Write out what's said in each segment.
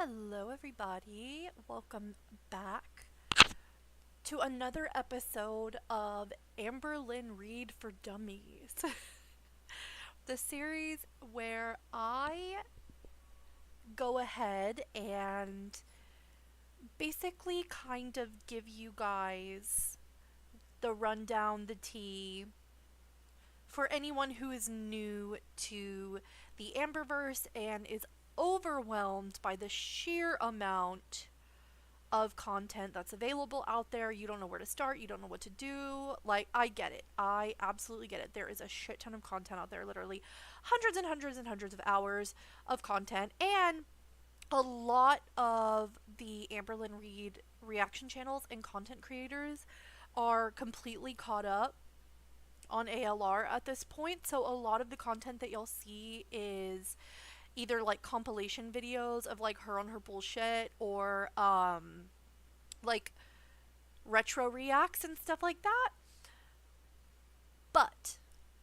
Hello, everybody. Welcome back to another episode of Amberlyn Reid for Dummies, the series where I go ahead and basically kind of give you guys the rundown, the tea, for anyone who is new to the Amberverse and is overwhelmed by the sheer amount of content that's available out there. You don't know where to start, you don't know what to do. Like, I get it. I absolutely get it. There is a shit ton of content out there, literally hundreds and hundreds and hundreds of hours of content, and a lot of the Amberlyn Reid reaction channels and content creators are completely caught up on ALR at this point. So a lot of the content that you'll see is either like compilation videos of like her on her bullshit or like retro reacts and stuff like that. But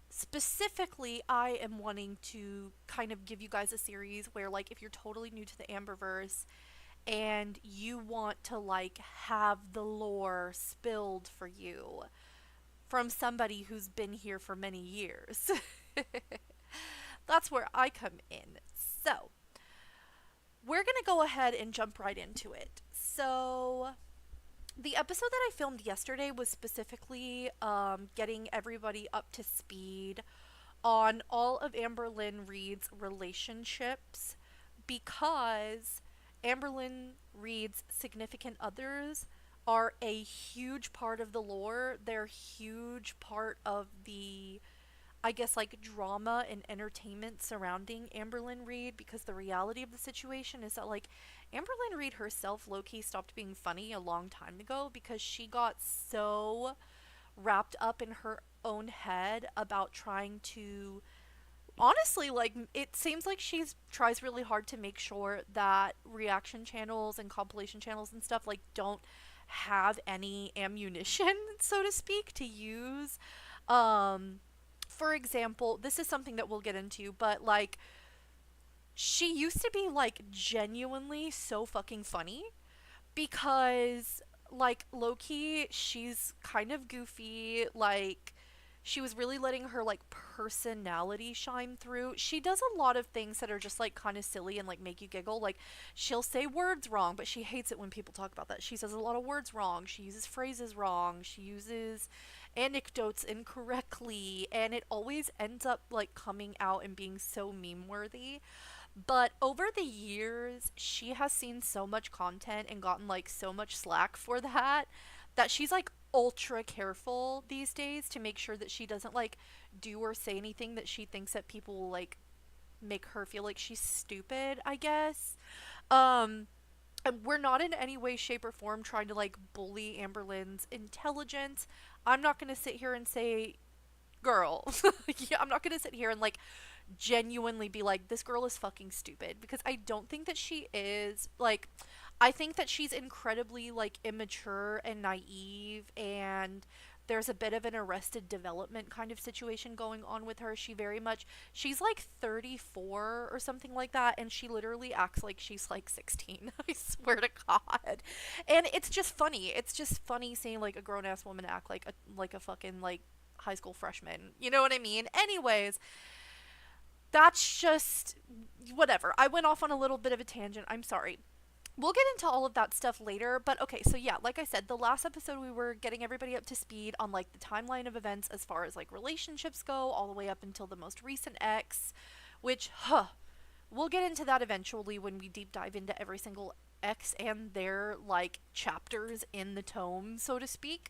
specifically, I am wanting to kind of give you guys a series where, like, if you're totally new to the Amberverse and you want to like have the lore spilled for you from somebody who's been here for many years, that's where I come in. So, we're going to go ahead and jump right into it. So, the episode that I filmed yesterday was specifically getting everybody up to speed on all of Amberlyn Reid's relationships, because Amberlyn Reid's significant others are a huge part of the lore. They're a huge part of the, I guess, like, drama and entertainment surrounding Amberlyn Reid, because the reality of the situation is that, like, Amberlyn Reid herself low-key stopped being funny a long time ago because she got so wrapped up in her own head about trying to, honestly, like, it seems like she's tries really hard to make sure that reaction channels and compilation channels and stuff, like, don't have any ammunition, so to speak, to use. For example, this is something that we'll get into, but like, she used to be like genuinely so fucking funny because, like, low-key, she's kind of goofy. Like, she was really letting her like personality shine through. She does a lot of things that are just like kind of silly and like make you giggle. Like, she'll say words wrong, but she hates it when people talk about that. She says a lot of words wrong, she uses phrases wrong, she uses anecdotes incorrectly, and it always ends up like coming out and being so meme worthy. But over the years, she has seen so much content and gotten like so much slack for that, that she's like ultra careful these days to make sure that she doesn't like do or say anything that she thinks that people will like make her feel like she's stupid, I guess. Um and we're not in any way, shape, or form trying to like bully Amberlyn's intelligence. I'm not going to sit here and say, girl. Yeah, I'm not going to sit here and like genuinely be like, this girl is fucking stupid, because I don't think that she is. Like, I think that she's incredibly like immature and naive, and there's a bit of an arrested development kind of situation going on with her. She's like 34 or something like that, and she literally acts like she's like 16. I swear to God. And it's just funny. It's just funny seeing like a grown ass woman act like a fucking like high school freshman. You know what I mean? Anyways, that's just whatever. I went off on a little bit of a tangent. I'm sorry. We'll get into all of that stuff later, but okay, so yeah, like I said, the last episode we were getting everybody up to speed on like the timeline of events as far as like relationships go, all the way up until the most recent ex, which, we'll get into that eventually when we deep dive into every single ex and their like chapters in the tome, so to speak.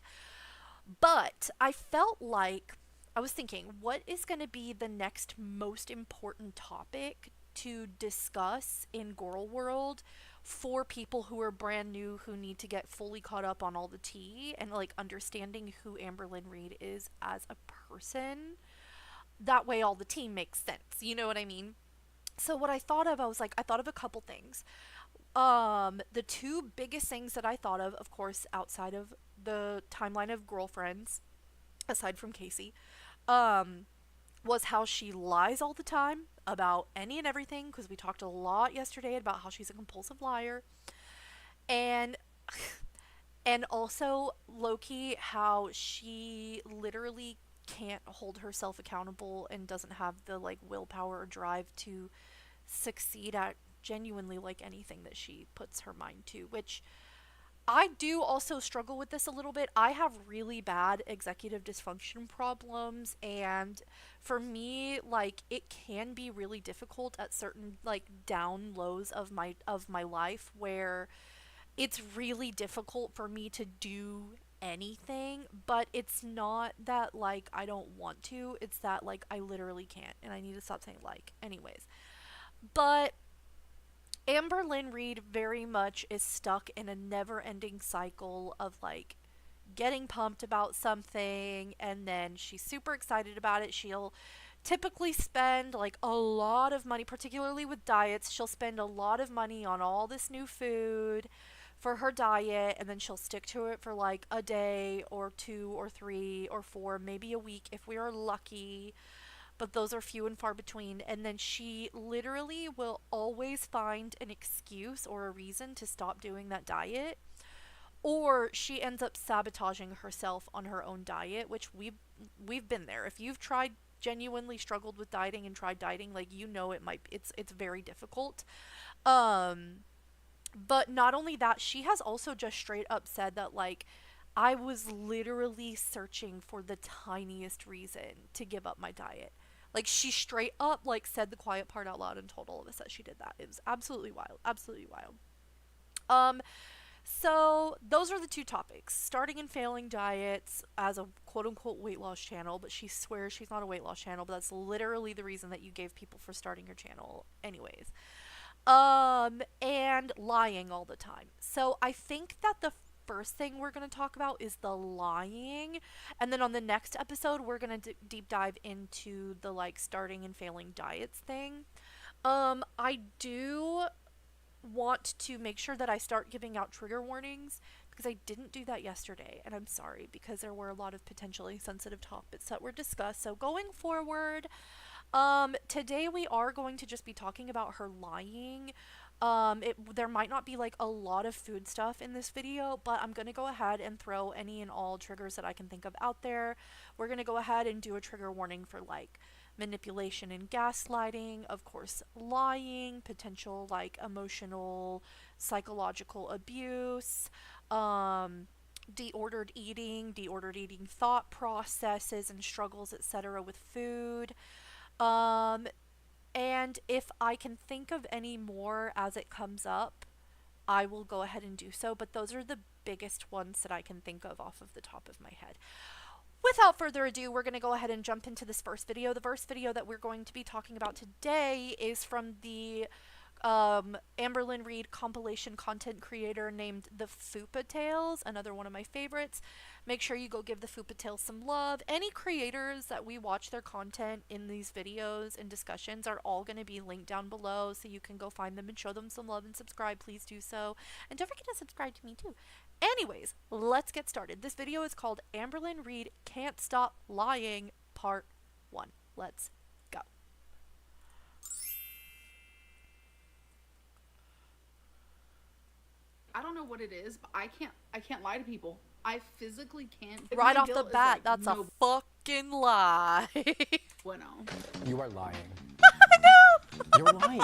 But I felt like I was thinking, what is going to be the next most important topic to discuss in Gorl World for people who are brand new, who need to get fully caught up on all the tea and like understanding who Amberlyn Reid is as a person. That way all the tea makes sense. You know what I mean? So what I thought of, I thought of a couple things. The two biggest things that I thought of course, outside of the timeline of girlfriends, aside from Casey, um, was how she lies all the time about any and everything, because we talked a lot yesterday about how she's a compulsive liar. And and also Loki, how she literally can't hold herself accountable and doesn't have the like willpower or drive to succeed at genuinely like anything that she puts her mind to, which I do also struggle with this a little bit. I have really bad executive dysfunction problems, and for me, like it can be really difficult at certain like down lows of my life where it's really difficult for me to do anything, but it's not that like I don't want to, it's that like I literally can't, and I need to stop saying like. Anyways, but Amberlyn Reid very much is stuck in a never ending cycle of like getting pumped about something and then she's super excited about it. She'll typically spend like a lot of money, particularly with diets. She'll spend a lot of money on all this new food for her diet, and then she'll stick to it for like a day or two or three or four, maybe a week if we are lucky, but those are few and far between. And then she literally will always find an excuse or a reason to stop doing that diet, or she ends up sabotaging herself on her own diet, which we've been there. If you've tried genuinely struggled with dieting and tried dieting, like you know it's very difficult. um but not only that, she has also just straight up said that like I was literally searching for the tiniest reason to give up my diet. Like she straight up like said the quiet part out loud and told all of us that she did that. It was absolutely wild, absolutely wild. Um, so those are the two topics: starting and failing diets as a quote unquote weight loss channel, but she swears she's not a weight loss channel, but that's literally the reason that you gave people for starting your channel, anyways. And lying all the time. So I think that the first thing we're going to talk about is the lying, and then on the next episode we're going to deep dive into the like starting and failing diets thing. I do want to make sure that I start giving out trigger warnings because I didn't do that yesterday, and I'm sorry because there were a lot of potentially sensitive topics that were discussed. So going forward, today we are going to just be talking about her lying. There might not be like a lot of food stuff in this video, but I'm going to go ahead and throw any and all triggers that I can think of out there. We're going to go ahead and do a trigger warning for like manipulation and gaslighting, of course, lying, potential like emotional, psychological abuse, deordered eating thought processes and struggles, etc. with food. Um, and if I can think of any more as it comes up, I will go ahead and do so, but those are the biggest ones that I can think of off of the top of my head. Without further ado, we're going to go ahead and jump into this first video. The first video that we're going to be talking about today is from the Amberlyn Reid compilation content creator named The Fupa Tales, another one of my favorites. Make sure you go give the Fupa Tales some love. Any creators that we watch their content in these videos and discussions are all going to be linked down below, so you can go find them and show them some love and subscribe. Please do so. And don't forget to subscribe to me too. Anyways, let's get started. This video is called Amberlyn Reid Can't Stop Lying Part 1. Let's go. I don't know what it is, but I can't lie to people. I physically can't. Right off the bat, that's a fucking lie. Bueno. You are lying. I know. You're lying.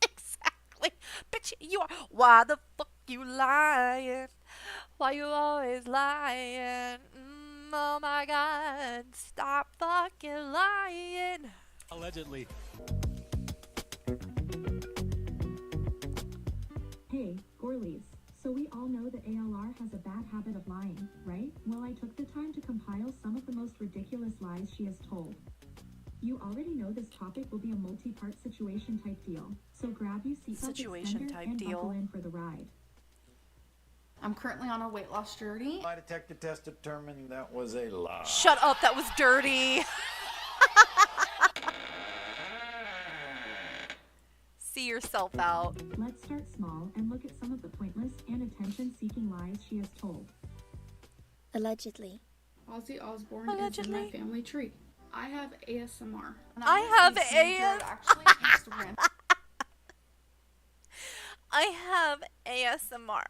Exactly. Bitch, you are. Why the fuck you lying? Why you always lying? Oh my god. Stop fucking lying. Allegedly. Hey, Gorlies. So we all know that ALR has a bad habit of lying, right? Well, I took the time to compile some of the most ridiculous lies she has told. You already know this topic will be a multi-part situation type deal, so grab your seatbelt extender and buckle in for the ride. I'm currently on a weight loss journey. Lie detector test determined that was a lie. Shut up, that was dirty. See yourself out. Let's start small and look at some of the pointless and attention-seeking lies she has told. Allegedly. Ozzy Osbourne is in Allegedly. my family tree. I have ASMR. And I I'm have just a teenager, actually Instagram. I have ASMR.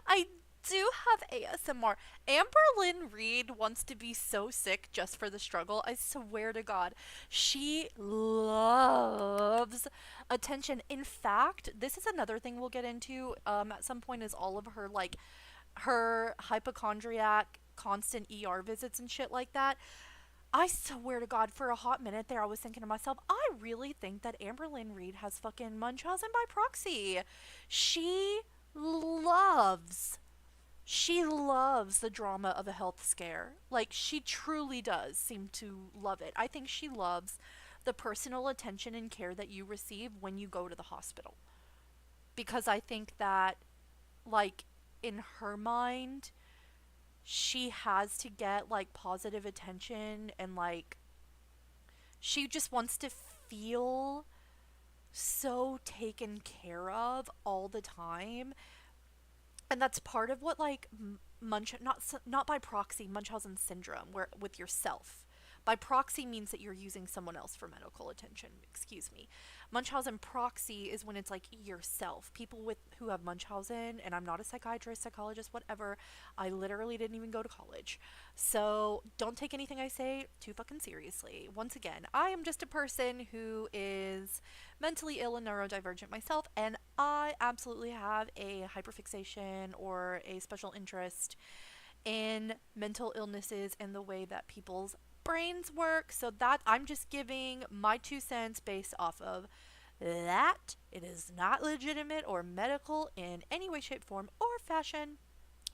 I do have ASMR. Amberlyn Reid wants to be so sick just for the struggle. I swear to God. She loves attention. In fact, this is another thing we'll get into at some point is all of her like her hypochondriac constant ER visits and shit like that. I swear to God, for a hot minute there, I was thinking to myself, I really think that Amberlyn Reid has fucking Munchausen by proxy. She loves, she loves the drama of a health scare. Like, she truly does seem to love it. I think she loves the personal attention and care that you receive when you go to the hospital. Because I think that, like, in her mind, she has to get like positive attention and like she just wants to feel so taken care of all the time, and that's part of what like not by proxy Munchausen syndrome where with yourself. By proxy means that you're using someone else for medical attention. Excuse me. Munchausen proxy is when it's like yourself. People with who have Munchausen, and I'm not a psychiatrist, psychologist, whatever. I literally didn't even go to college. So don't take anything I say too fucking seriously. Once again, I am just a person who is mentally ill and neurodivergent myself, and I absolutely have a hyperfixation or a special interest in mental illnesses and the way that people's brains work. So that I'm just giving my 2 cents based off of that. It is not legitimate or medical in any way, shape, form, or fashion.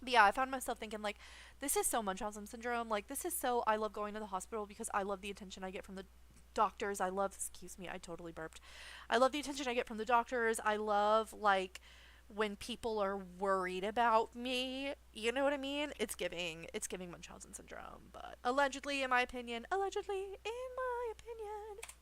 But yeah, I found myself thinking like, this is so Munchausen syndrome. Like, this is so, I love going to the hospital because I love the attention I get from the doctors. I love, excuse me, I totally burped. I love the attention I get from the doctors. I love like when people are worried about me. You know what I mean? It's giving Munchausen syndrome. But allegedly, in my opinion,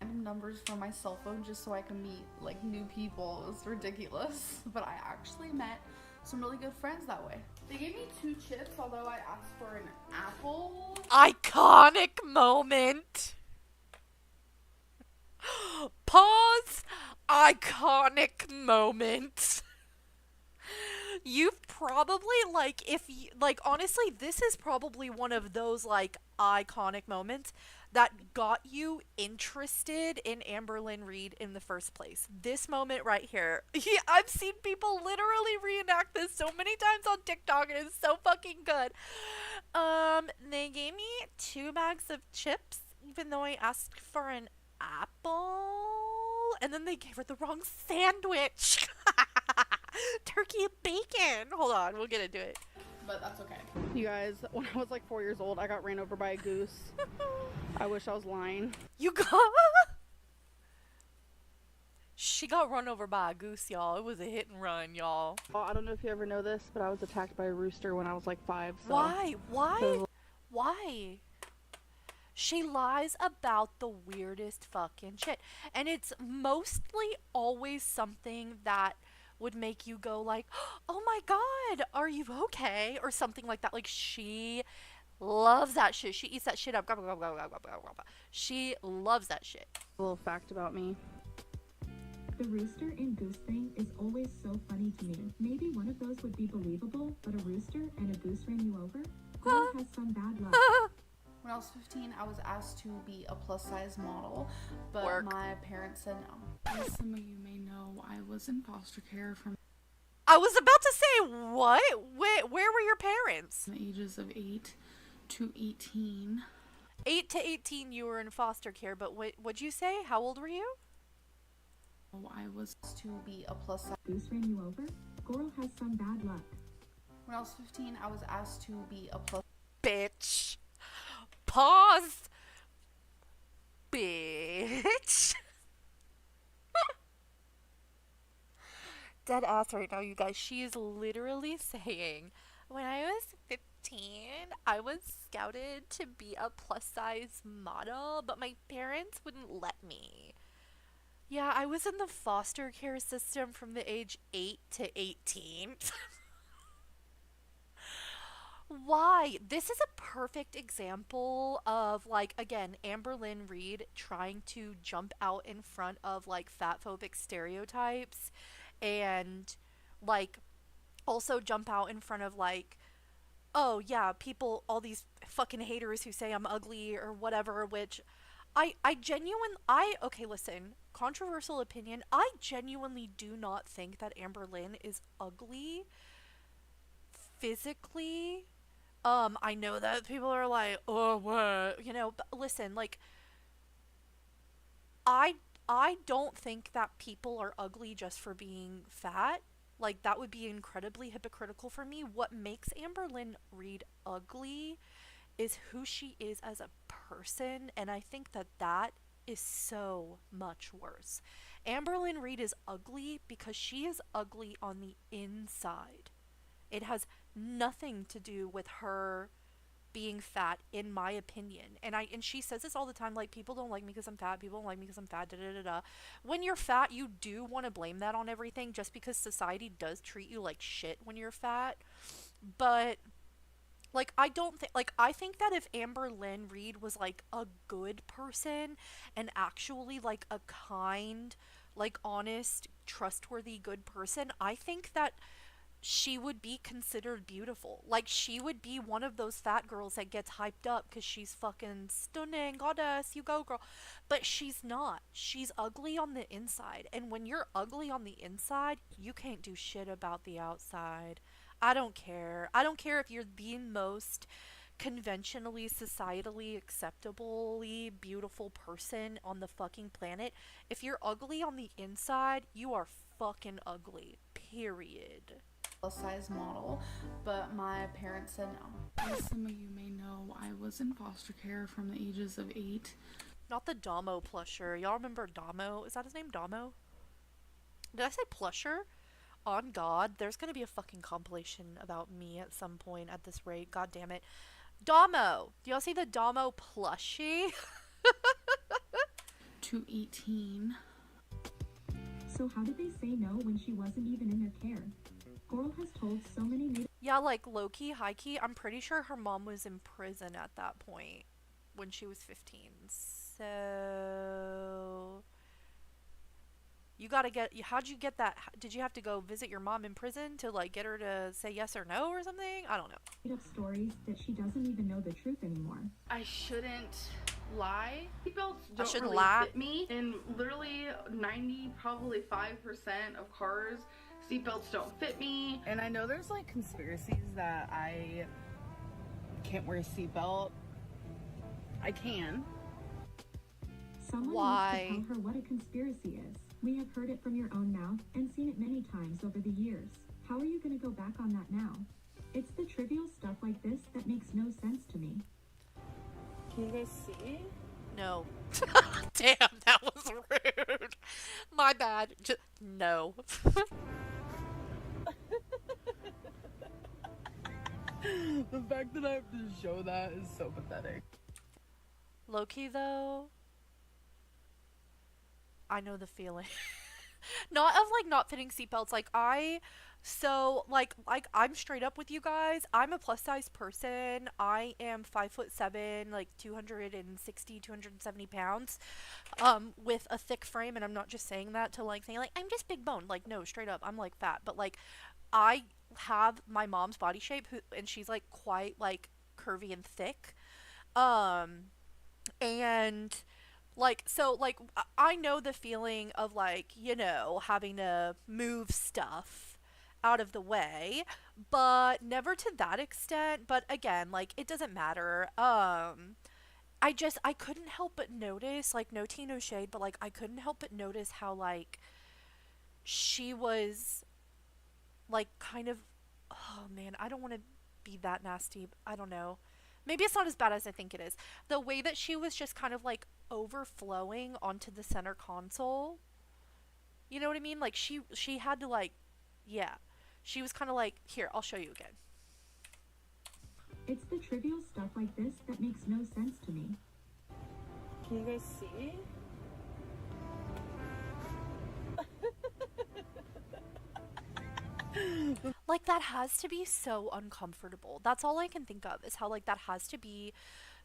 Random numbers from my cell phone just so I can meet like new people. It was ridiculous. But I actually met some really good friends that way. They gave me 2 chips, although I asked for an apple. Iconic moment. Pause. Iconic moment. You've probably like if you like honestly this is probably one of those like iconic moments that got you interested in Amberlyn Reid in the first place. This moment right here. I've seen people literally reenact this so many times on TikTok and it's so fucking good. They gave me 2 bags of chips even though I asked for an apple, and then they gave her the wrong sandwich. Turkey and bacon. Hold on, we'll get into it. But that's okay. You guys, when I was like 4 years old, I got ran over by a goose. I wish I was lying. You got... She got run over by a goose, y'all. It was a hit and run, y'all. Oh, I don't know if you ever know this, but I was attacked by a rooster when I was like 5. So. Why? Why? Why? She lies about the weirdest fucking shit. And it's mostly always something that would make you go like, oh my god, are you okay? Or something like that. Like, she loves that shit. She eats that shit up. She loves that shit. A little fact about me. The rooster and goose thing is always so funny to me. Maybe one of those would be believable, but a rooster and a goose ran you over? Girl has some bad luck. When I was 15, I was asked to be a plus-size model, but my parents said no. As some of you may know, I was in foster care from I was about to say, what? Where were your parents? the ages of 8 to 18. 8 to 18 you were in foster care, but what'd you say? How old were you? I was to be a plus-size. Goose ran you over? Girl has some bad luck. When I was 15, I was asked to be a plus. Bitch. Pause. Bitch. Dead ass right now, you guys. She is literally saying, when I was 15, I was scouted to be a plus size model, but my parents wouldn't let me. Yeah, I was in the foster care system from the age 8 to 18. Why? This is a perfect example of, like, again, Amberlyn Reid trying to jump out in front of, like, fat phobic stereotypes and, like, also jump out in front of, like, oh, yeah, people, all these fucking haters who say I'm ugly or whatever, which okay, listen, controversial opinion, I genuinely do not think that Amberlyn is ugly physically. I know that people are like, oh, what? You know, but listen, like, I I don't think that people are ugly just for being fat. Like, that would be incredibly hypocritical for me. What makes Amberlyn Reid ugly is who she is as a person, and I think that that is so much worse. Amberlyn Reid is ugly because she is ugly on the inside. It has nothing to do with her being fat, in my opinion. And she says this all the time, like, people don't like me because I'm fat, people don't like me because I'm fat, da da da da. When you're fat, you do want to blame that on everything just because society does treat you like shit when you're fat. But like, I don't think, like, I think that if Amberlyn Reid was like a good person and actually like a kind, like, honest, trustworthy good person, I think that she would be considered beautiful. Like, she would be one of those fat girls that gets hyped up because she's fucking stunning, goddess, you go, girl. But she's not. She's ugly on the inside. And when you're ugly on the inside, you can't do shit about the outside. I don't care. I don't care if you're the most conventionally, societally acceptably beautiful person on the fucking planet. If you're ugly on the inside, you are fucking ugly. Period. Plus size model, but my parents said no. As some of you may know, I was in foster care from the ages of 8. Not the Damo plusher. Y'all remember Damo? Is that his name, Damo? Did I say plusher? On God, there's gonna be a fucking compilation about me at some point at this rate. God damn it. Damo! Do y'all see the Damo plushie? To 18. So how did they say no when she wasn't even in their care? Gorl has told so many native Yeah, like, low-key, high-key, I'm pretty sure her mom was in prison at that point when she was 15. So you gotta how'd you get that? Did you have to go visit your mom in prison to, like, get her to say yes or no or something? I don't know. stories that she doesn't even know the truth anymore. I shouldn't lie. Seatbelts don't shouldn't really lie. fit me. And literally 90, probably 5% of cars, seatbelts don't fit me. And I know there's like conspiracies that I can't wear a seatbelt. I can. Someone Why? needs to tell her what a conspiracy is. We have heard it from your own mouth and seen it many times over the years. How are you going to go back on that now? It's the trivial stuff like this that makes no sense to me. Can you guys see? No. Damn, that was rude. My bad. Just, no. The fact that I have to show that is so pathetic. Low-key, though, I know the feeling. Not of, like, not fitting seatbelts. Like, I'm straight up with you guys. I'm a plus size person. I am 5'7", like 260, 270 pounds, with a thick frame. And I'm not just saying that to, like, saying, like, I'm just big boned. Like, no, straight up, I'm, like, fat. But, like, I have my mom's body shape, and she's, like, quite, like, curvy and thick. And like, so, like, I know the feeling of, like, you know, having to move stuff out of the way, but never to that extent. But again, like, it doesn't matter. I couldn't help but notice, like, no tea, no shade, but, like, I couldn't help but notice how, like, she was, like, kind of, oh man, I don't want to be that nasty. I don't know. Maybe it's not as bad as I think it is. The way that she was just kind of, like, overflowing onto the center console. You know what I mean? Like, she had to, like, yeah. She was kind of like, here, I'll show you again. It's the trivial stuff like this that makes no sense to me. Can you guys see? Like, that has to be so uncomfortable. That's all I can think of, is how, like, that has to be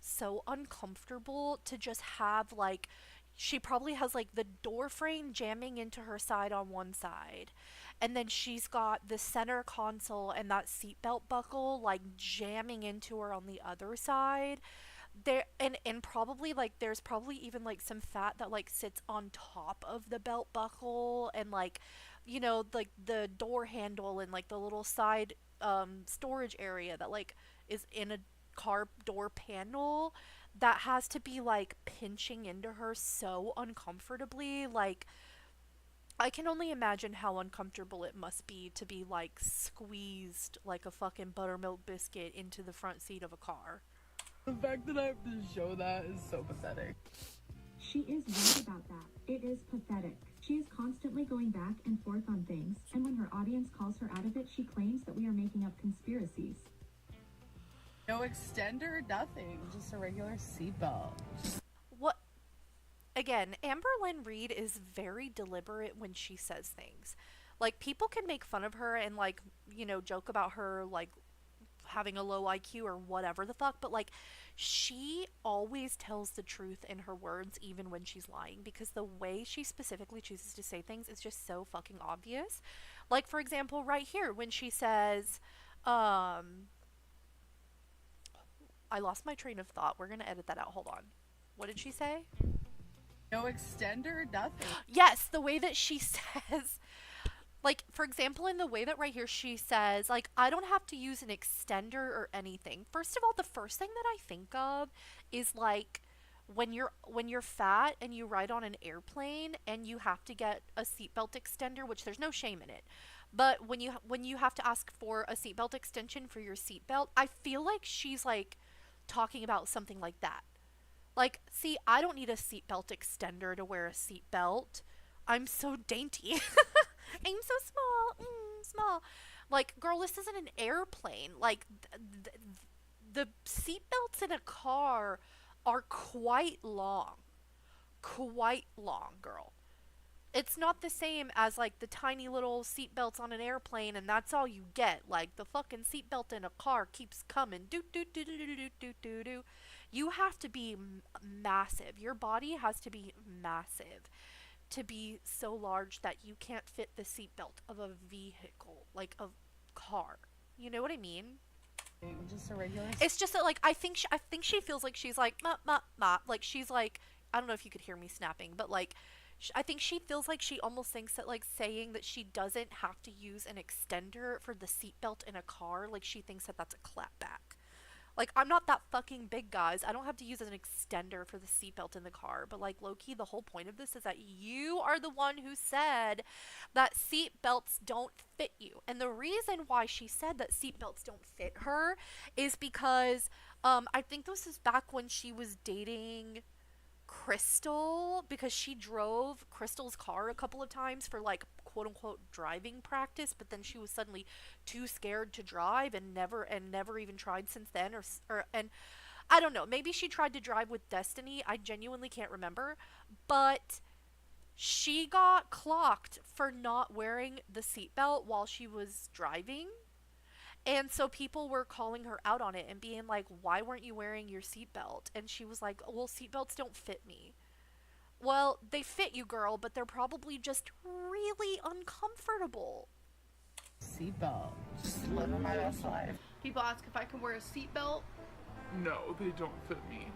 so uncomfortable to just have, like, she probably has, like, the door frame jamming into her side on one side. And then she's got the center console and that seatbelt buckle, like, jamming into her on the other side. There, and probably, like, there's probably even, like, some fat that, like, sits on top of the belt buckle, and, like, you know, like, the door handle and, like, the little side storage area that, like, is in a car door panel, that has to be, like, pinching into her so uncomfortably. Like, I can only imagine how uncomfortable it must be to be, like, squeezed like a fucking buttermilk biscuit into the front seat of a car. The fact that I have to show that is so pathetic. She is right about that. It is pathetic. She is constantly going back and forth on things, and when her audience calls her out of it, she claims that we are making up conspiracies. No extender, nothing. Just a regular seatbelt. What? Again, Amberlyn Reid is very deliberate when she says things. Like, people can make fun of her and, like, you know, joke about her, like, having a low IQ or whatever the fuck, but, like, she always tells the truth in her words, even when she's lying, because the way she specifically chooses to say things is just so fucking obvious. Like, for example, right here, when she says, I lost my train of thought. We're gonna edit that out. Hold on. What did she say? No extender, nothing. Yes, the way that she says, like, for example, in the way that right here she says, like, I don't have to use an extender or anything. First of all, the first thing that I think of is, like, when you're fat and you ride on an airplane and you have to get a seatbelt extender, which there's no shame in it. But when you have to ask for a seatbelt extension for your seatbelt, I feel like she's, like, talking about something like that. Like, see, I don't need a seatbelt extender to wear a seatbelt. I'm so dainty. I'm so small. Small. Like, girl, this isn't an airplane. Like, the seatbelts in a car are quite long. Quite long, girl. It's not the same as, like, the tiny little seatbelts on an airplane, and that's all you get. Like, the fucking seatbelt in a car keeps coming. Do do do do do do do do do. You have to be massive. Your body has to be massive to be so large that you can't fit the seatbelt of a vehicle, like a car. You know what I mean? Just a regular. It's just that, like, I think she feels like she's like ma. Like, she's like, I don't know if you could hear me snapping, but, like, I think she feels like she almost thinks that, like, saying that she doesn't have to use an extender for the seatbelt in a car, like, she thinks that that's a clapback. Like, I'm not that fucking big, guys. I don't have to use an extender for the seatbelt in the car. But, like, low-key, the whole point of this is that you are the one who said that seatbelts don't fit you. And the reason why she said that seatbelts don't fit her is because, I think this is back when she was dating Crystal, because she drove Crystal's car a couple of times for, like, quote unquote driving practice, but then she was suddenly too scared to drive and never even tried since then, or and I don't know, maybe she tried to drive with Destiny. I genuinely can't remember, but she got clocked for not wearing the seatbelt while she was driving. And so people were calling her out on it and being like, why weren't you wearing your seatbelt? And she was like, well, seatbelts don't fit me. Well, they fit you, girl, but they're probably just really uncomfortable. Seatbelt. Just living my best life. People ask if I can wear a seatbelt. No, they don't fit me.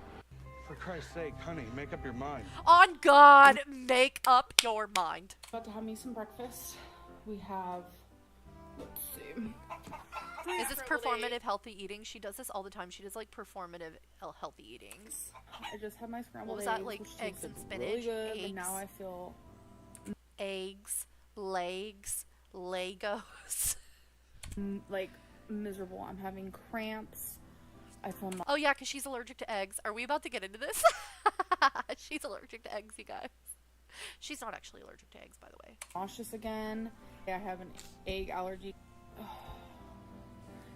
For Christ's sake, honey, make up your mind. On God, make up your mind. About to have me some breakfast. We have, let's see. Is this performative healthy eating? She does this all the time. She does, like, performative healthy eating. I just had my scrambled What was eggs. that, like, which eggs and tasted spinach? Really good, Eggs. but now I feel Eggs, legs, Legos. like miserable. I'm having cramps. I feel Oh yeah, because she's allergic to eggs. Are we about to get into this? She's allergic to eggs, you guys. She's not actually allergic to eggs, by the way. nauseous again. I have an egg allergy.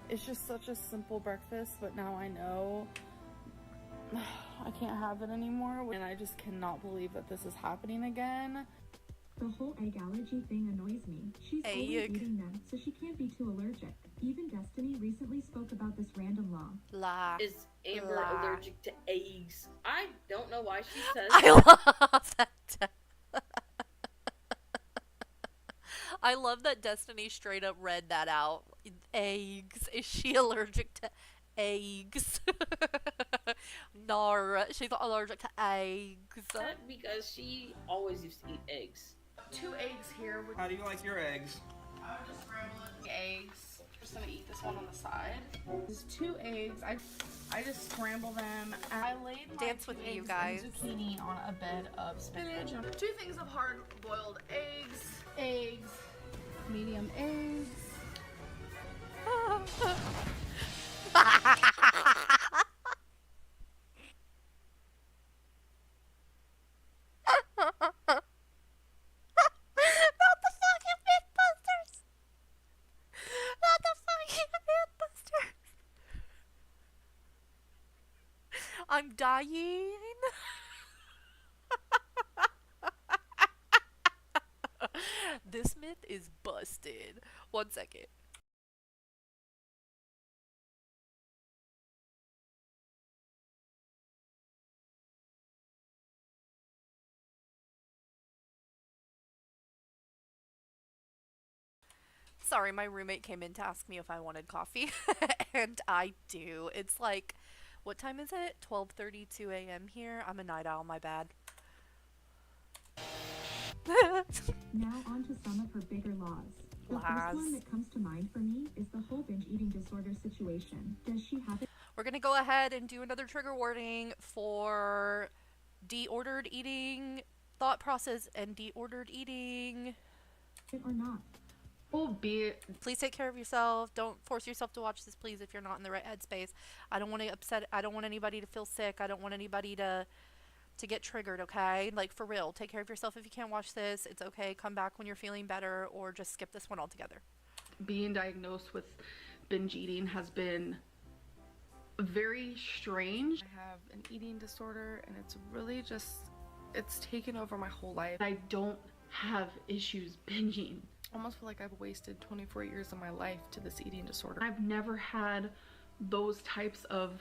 It's just such a simple breakfast, but now I know I can't have it anymore, and I just cannot believe that this is happening again. The whole egg allergy thing annoys me. She's always Egg. eating them, so she can't be too allergic. Even Destiny recently spoke about this random law. La. Is Amber La. allergic to eggs? I don't know why she says I that. love that. I love that Destiny straight up read that out. Eggs. Is she allergic to eggs? No, she's allergic to eggs. Because she always used to eat eggs. 2 eggs here. How do you like your eggs? I would just scramble it. Eggs. Just gonna eat this one on the side. There's 2 eggs. I just scramble them. I laid my Dance with 2 me, you eggs guys. and zucchini on a bed of spinach. 2 things of hard-boiled eggs, medium eggs. Not the fucking Mythbusters! Not the fucking Mythbusters! I'm dying. This myth is busted. 1 second. Sorry, my roommate came in to ask me if I wanted coffee, and I do. It's like, what time is it? 12:32 a.m. here. I'm a night owl, my bad. Now on to some of her bigger laws. The first one that comes to mind for me is the whole binge eating disorder situation. Does she have it We're gonna go ahead and do another trigger warning for deordered eating thought process and deordered eating. or not? Please take care of yourself. Don't force yourself to watch this, please, if you're not in the right headspace. I don't want to upset. I don't want anybody to feel sick. I don't want anybody to get triggered, okay? Like, for real. Take care of yourself if you can't watch this. It's okay. Come back when you're feeling better, or just skip this one altogether. Being diagnosed with binge eating has been very strange. I have an eating disorder, and it's really just, it's taken over my whole life. I don't have issues binging. I almost feel like I've wasted 24 years of my life to this eating disorder. I've never had those types of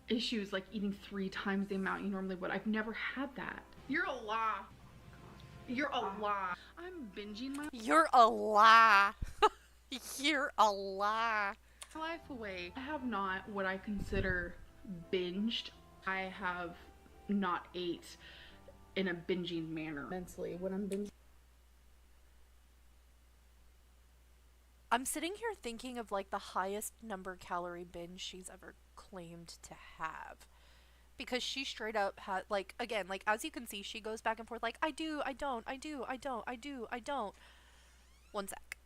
issues, like eating 3 times the amount you normally would. I've never had that. You're a lie. You're a lie. I'm binging my You're a lie. You're a lie. life away. I have not what I consider binged. I have not ate in a binging manner. Mentally, when I'm binging. I'm sitting here thinking of like the highest number calorie binge she's ever claimed to have. Because she straight up had, like, again, like, as you can see, she goes back and forth, like, I do, I don't, I do, I don't, I do, I don't. 1 sec.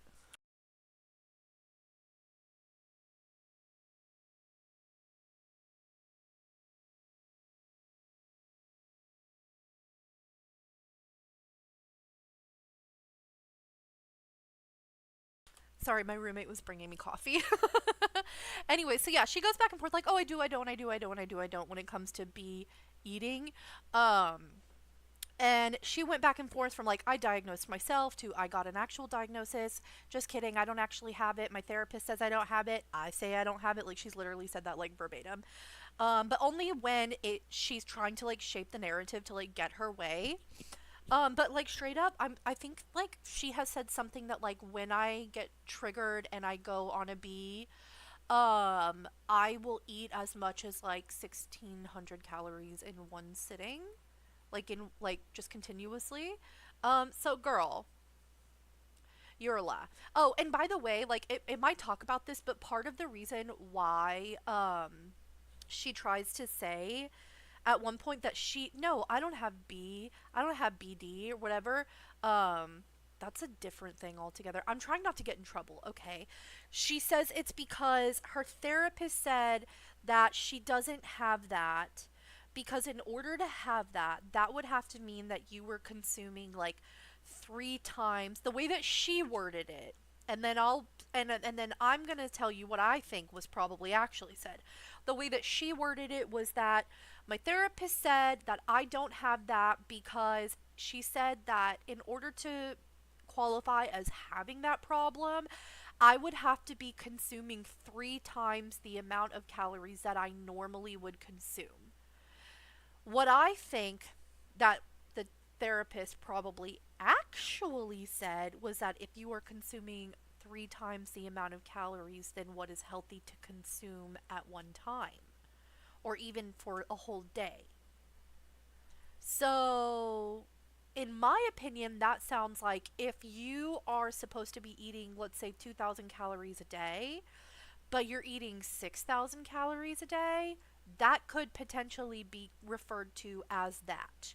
Sorry, my roommate was bringing me coffee. Anyway, so yeah, she goes back and forth like, oh, I do, I don't, I do, I don't, I do, I don't when it comes to be eating. And she went back and forth from like, I diagnosed myself to I got an actual diagnosis. Just kidding, I don't actually have it. My therapist says I don't have it. I say I don't have it. Like, she's literally said that like verbatim. But only when she's trying to like shape the narrative to like get her way. But like straight up, I think like she has said something that like when I get triggered and I go on a bee, I will eat as much as like 1,600 calories in one sitting, like in like just continuously. So girl, you're a lie. Oh, and by the way, like it might talk about this, but part of the reason why she tries to say at one point that no, I don't have BD or whatever. That's a different thing altogether. I'm trying not to get in trouble, okay? She says it's because her therapist said that she doesn't have that because in order to have that, that would have to mean that you were consuming like 3 times the way that she worded it. And then then I'm going to tell you what I think was probably actually said. The way that she worded it was that My therapist said that I don't have that because she said that in order to qualify as having that problem, I would have to be consuming 3 times the amount of calories that I normally would consume. What I think that the therapist probably actually said was that if you are consuming 3 times the amount of calories than what is healthy to consume at one time, or even for a whole day. So, in my opinion, that sounds like if you are supposed to be eating, let's say, 2,000 calories a day, but you're eating 6,000 calories a day, that could potentially be referred to as that.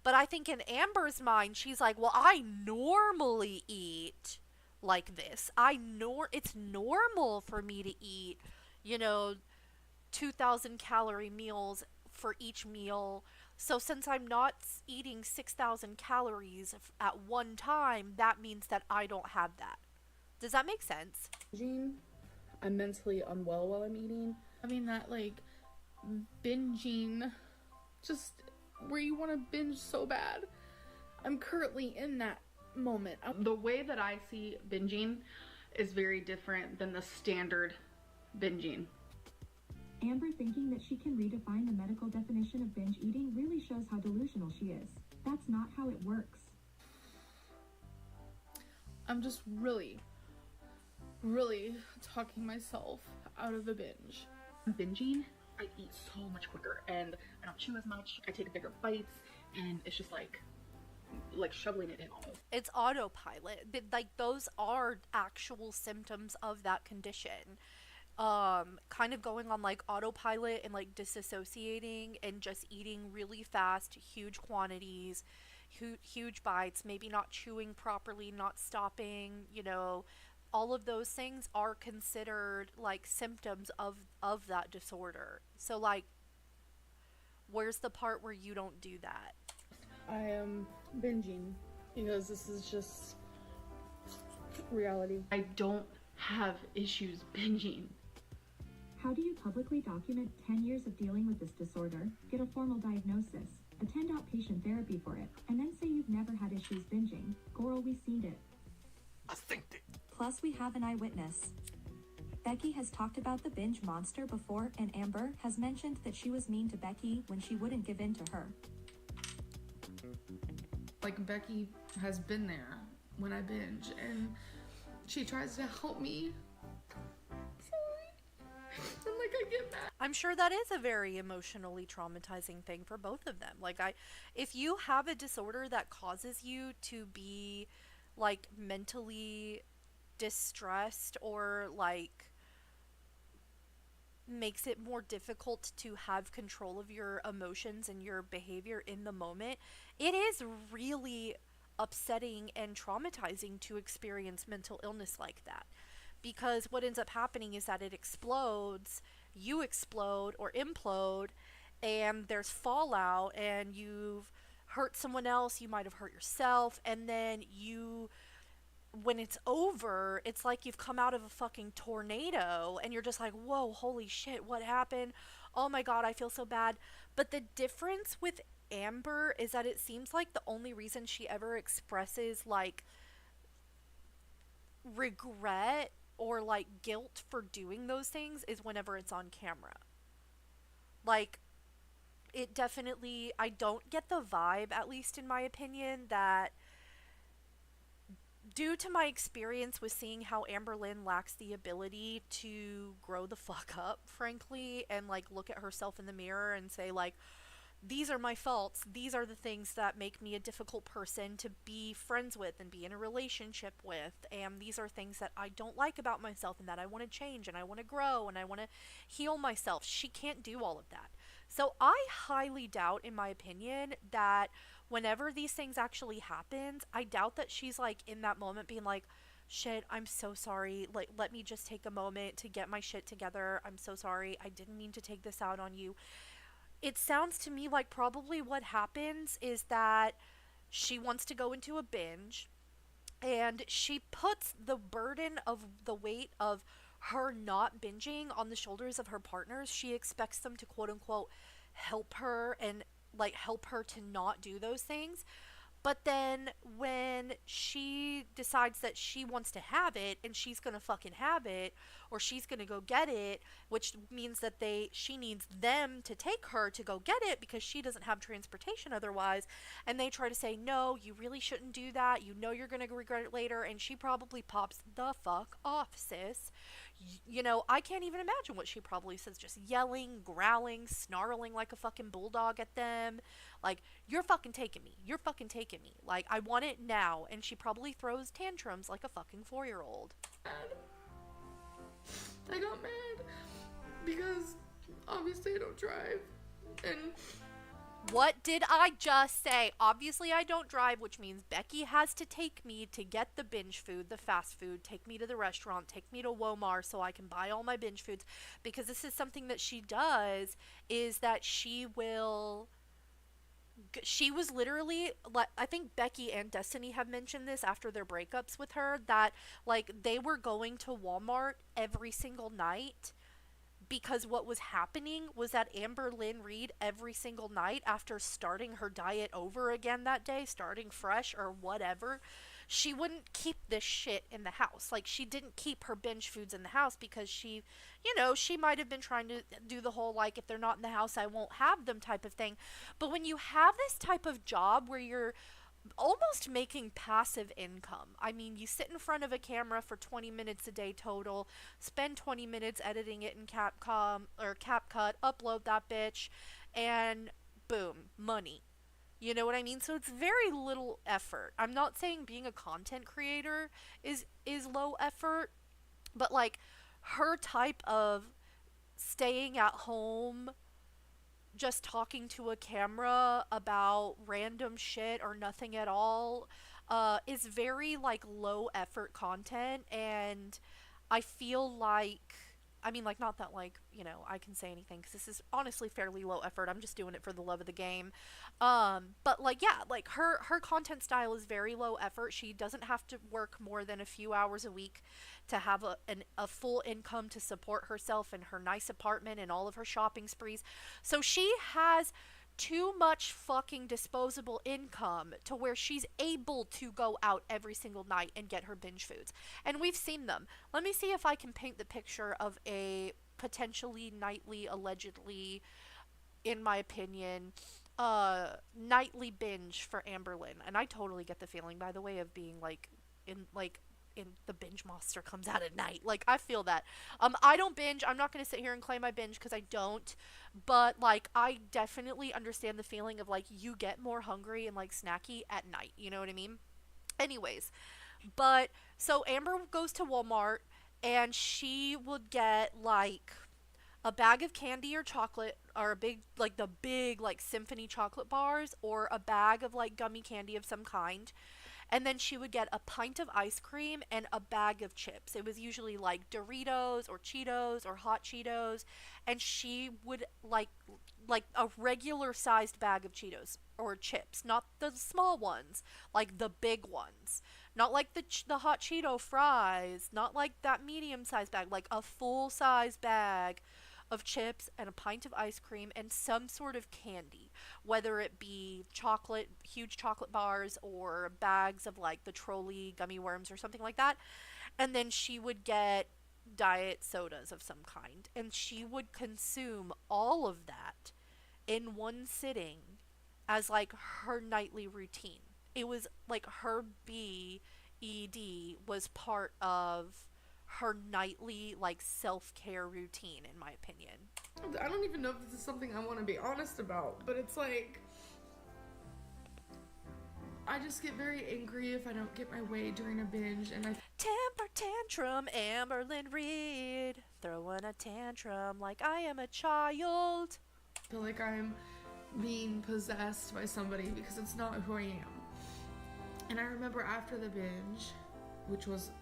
But I think in Amber's mind, she's like, well, I normally eat like this. It's normal for me to eat, you know, 2,000 calorie meals for each meal. So since I'm not eating 6,000 calories at one time, that means that I don't have that. Does that make sense? I'm mentally unwell while I'm eating. Having that like binging, just where you want to binge so bad. I'm currently in that moment. The way that I see binging is very different than the standard binging. Amber thinking that she can redefine the medical definition of binge eating really shows how delusional she is. That's not how it works. I'm just really talking myself out of the binge. Binging, I eat so much quicker and I don't chew as much. I take bigger bites and it's just like shoveling it in almost. It's autopilot. Like those are actual symptoms of that condition. Kind of going on like autopilot and like disassociating and just eating really fast, huge quantities, huge bites, maybe not chewing properly, not stopping, all of those things are considered like symptoms of that disorder. So like, where's the part where you don't do that? I am binging because this is just reality. I don't have issues binging. How do you publicly document 10 years of dealing with this disorder, get a formal diagnosis, attend outpatient therapy for it, and then say you've never had issues binging? Gorl, we seen it. I think that. Plus, we have an eyewitness. Becky has talked about the binge monster before, and Amber has mentioned that she was mean to Becky when she wouldn't give in to her. Like, Becky has been there when I binge, and she tries to help me. And like, I get mad. I'm sure that is a very emotionally traumatizing thing for both of them. Like, if you have a disorder that causes you to be like mentally distressed or like makes it more difficult to have control of your emotions and your behavior in the moment, it is really upsetting and traumatizing to experience mental illness like that. Because what ends up happening is that it explodes, you explode or implode, and there's fallout, and you've hurt someone else, you might have hurt yourself, and then when it's over, it's like you've come out of a fucking tornado, and you're just like, whoa, holy shit, what happened? Oh my god, I feel so bad. But the difference with Amber is that it seems like the only reason she ever expresses like regret or like guilt for doing those things is whenever it's on camera. Like, it definitely, I don't get the vibe, at least in my opinion, that due to my experience with seeing how Amberlyn lacks the ability to grow the fuck up, frankly, and like look at herself in the mirror and say like, these are my faults, these are the things that make me a difficult person to be friends with and be in a relationship with, and these are things that I don't like about myself and that I want to change and I want to grow and I want to heal myself. She can't do all of that. So I highly doubt, in my opinion, that whenever these things actually happen, I doubt that she's like in that moment being like, shit, I'm so sorry, like, let me just take a moment to get my shit together, I'm so sorry, I didn't mean to take this out on you. It sounds to me like probably what happens is that she wants to go into a binge and she puts the burden of the weight of her not binging on the shoulders of her partners. She expects them to quote unquote help her and like help her to not do those things. But then when she decides that she wants to have it and she's going to fucking have it, or she's going to go get it, which means that she needs them to take her to go get it because she doesn't have transportation otherwise, and they try to say, "No, you really shouldn't do that. You know you're going to regret it later." And she probably pops the fuck off, sis. You know, I can't even imagine what she probably says, just yelling, growling, snarling like a fucking bulldog at them. Like, "You're fucking taking me. You're fucking taking me. Like, I want it now." And she probably throws tantrums like a fucking 4-year-old. I got mad because obviously I don't drive. And What did I just say? Obviously, I don't drive, which means Becky has to take me to get the binge food, the fast food, take me to the restaurant, take me to Walmart so I can buy all my binge foods. Because this is something that she does, is that she was literally, like, I think Becky and Destiny have mentioned this after their breakups with her, that like they were going to Walmart every single night because what was happening was that Amberlyn Reid every single night, after starting her diet over again that day, starting fresh or whatever, she wouldn't keep this shit in the house. Like, she didn't keep her binge foods in the house because she might have been trying to do the whole, like, if they're not in the house, I won't have them type of thing. But when you have this type of job where you're almost making passive income. I mean, you sit in front of a camera for 20 minutes a day total, spend 20 minutes editing it in Capcom or CapCut, upload that bitch, and boom, money. You know what I mean? So it's very little effort. I'm not saying being a content creator is low effort, but like her type of staying at home just talking to a camera about random shit or nothing at all is very like low effort content. And I feel like, I mean, like, not that, like, I can say anything because this is honestly fairly low effort. I'm just doing it for the love of the game. But like, yeah, like her content style is very low effort. She doesn't have to work more than a few hours a week to have a full income to support herself and her nice apartment and all of her shopping sprees. So she has too much fucking disposable income to where she's able to go out every single night and get her binge foods. And we've seen them. Let me see if I can paint the picture of a potentially nightly, allegedly, in my opinion, nightly binge for Amberlyn. And I totally get the feeling, by the way, of being in the binge monster comes out at night. Like, I feel that. I don't binge. I'm not going to sit here and claim I binge because I don't. But, like, I definitely understand the feeling of, like, you get more hungry and, like, snacky at night. You know what I mean? Anyways. But, so Amber goes to Walmart and she would get, like, a bag of candy or chocolate, or a big, like, the big, like, symphony chocolate bars, or a bag of, like, gummy candy of some kind. And then she would get a pint of ice cream and a bag of chips. It was usually like Doritos or Cheetos or hot Cheetos. And she would like a regular sized bag of Cheetos or chips, not the small ones, like the big ones. Not like the hot Cheeto fries, not like that medium sized bag, like a full size bag of chips and a pint of ice cream and some sort of candy, whether it be chocolate, huge chocolate bars, or bags of like the trolley gummy worms or something like that. And then she would get diet sodas of some kind, and she would consume all of that in one sitting as like her nightly routine. It was like her BED was part of her nightly like self-care routine, in my opinion. I don't even know if this is something I want to be honest about, but it's like, I just get very angry if I don't get my way during a binge, and I Temper tantrum, Amberlyn Reid, throwing a tantrum like I am a child. feel like I'm being possessed by somebody because it's not who I am. And I remember after the binge, which was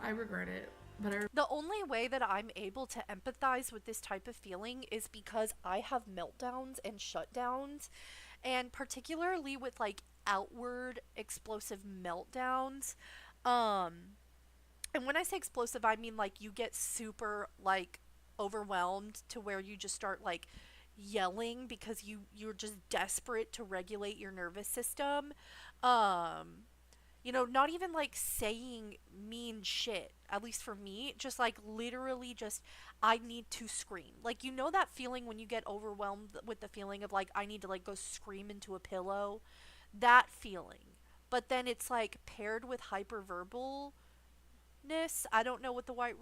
I regret it, but The only way that I'm able to empathize with this type of feeling is because I have meltdowns and shutdowns, and particularly with like outward explosive meltdowns. And when I say explosive, I mean like you get super like overwhelmed to where you just start like yelling because you're just desperate to regulate your nervous system. You know, not even like saying mean shit, at least for me, just like literally just I need to scream. Like, you know that feeling when you get overwhelmed with the feeling of like I need to like go scream into a pillow? That feeling. But then it's like paired with hyperverbalness. I don't know what the right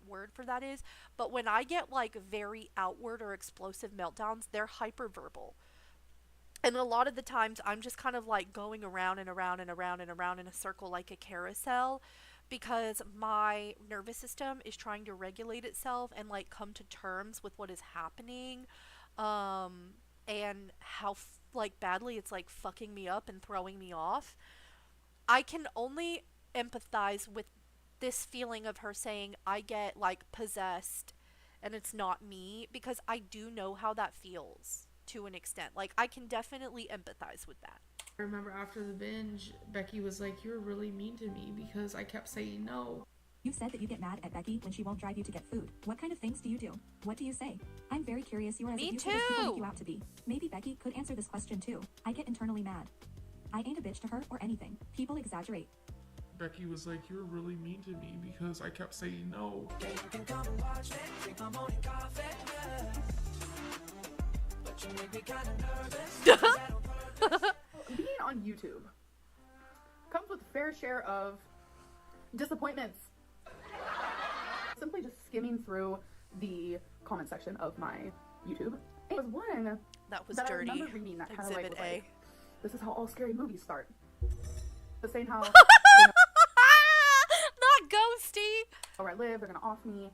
word for that is, but when I get like very outward or explosive meltdowns, they're hyperverbal. And a lot of the times I'm just kind of like going around and around and around and around in a circle like a carousel because my nervous system is trying to regulate itself and like come to terms with what is happening, and how like badly it's like fucking me up and throwing me off. I can only empathize with this feeling of her saying I get like possessed and it's not me, because I do know how that feels to an extent. Like, I can definitely empathize with that. I remember after the binge, Becky was like, "You were really mean to me because I kept saying no." You said that you get mad at Becky when she won't drive you to get food. What kind of things do you do? What do you say? I'm very curious. You're as Me abusive as people too. make you out to be. Maybe Becky could answer this question too. I get internally mad. I ain't a bitch to her or anything. People exaggerate. Becky was like, "You were really mean to me because I kept saying no." Being on YouTube comes with a fair share of disappointments. Simply just skimming through the comment section of my YouTube. It was one That was that dirty. I remember reading that kind of like Exhibit was A. like, "This is how all scary movies start." The saying how Not ghosty. where I live, they're gonna off me.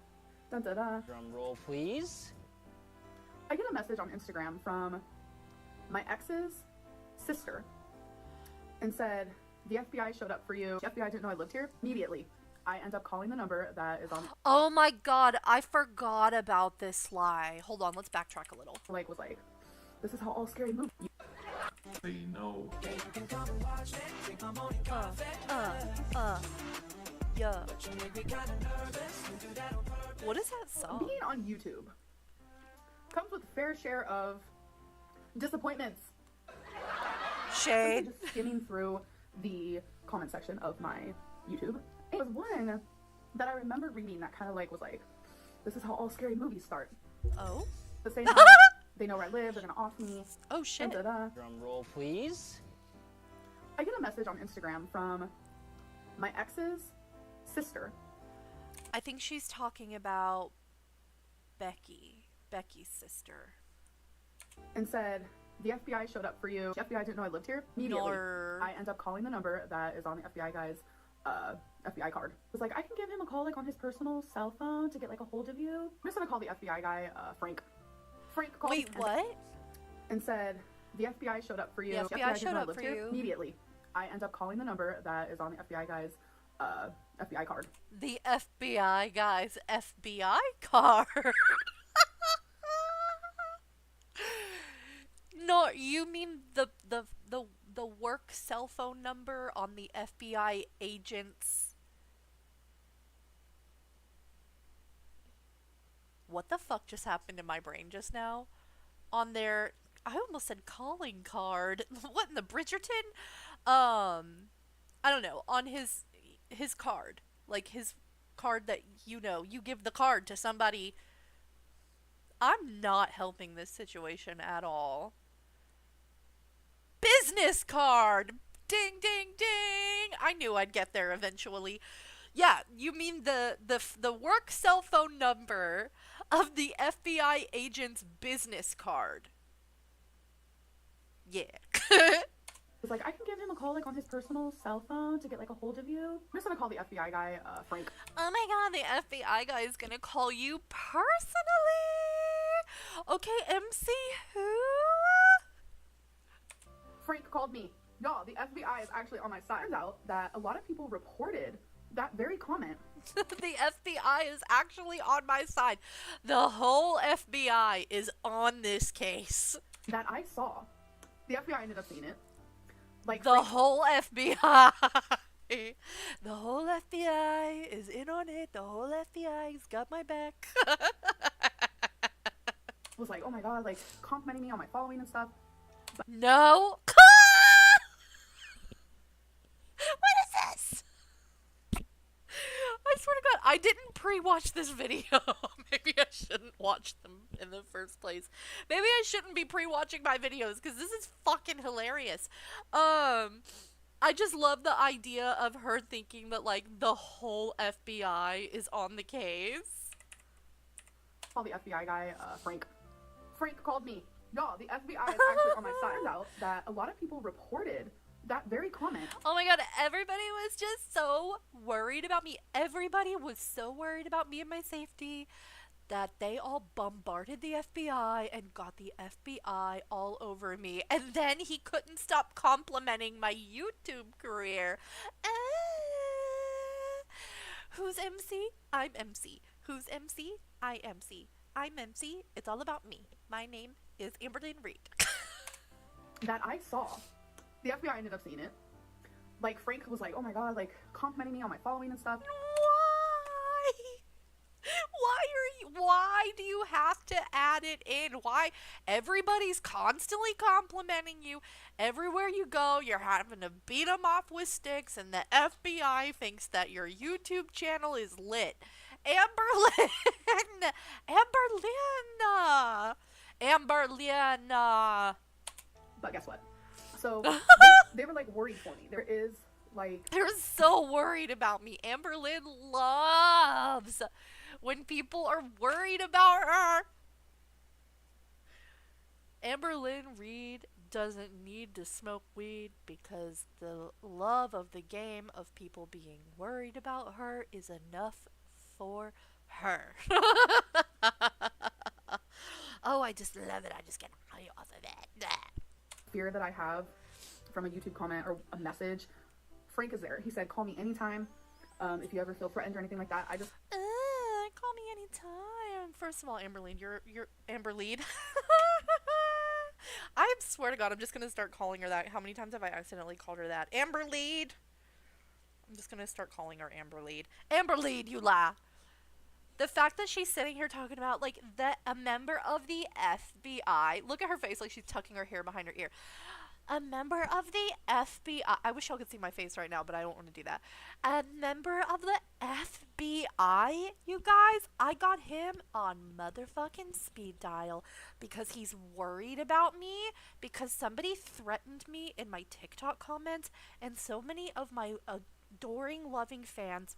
Dun da da. Drum roll, please. I get a message on Instagram from my ex's sister and said, "The FBI showed up for you." The FBI didn't know I lived here. Immediately, I end up calling the number that is on, Oh my god, I forgot about this lie. Hold on, let's backtrack a little. like, was like, "This is how all scary movies." Say no. Yeah. What is that song? Being on YouTube comes with a fair share of disappointments. Shade. Just skimming through the comment section of my YouTube. It was one that I remember reading that kind of like was like, "This is how all scary movies start." Oh? The same how they know where I live, they're gonna off me. Oh shit. Dun da da. Drum roll, please. I get a message on Instagram from my ex's sister. I think she's talking about Becky. Becky's sister. And said, "The FBI showed up for you." The FBI didn't know I lived here. Immediately, No. I end up calling the number that is on the FBI guy's FBI card. It was like, "I can give him a call like on his personal cell phone to get like a hold of you." I'm just gonna call the FBI guy Frank. Frank called Wait, what? and said, "The FBI showed up for you." The FBI didn't showed know I up lived for here. you. Immediately, I end up calling the number that is on the FBI guy's FBI card. The FBI guy's FBI card. No, you mean the work cell phone number on the FBI agent's. What the fuck just happened in my brain just now? On their, I almost said calling card. What in the Bridgerton? I don't know. On his card, like his card that you give the card to somebody. I'm not helping this situation at all. Business card. Ding ding ding. I knew I'd get there eventually. Yeah, you mean the work cell phone number of the FBI agent's business card. Yeah. It was like, "I can give him a call like on his personal cell phone to get like a hold of you." I'm just gonna call the FBI guy Frank. Oh my god, the FBI guy is gonna call you personally. Okay, MC who? Frank called me. Y'all, the FBI is actually on my side. Turns out that a lot of people reported that very comment. The FBI is actually on my side. The whole FBI is on this case. That I saw. The FBI ended up seeing it. Like, The whole FBI The whole FBI is in on it. The whole FBI's got my back. Was like, oh my god, like complimenting me on my following and stuff. No. What is this? I swear to God, I didn't pre-watch this video. Maybe I shouldn't watch them in the first place. Maybe I shouldn't be pre-watching my videos because this is fucking hilarious. I just love the idea of her thinking that, like, the whole FBI is on the case. Call the FBI guy, Frank. Frank called me. Y'all, the FBI is actually on my side. Turns out that a lot of people reported that very comment. Oh my god, everybody was just so worried about me. Everybody was so worried about me and my safety that they all bombarded the FBI and got the FBI all over me. And then he couldn't stop complimenting my YouTube career. Who's MC? I'm MC. Who's MC? I MC. I'm MC. It's all about me. My name is Amberlyn Reid. That I saw. The FBI ended up seeing it. Like, Frank was like, oh my god, like, complimenting me on my following and stuff. Why? Why do you have to add it in? Why? Everybody's constantly complimenting you. Everywhere you go, you're having to beat them off with sticks, and the FBI thinks that your YouTube channel is lit. Amberlyn! Amberlyn! But guess what? So, they were, like, worried for me. There is, like... They're so worried about me. Amberlyn loves when people are worried about her. Amberlyn Reid doesn't need to smoke weed because the love of the game of people being worried about her is enough for her. Oh, I just love it. I just get high off of it. Fear that I have from a YouTube comment or a message. Frank is there. He said, call me anytime. If you ever feel threatened or anything like that. I just... Call me anytime. First of all, Amberlyn, you're Amberlyn. I swear to God, I'm just gonna start calling her that. How many times have I accidentally called her that? Amberlyn. I'm just gonna start calling her Amberlyn. Amberlyn, you lie. The fact that she's sitting here talking about, like, a member of the FBI. Look at her face, like she's tucking her hair behind her ear. A member of the FBI. I wish y'all could see my face right now, but I don't want to do that. A member of the FBI, you guys. I got him on motherfucking speed dial because he's worried about me, because somebody threatened me in my TikTok comments, and so many of my adoring, loving fans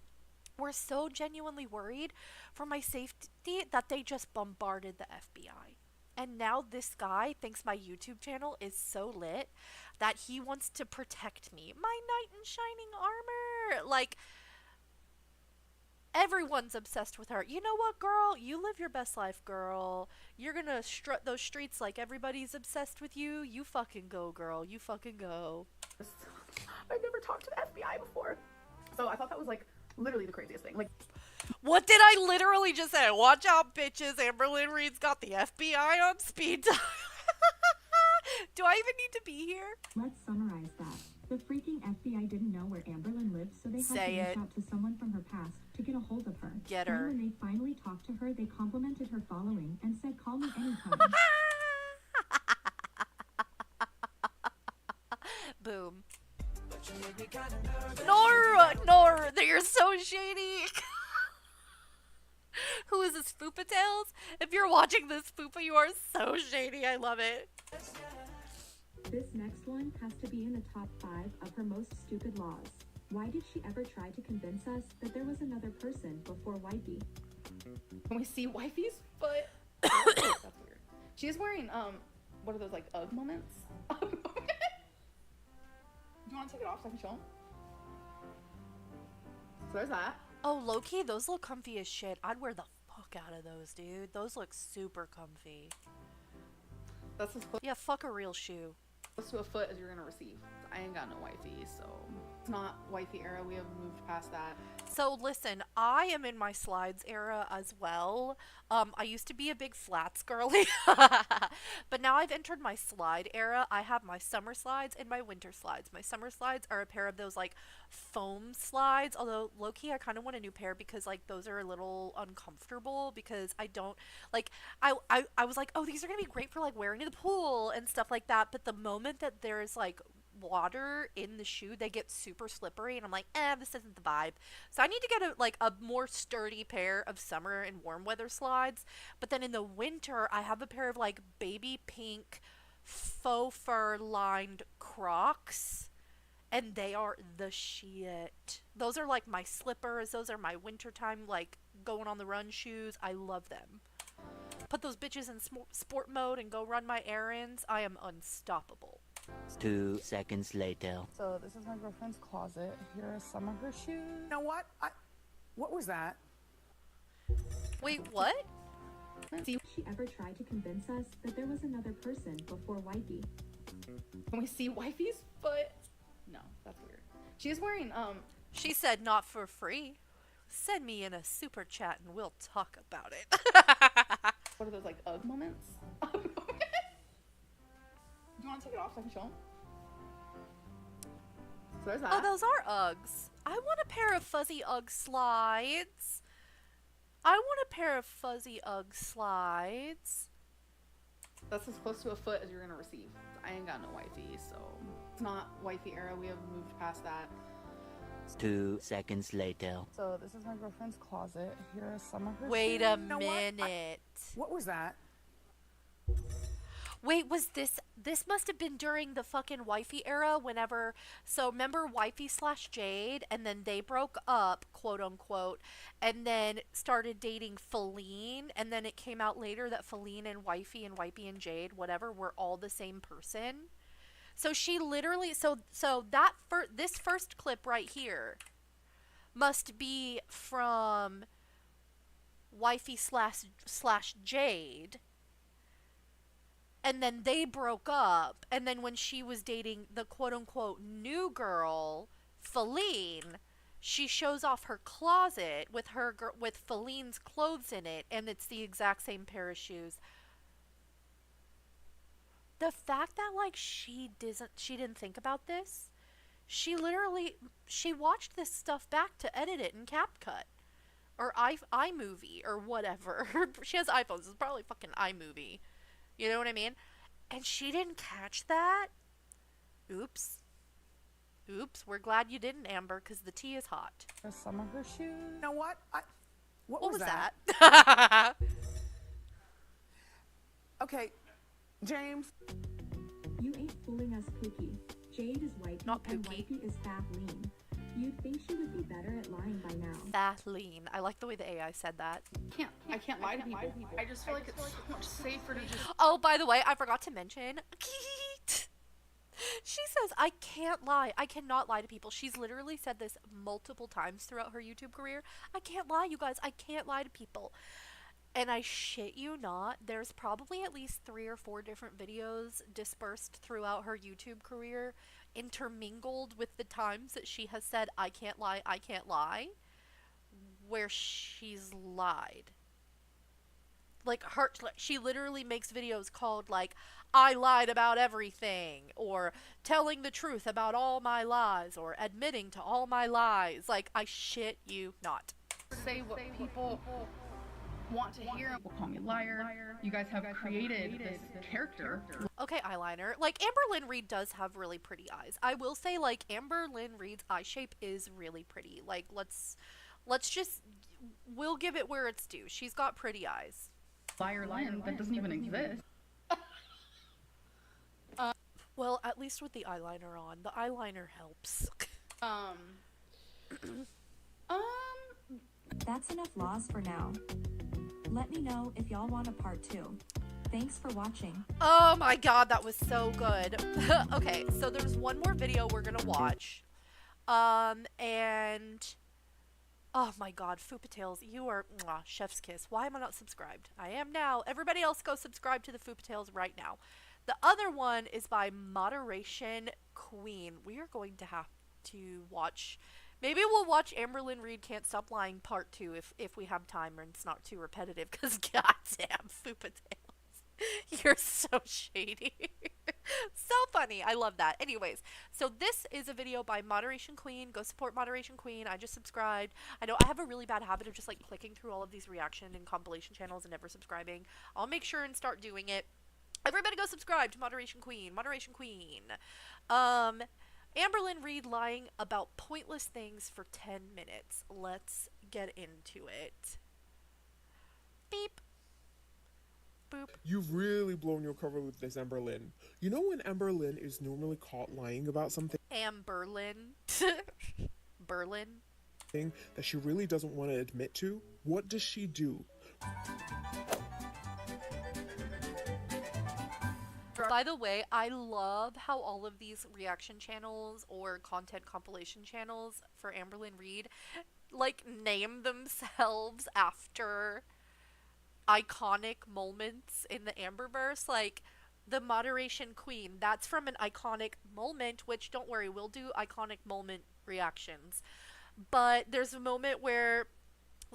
were so genuinely worried for my safety that they just bombarded the FBI. And now this guy thinks my YouTube channel is so lit that he wants to protect me. My knight in shining armor! Like, everyone's obsessed with her. You know what, girl? You live your best life, girl. You're gonna strut those streets like everybody's obsessed with you. You fucking go, girl. You fucking go. I've never talked to the FBI before. So I thought that was, like, literally the craziest thing. Like, what did I literally just say? Watch out, bitches. Amberlyn Reid's got the FBI on speed dial. Do I even need to be here? Let's summarize that. The freaking FBI didn't know where Amberlyn lived, so they had Say to it. reach out to someone from her past to get a hold of her. Get Then her. when they finally talked to her, they complimented her following and said, call me anytime. Boom. Nor, you're so shady. Who is this, Fupa Tales? If you're watching this, Fupa, you are so shady. I love it. This next one has to be in the top 5 of her most stupid laws. Why did she ever try to convince us that there was another person before Wifey? when we see wifey's foot. That's weird. She is wearing, what are those, like, UGG moments? Do you want to take it off so I can show them? So there's that. Oh, low-key, those look comfy as shit. I'd wear the fuck out of those, dude. Those look super comfy. That's as close Yeah, fuck a real shoe. to a foot as you're gonna receive. I ain't got no wifey, so it's not wifey era. We have moved past that. So listen, I am in my slides era as well. I used to be a big flats girly, but now I've entered my slide era. I have my summer slides and my winter slides. My summer slides are a pair of those like foam slides, although low-key I kind of want a new pair because like those are a little uncomfortable because I don't like I was like, oh, these are gonna be great for like wearing to the pool and stuff like that, but the moment that there's like water in the shoe, they get super slippery and I'm like, this isn't the vibe. So I need to get a more sturdy pair of summer and warm weather slides. But then in the winter I have a pair of like baby pink faux fur lined Crocs, and they are the shit. Those are like my slippers. Those are my wintertime like going on the run shoes. I love them. Put those bitches in sport mode and go run my errands. I am unstoppable. 2 seconds later. So this is my girlfriend's closet. Here are some of her shoes. You know what? What was that? Wait, what? She ever tried to convince us that there was another person before wifey? Can we see wifey's foot? No, that's weird. She's wearing She said not for free. Send me in a super chat and we'll talk about it. what are those like Ugg moments? Do you want to take it off so I can show them? So there's that. Oh, those are Uggs. I want a pair of fuzzy Ugg slides. I want a pair of fuzzy Ugg slides. That's as close to a foot as you're gonna receive. I ain't got no wifey, so it's not wifey era. We have moved past that. 2 seconds later. So this is my girlfriend's closet. Here are some of her Wait shoes. a You know what? minute. What was that? Wait, was this must have been during the fucking wifey era whenever, so remember wifey / Jade, and then they broke up, quote unquote, and then started dating Feline, and then it came out later that Feline and wifey and Jade, whatever, were all the same person. So she literally, so that this first clip right here must be from wifey / Jade. And then they broke up, and then when she was dating the quote-unquote new girl, Feline, she shows off her closet with with Feline's clothes in it, and it's the exact same pair of shoes. The fact that like she didn't think about this, she watched this stuff back to edit it in CapCut or iMovie or whatever. She has iPhones. It's probably fucking iMovie. You know what I mean? And she didn't catch that? Oops. Oops. We're glad you didn't, Amber, because the tea is hot. There's some of her shoes. You know what? What was that? Okay, James. You ain't fooling us, Pookie. Jade is wifey Not and Pookie. wifey is Kathleen. You'd think she would be better at lying by now. Kathleen. I like the way the AI said that. I can't lie to people. I just feel like it's so much safer to just. Oh, by the way, I forgot to mention. She says, I can't lie. I cannot lie to people. She's literally said this multiple times throughout her YouTube career. I can't lie, you guys. I can't lie to people. And I shit you not, there's probably at least 3 or 4 different videos dispersed throughout her YouTube career, intermingled with the times that she has said, I can't lie, where she's lied. Like, she literally makes videos called, like, I lied about everything, or telling the truth about all my lies, or admitting to all my lies. Like, I shit you not. Say what people want to hear. Will call me liar. You guys have created this character. Okay, eyeliner. Like, Amberlyn Reid does have really pretty eyes. I will say, like, Amberlyn Reid's eye shape is really pretty. Like, let's just, we'll give it where it's due. She's got pretty eyes. Liar Lynn, that doesn't even exist. Well, at least with the eyeliner on. The eyeliner helps. That's enough laws for now. Let me know if y'all want a part 2. Thanks for watching. Oh my god, that was so good. Okay, so there's one more video we're gonna watch. And... oh my god, Fupa Tales, you are... mwah, chef's kiss. Why am I not subscribed? I am now. Everybody else go subscribe to the Fupa Tales right now. The other one is by Moderation Queen. We are going to have to watch. Maybe we'll watch Amberlyn Reid Can't Stop Lying Part 2 if we have time and it's not too repetitive, because goddamn, Fupa Tails. You're so shady. So funny. I love that. Anyways, so this is a video by Moderation Queen. Go support Moderation Queen. I just subscribed. I know I have a really bad habit of just like clicking through all of these reaction and compilation channels and never subscribing. I'll make sure and start doing it. Everybody go subscribe to Moderation Queen. Moderation Queen. Amberlyn Reid lying about pointless things for 10 minutes. Let's get into it. Beep. Boop. You've really blown your cover with this, Amberlyn. You know when Amberlyn is normally caught lying about something Amberlyn. Berlin. that she really doesn't want to admit to? What does she do? By the way, I love how all of these reaction channels or content compilation channels for Amberlyn Reid like name themselves after iconic moments in the Amberverse. Like the Moderation Queen, that's from an iconic moment, which don't worry, we'll do iconic moment reactions. But there's a moment where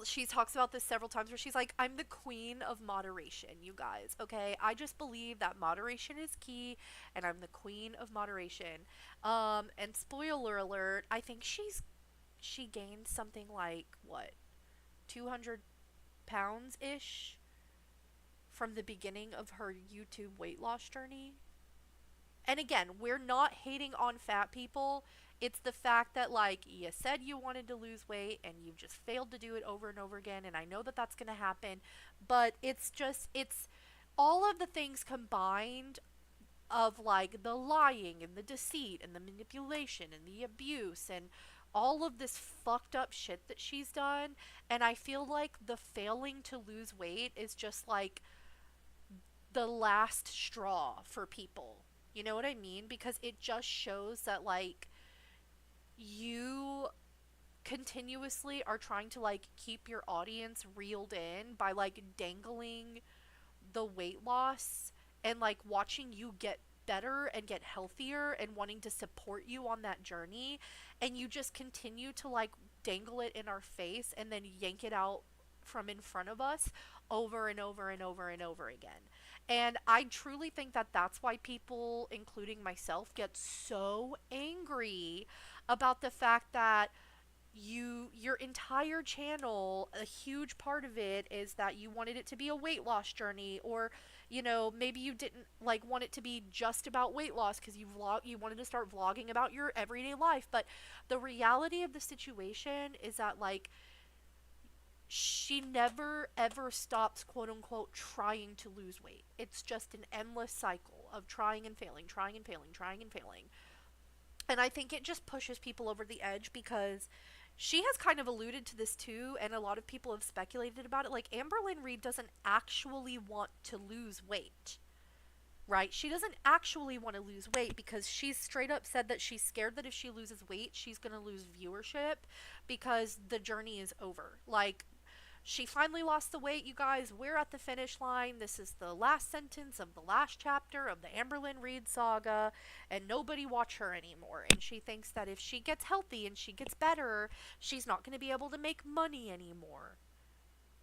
she talks about this several times where she's like, I'm the queen of moderation, you guys, okay? I just believe that moderation is key, and I'm the queen of moderation. And spoiler alert, I think she gained something like, what, 200 pounds-ish from the beginning of her YouTube weight loss journey. And again, we're not hating on fat people. It's the fact that, like, you said you wanted to lose weight and you've just failed to do it over and over again. And I know that that's going to happen. But it's all of the things combined of, like, the lying and the deceit and the manipulation and the abuse and all of this fucked up shit that she's done. And I feel like the failing to lose weight is just, like, the last straw for people. You know what I mean? Because it just shows that, like, you continuously are trying to, like, keep your audience reeled in by, like, dangling the weight loss and, like, watching you get better and get healthier and wanting to support you on that journey, and you just continue to, like, dangle it in our face and then yank it out from in front of us over and over and over and over again. And I truly think that that's why people, including myself, get so angry about the fact that your entire channel, a huge part of it is that you wanted it to be a weight loss journey, or, you know, maybe you didn't, like, want it to be just about weight loss because you wanted to start vlogging about your everyday life. But the reality of the situation is that, like, she never ever stops, quote unquote, trying to lose weight. It's just an endless cycle of trying and failing, trying and failing, trying and failing. And I think it just pushes people over the edge, because she has kind of alluded to this too, and a lot of people have speculated about it. Like, Amberlyn Reid doesn't actually want to lose weight, right? She doesn't actually want to lose weight because she's straight up said that she's scared that if she loses weight, she's going to lose viewership because the journey is over. Like, she finally lost the weight, you guys. We're at the finish line. This is the last sentence of the last chapter of the Amberlyn Reid saga, and nobody watch her anymore. And she thinks that if she gets healthy and she gets better, she's not going to be able to make money anymore,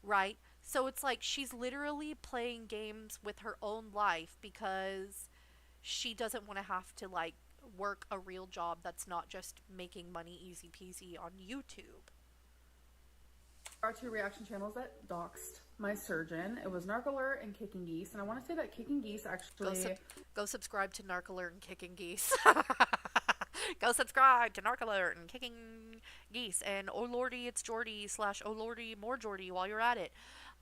right? So it's like she's literally playing games with her own life because she doesn't want to have to, like, work a real job that's not just making money easy peasy on YouTube. Our two reaction channels that doxed my surgeon. It was Narc and Kicking Geese, and I want to say that Kicking Geese actually go subscribe to Narc and Kicking Geese. Go subscribe to Narc and Kicking Geese and Oh Lordy It's Jordy / Oh Lordy More Jordy while you're at it.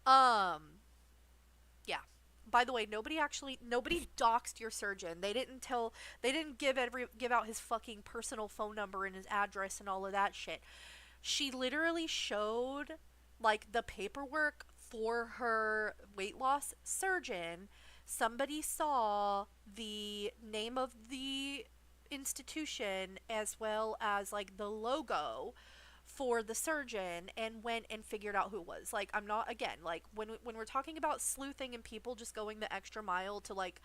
Yeah. By the way, nobody doxed your surgeon. They didn't give out his fucking personal phone number and his address and all of that shit. She literally showed, like, the paperwork for her weight loss surgeon. Somebody saw the name of the institution as well as, like, the logo for the surgeon and went and figured out who it was. Like, I'm not, again, like, when we're talking about sleuthing and people just going the extra mile to, like,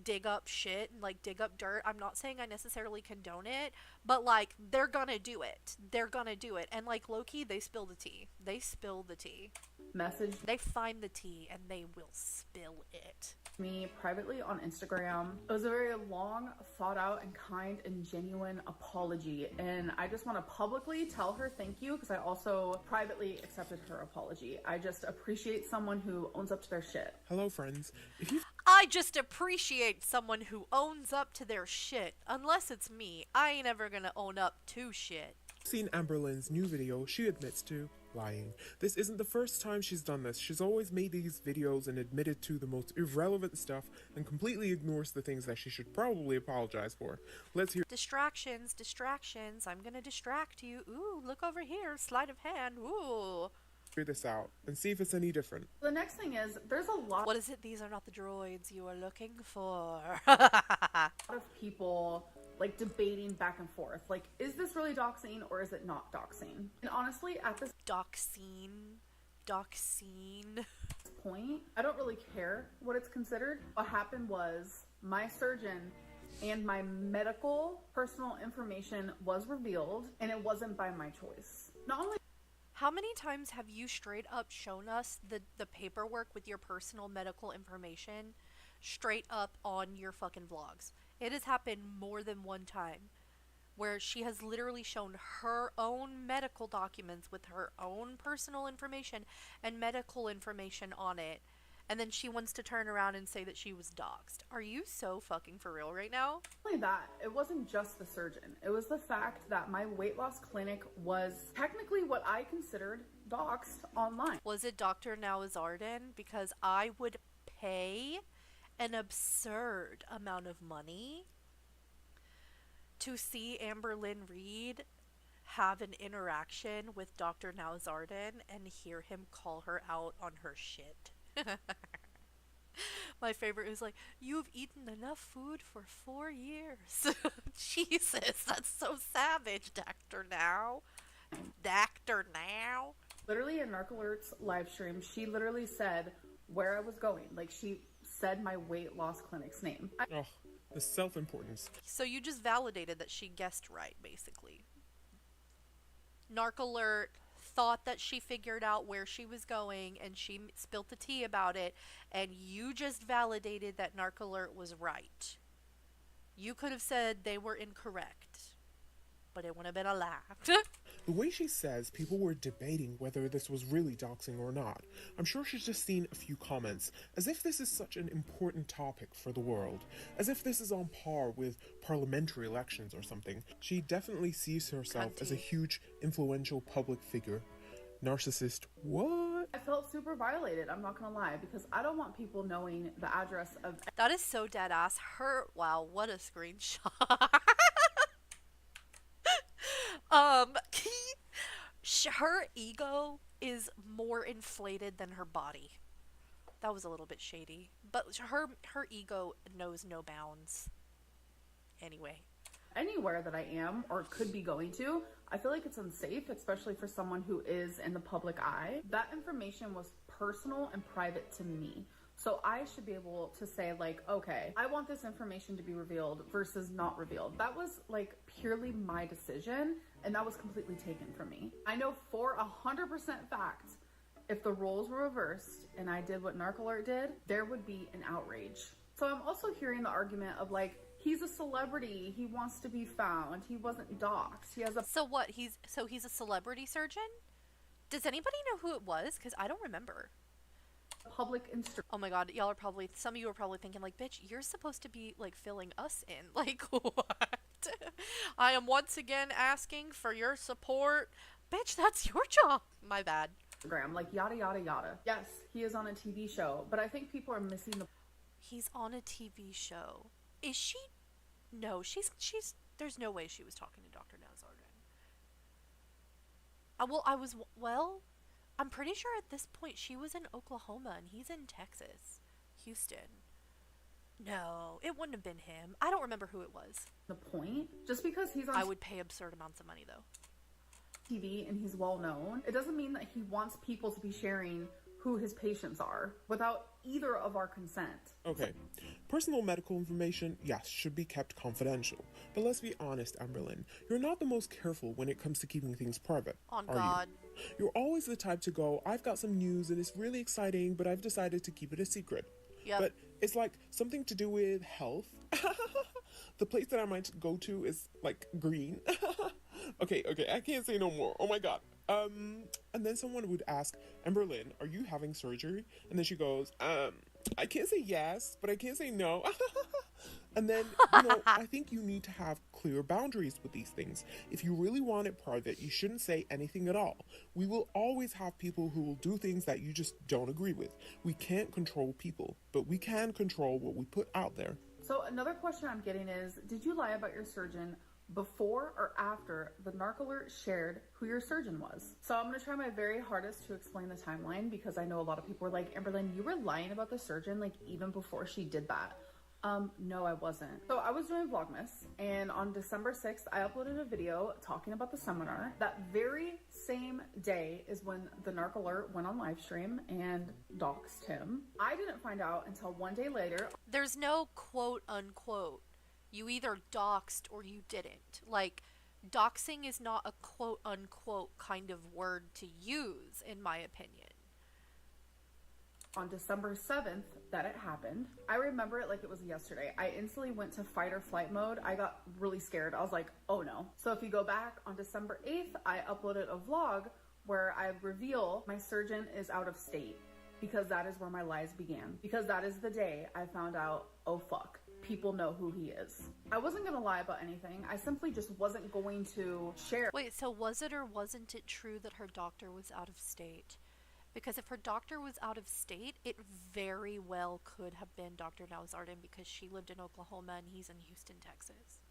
dig up shit and like dig up dirt. I'm not saying I necessarily condone it, but like they're gonna do it. They're gonna do it. And like low-key, they spill the tea. They spill the tea. Message They find the tea and they will spill it. me privately on Instagram. It was a very long, thought out, and kind and genuine apology, and I just want to publicly tell her thank you, because I also privately accepted her apology. I just appreciate someone who owns up to their shit. Hello, friends. If you've I just appreciate someone who owns up to their shit. Unless it's me, I ain't ever gonna own up to shit. seen Amberlyn's new video, she admits to lying. This isn't the first time she's done this. She's always made these videos and admitted to the most irrelevant stuff and completely ignores the things that she should probably apologize for. Let's hear Distractions, distractions. I'm gonna distract you. Ooh, look over here. Sleight of hand. Ooh. this out and see if it's any different. The next thing is, there's a lot What is it? These are not the droids you are looking for. of people like debating back and forth. Like, is this really doxing or is it not doxing? And honestly, at this Doxine. Doxine. point, I don't really care what it's considered. What happened was my surgeon and my medical personal information was revealed, and it wasn't by my choice. Not only How many times have you straight up shown us the paperwork with your personal medical information straight up on your fucking vlogs? It has happened more than one time where she has literally shown her own medical documents with her own personal information and medical information on it, and then she wants to turn around and say that she was doxxed. Are you so fucking for real right now? that, it wasn't just the surgeon. It was the fact that my weight loss clinic was technically what I considered doxed online. Was it Dr. Nawazardan? Because I would pay an absurd amount of money to see Amberlyn Reid have an interaction with Dr. Nawazardan and hear him call her out on her shit. My favorite is like, you've eaten enough food for 4 years. Jesus, that's so savage, Dr. Now. Dr. Now. Literally in Narc-Alert's live stream, she literally said where I was going. Like, she said my weight loss clinic's name. Oh, the self-importance. So you just validated that she guessed right, basically. Narc-Alert thought that she figured out where she was going and she spilt the tea about it, and you just validated that Narc-Alert was right. You could have said they were incorrect, but it would have been a lie. The way she says people were debating whether this was really doxing or not. I'm sure she's just seen a few comments, as if this is such an important topic for the world, as if this is on par with parliamentary elections or something. She definitely sees herself as a huge, influential public figure. Narcissist, what? I felt super violated, I'm not gonna lie, because I don't want people knowing the address of That is so dead ass. Wow, what a screenshot. Her ego is more inflated than her body. That was a little bit shady, but her ego knows no bounds. Anyway, anywhere that I am or could be going to. I feel like it's unsafe, especially for someone who is in the public eye. That information was personal and private to me. So I should be able to say, like, okay, I want this information to be revealed versus not revealed. That was like purely my decision, and that was completely taken from me. I know for 100% fact, if the roles were reversed and I did what Narc-Alert did, there would be an outrage. So I'm also hearing the argument of like, he's a celebrity, he wants to be found, he wasn't doxxed, he has a so what? He's a celebrity surgeon? Does anybody know who it was? Because I don't remember. public Instagram. Oh my god, y'all are probably, some of you are probably thinking like, bitch, you're supposed to be like filling us in. Like, what? I am once again asking for your support. Bitch, that's your job. My bad. Like yada yada yada. Yes, he is on a TV show, but I think people are missing the He's on a TV show. Is she? No, she's there's no way she was talking to Dr. Nawazardan. I'm pretty sure at this point she was in Oklahoma and he's in Texas. Houston. No, it wouldn't have been him. I don't remember who it was. the point. Just because he's on I would pay absurd amounts of money though. TV and he's well known, it doesn't mean that he wants people to be sharing who his patients are without either of our consent. Okay. Personal medical information, yes, should be kept confidential. But let's be honest, Amberlyn, you're not the most careful when it comes to keeping things private. On are God. You? You're always the type to go, I've got some news and it's really exciting, but I've decided to keep it a secret. Yep. But it's like something to do with health. The place that I might go to is like green. Okay, I can't say no more. Oh my God. And then someone would ask, Amberlyn, are you having surgery? And then she goes, I can't say yes, but I can't say no. And then, I think you need to have clear boundaries with these things. If you really want it private, you shouldn't say anything at all. We will always have people who will do things that you just don't agree with. We can't control people, but we can control what we put out there. So another question I'm getting is, did you lie about your surgeon before or after the narc alert shared who your surgeon was? So I'm going to try my very hardest to explain the timeline, because I know a lot of people were like, Amberlyn, you were lying about the surgeon like even before she did that. No, I wasn't. So I was doing Vlogmas, and on December 6th, I uploaded a video talking about the seminar. That very same day is when the narc alert went on live stream and doxed him. I didn't find out until one day later. There's no quote unquote. You either doxed or you didn't. Like, doxing is not a quote unquote kind of word to use, in my opinion. On December 7th that it happened. I remember it like it was yesterday. I instantly went to fight or flight mode. I got really scared. I was like, oh no. So if you go back on December 8th, I uploaded a vlog where I reveal my surgeon is out of state, because that is where my lies began. Because that is the day I found out, oh fuck, people know who he is. I wasn't gonna lie about anything. I simply just wasn't going to share. Wait, so was it or wasn't it true that her doctor was out of state? Because if her doctor was out of state, it very well could have been Dr. Nowzardan, because she lived in Oklahoma and he's in Houston, Texas.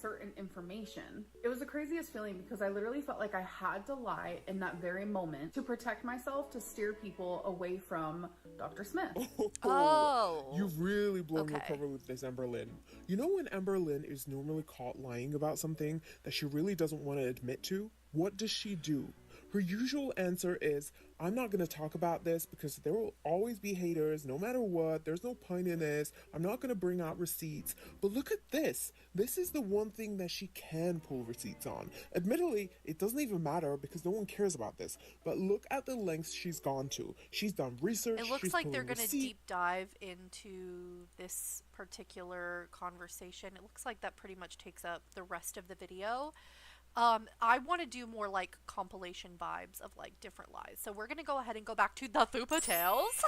Certain information. It was the craziest feeling, because I literally felt like I had to lie in that very moment to protect myself, to steer people away from Dr. Smith. Oh. You've really blown your Okay. cover with this, Amberlyn. You know when Amberlyn is normally caught lying about something that she really doesn't want to admit to? What does she do? Her usual answer is, I'm not going to talk about this because there will always be haters no matter what. There's no point in this. I'm not going to bring out receipts. But look at this. This is the one thing that she can pull receipts on. Admittedly, it doesn't even matter because no one cares about this. But look at the lengths she's gone to. She's done research. It looks she's like they're pulling going to receipts. deep dive into this particular conversation. It looks like that pretty much takes up the rest of the video. I want to do more like compilation vibes of like different lies. So we're going to go ahead and go back to the Thupa Tales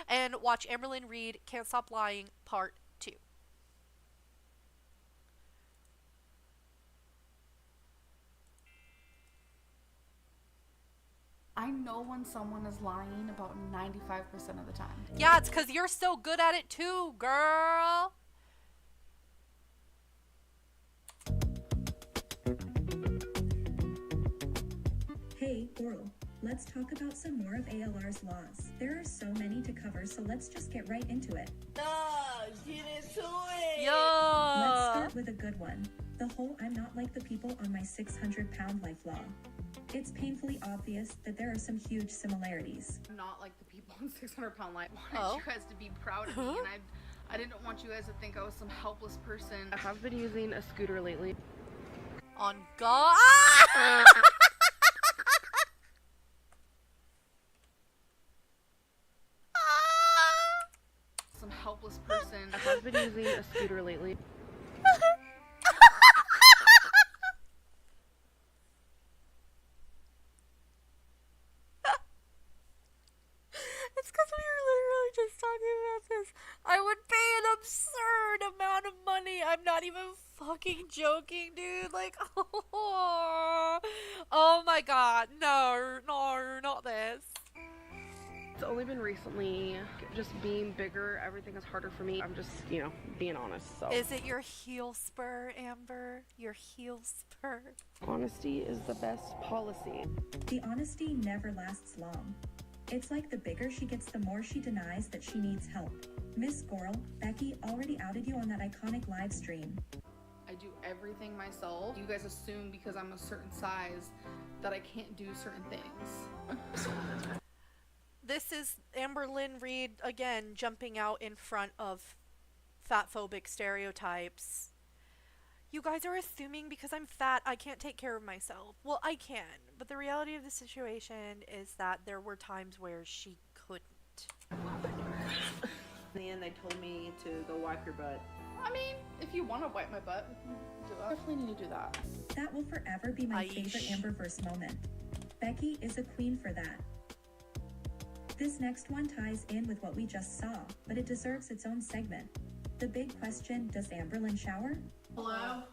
and watch Amberlyn Reid Can't Stop Lying Part 2. I know when someone is lying about 95% of the time. Yeah, it's because you're so good at it too, girl. Hey, gorl, let's talk about some more of ALR's laws. There are so many to cover, so let's just get right into it. Let's start with a good one. The whole I'm not like the people on my 600-pound life law. It's painfully obvious that there are some huge similarities. Not like the people on 600-pound life. I Oh. wanted you guys to be proud of me, and I didn't want you guys to think I was some helpless person. I have been using a scooter lately. On God. Some helpless person. I have been using a scooter lately. It's because we were literally just talking about this. I would pay an absurd amount of money. I'm not even fucking joking, dude. Like, oh my God. No, not this. It's only been recently, just being bigger, everything is harder for me. I'm just, being honest. So Is it your heel spur, Amber? Your heel spur? honesty is the best policy. The honesty never lasts long. It's like the bigger she gets, the more she denies that she needs help. Miss Gorl, Becky already outed you on that iconic live stream. I do everything myself. You guys assume because I'm a certain size that I can't do certain things. This is Amberlyn Reid again jumping out in front of fatphobic stereotypes. You guys are assuming because I'm fat I can't take care of myself. Well, I can, but the reality of the situation is that there were times where she couldn't. In the end, they told me to go wipe your butt. I mean, if you want to wipe my butt, do that. Definitely need to do that. That will forever be my favorite Amberverse moment. Becky is a queen for that. This next one ties in with what we just saw, but it deserves its own segment. The big question, does Amberlyn shower? Hello?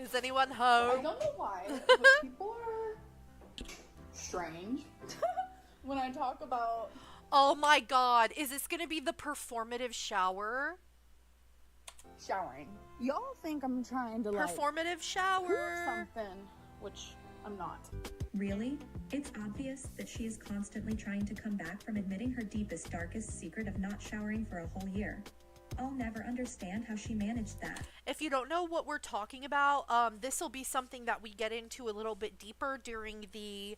Is anyone I home? don't know why, but people are strange when I talk about... Oh my god, is this gonna be the performative shower? Showering. Y'all think I'm trying to Performative shower! Something, which I'm not. Really? It's obvious that she is constantly trying to come back from admitting her deepest, darkest secret of not showering for a whole year. I'll never understand how she managed that. If you don't know what we're talking about, this will be something that we get into a little bit deeper during the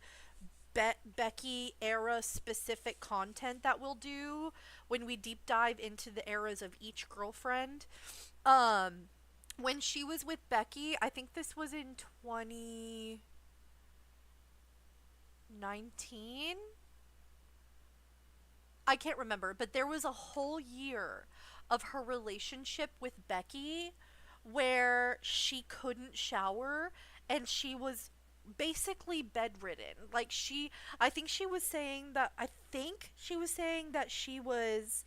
Becky era specific content that we'll do when we deep dive into the eras of each girlfriend. When she was with Becky, I think this was in 2019? I can't remember, but there was a whole year of her relationship with Becky where she couldn't shower and she was basically bedridden. Like I think she was saying that she was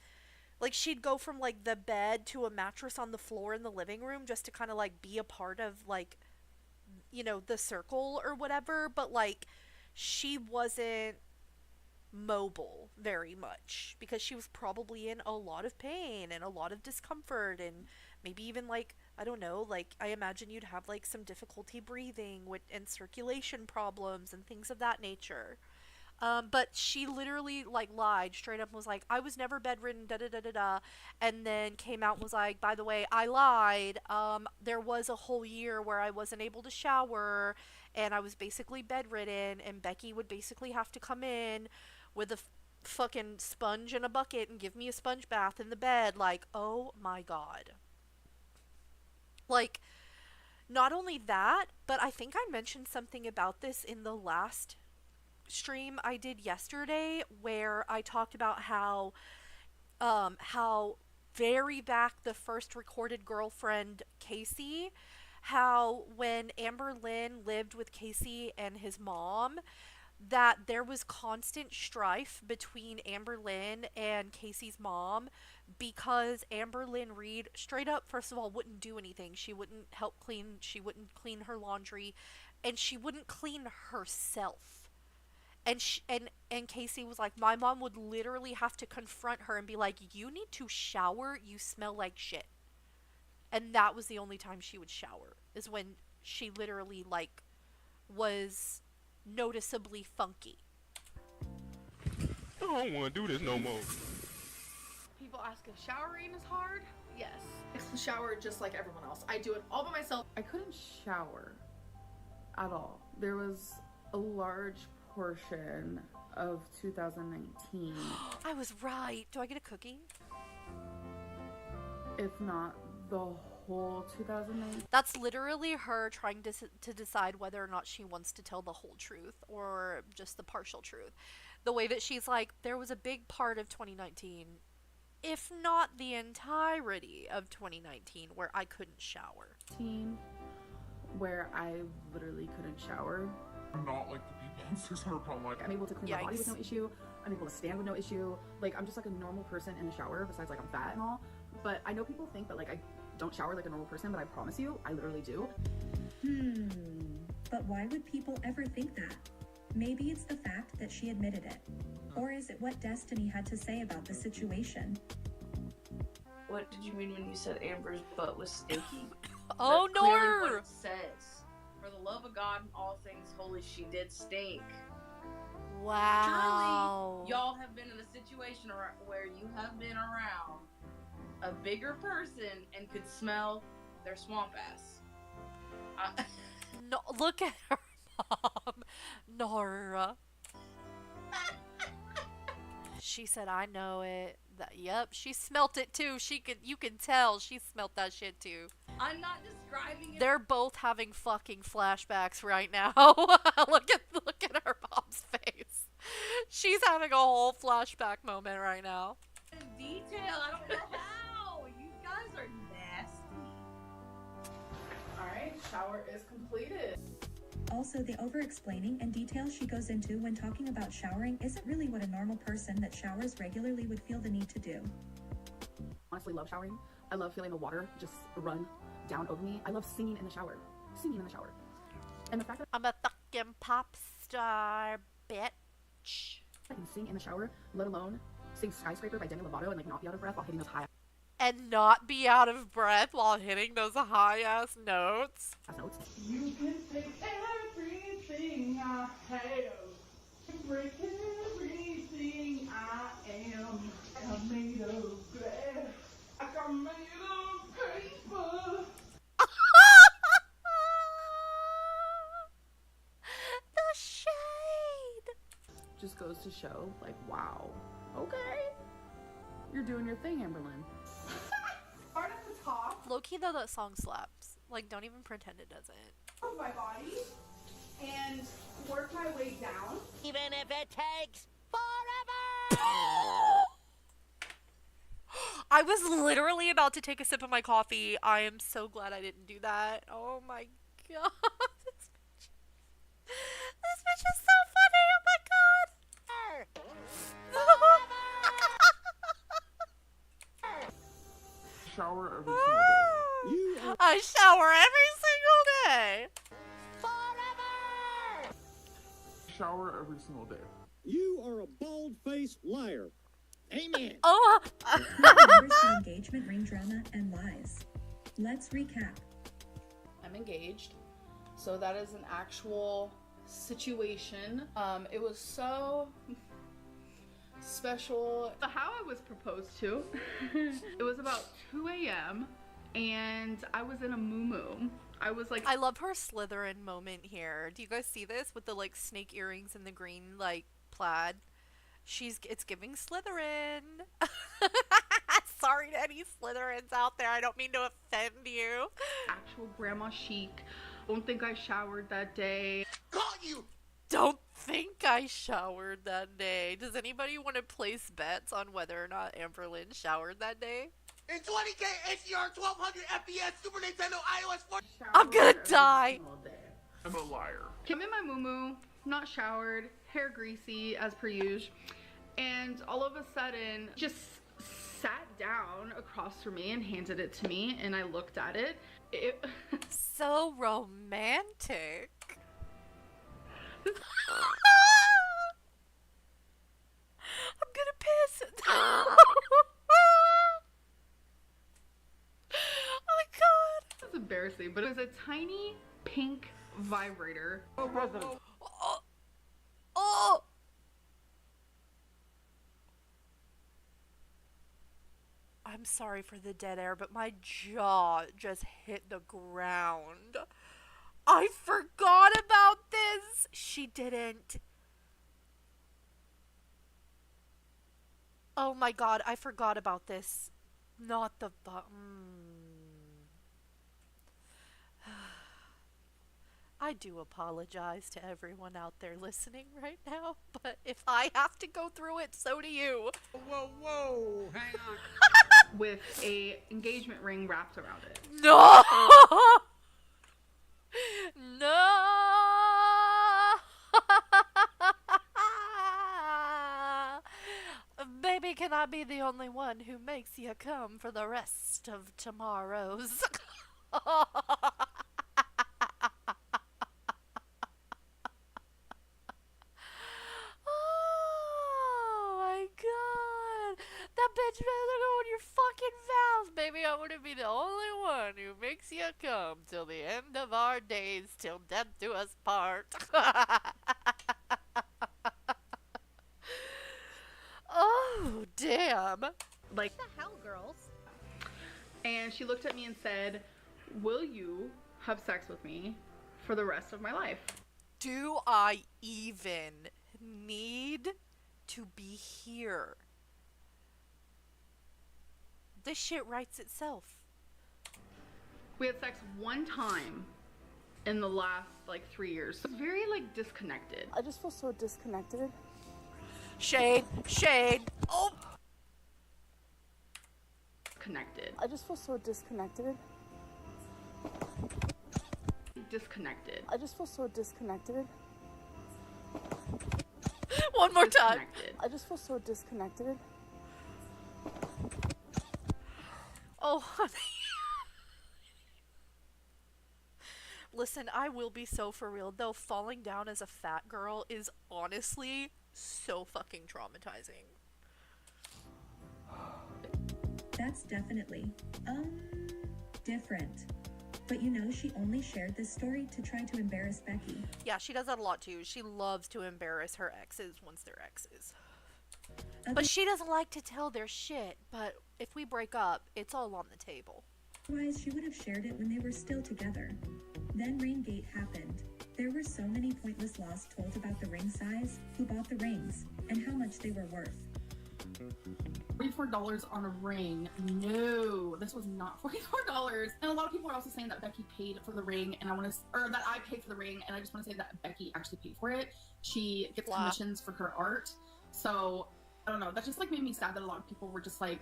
like she'd go from like the bed to a mattress on the floor in the living room just to kind of like be a part of like, you know, the circle or whatever, but like she wasn't mobile very much because she was probably in a lot of pain and a lot of discomfort and maybe even like, I don't know, like I imagine you'd have like some difficulty breathing and circulation problems and things of that nature. But she literally like lied straight up and was like, I was never bedridden, da da da da da, and then came out and was like, by the way, I lied. There was a whole year where I wasn't able to shower and I was basically bedridden, and Becky would basically have to come in with a fucking sponge and a bucket and give me a sponge bath in the bed. Like, oh my god. Like, not only that, but I think I mentioned something about this in the last stream I did yesterday where I talked about how very back the first recorded girlfriend Casey, how when Amberlyn lived with Casey and his mom, that there was constant strife between Amberlyn and Casey's mom because Amberlyn Reid straight up, first of all, wouldn't do anything. She wouldn't help clean, she wouldn't clean her laundry, and she wouldn't clean herself. And Casey was like, my mom would literally have to confront her and be like, you need to shower, you smell like shit. And that was the only time she would shower, is when she literally like was noticeably funky. I don't want to do this no more. People ask if showering is hard. Yes. I shower just like everyone else. I do it all by myself. I couldn't shower at all. There was a large portion of 2019. I was right. Do I get a cookie? If not the whole 2019. That's literally her trying to decide whether or not she wants to tell the whole truth or just the partial truth. The way that she's like, there was a big part of 2019, if not the entirety of 2019, where I couldn't shower. Where I literally couldn't shower. I'm not like the people on 600 pound like I'm able to clean my body with no issue. I'm able to stand with no issue. Like, I'm just like a normal person in the shower, besides like I'm fat and all. But I know people think that like I don't shower like a normal person, but I promise you, I literally do. But why would people ever think that? Maybe it's the fact that she admitted it. Or is it what Destiny had to say about the situation? What did you mean when you said Amber's butt was stinky? Oh, That's clearly no! what it says. For the love of God and all things holy, she did stink. Wow. Surely, y'all have been in a situation where you have been around a bigger person and could smell their swamp ass. No, look at her mom. Nora. She said, I know it. Yep, she smelt it too. You can tell she smelt that shit too. I'm not describing it. They're both having fucking flashbacks right now. look at her mom's face. She's having a whole flashback moment right now. In detail, I don't know how. You guys are nasty. Alright, shower is completed. Also, the over-explaining and detail she goes into when talking about showering isn't really what a normal person that showers regularly would feel the need to do. Honestly, love showering. I love feeling the water just run down over me. I love singing in the shower. Singing in the shower. And the fact that I'm a fucking pop star, bitch. I can sing in the shower, let alone sing Skyscraper by Demi Lovato and like not be out of breath while hitting those high And not be out of breath while hitting those high-ass notes. notes. You can take everything I have, break everything I am. I'm made of glass, like I'm made of paper. The shade. Just goes to show, like, wow, okay, you're doing your thing, Amberlyn. Start at the top Low-key though, that song slaps. Like, don't even pretend it doesn't. of my body and work my way down. Even if it takes forever! I was literally about to take a sip of my coffee. I am so glad I didn't do that. Oh my god. This bitch is so funny. Oh my god. Shower every single day. I shower every single day. Shower every single day. You are a bald-faced liar. Amen. Oh. Remembers the engagement ring drama and lies. Let's recap. I'm engaged, so that is an actual situation. It was so special. How I was proposed to, it was about 2 a.m. and I was in a muumuu. I was like, I love her Slytherin moment here. Do you guys see this with the like snake earrings and the green like plaid? It's giving Slytherin. Sorry to any Slytherins out there. I don't mean to offend you. actual grandma chic. Don't think I showered that day. Caught you! Don't think I showered that day. Does anybody want to place bets on whether or not Amberlyn showered that day? In 20K HDR 1200 FPS Super Nintendo iOS 4. I'm gonna die. I'm a liar. Came in my muumuu, not showered, hair greasy as per usual, and all of a sudden just sat down across from me and handed it to me, and I looked at it. So romantic. I'm gonna piss. Oh my god. This is embarrassing, but it was a tiny pink vibrator. Oh, President. Oh. I'm sorry for the dead air, but my jaw just hit the ground. I forgot about this. She didn't. Oh my god, I forgot about this. Not the I do apologize to everyone out there listening right now, but if I have to go through it, so do you. Whoa, whoa, hang on. With a engagement ring wrapped around it. No! No! Baby, can I be the only one who makes you come for the rest of tomorrows? Oh my god. That bitch better go on your fucking vows, baby. I want to be the only one who makes you come till the end of our days, till death do us part. Oh, damn. Like, What the hell, girls? and she looked at me and said, "Will you have sex with me for the rest of my life?" Do I even need to be here. This shit writes itself. We had sex one time in the last like 3 years. So very like disconnected. I just feel so disconnected. Shade, shade. Oh. Connected. I just feel so disconnected. Disconnected. I just feel so disconnected. One more time. I just feel so disconnected. Oh, honey. Listen, I will be so for real, though. Falling down as a fat girl is honestly so fucking traumatizing. That's definitely, different. But you know, she only shared this story to try to embarrass Becky. Yeah, she does that a lot too. She loves to embarrass her exes once they're exes. But she doesn't like to tell their shit. But if we break up, it's all on the table. Otherwise, she would have shared it when they were still together. Then Raingate happened. There were so many pointless lies told about the ring size, who bought the rings, and how much they were worth. $44 on a ring. No, this was not $44. And a lot of people are also saying that Becky paid for the ring, and that I paid for the ring, and I just want to say that Becky actually paid for it. She gets commissions for her art. So, I don't know, that just like made me sad that a lot of people were just like,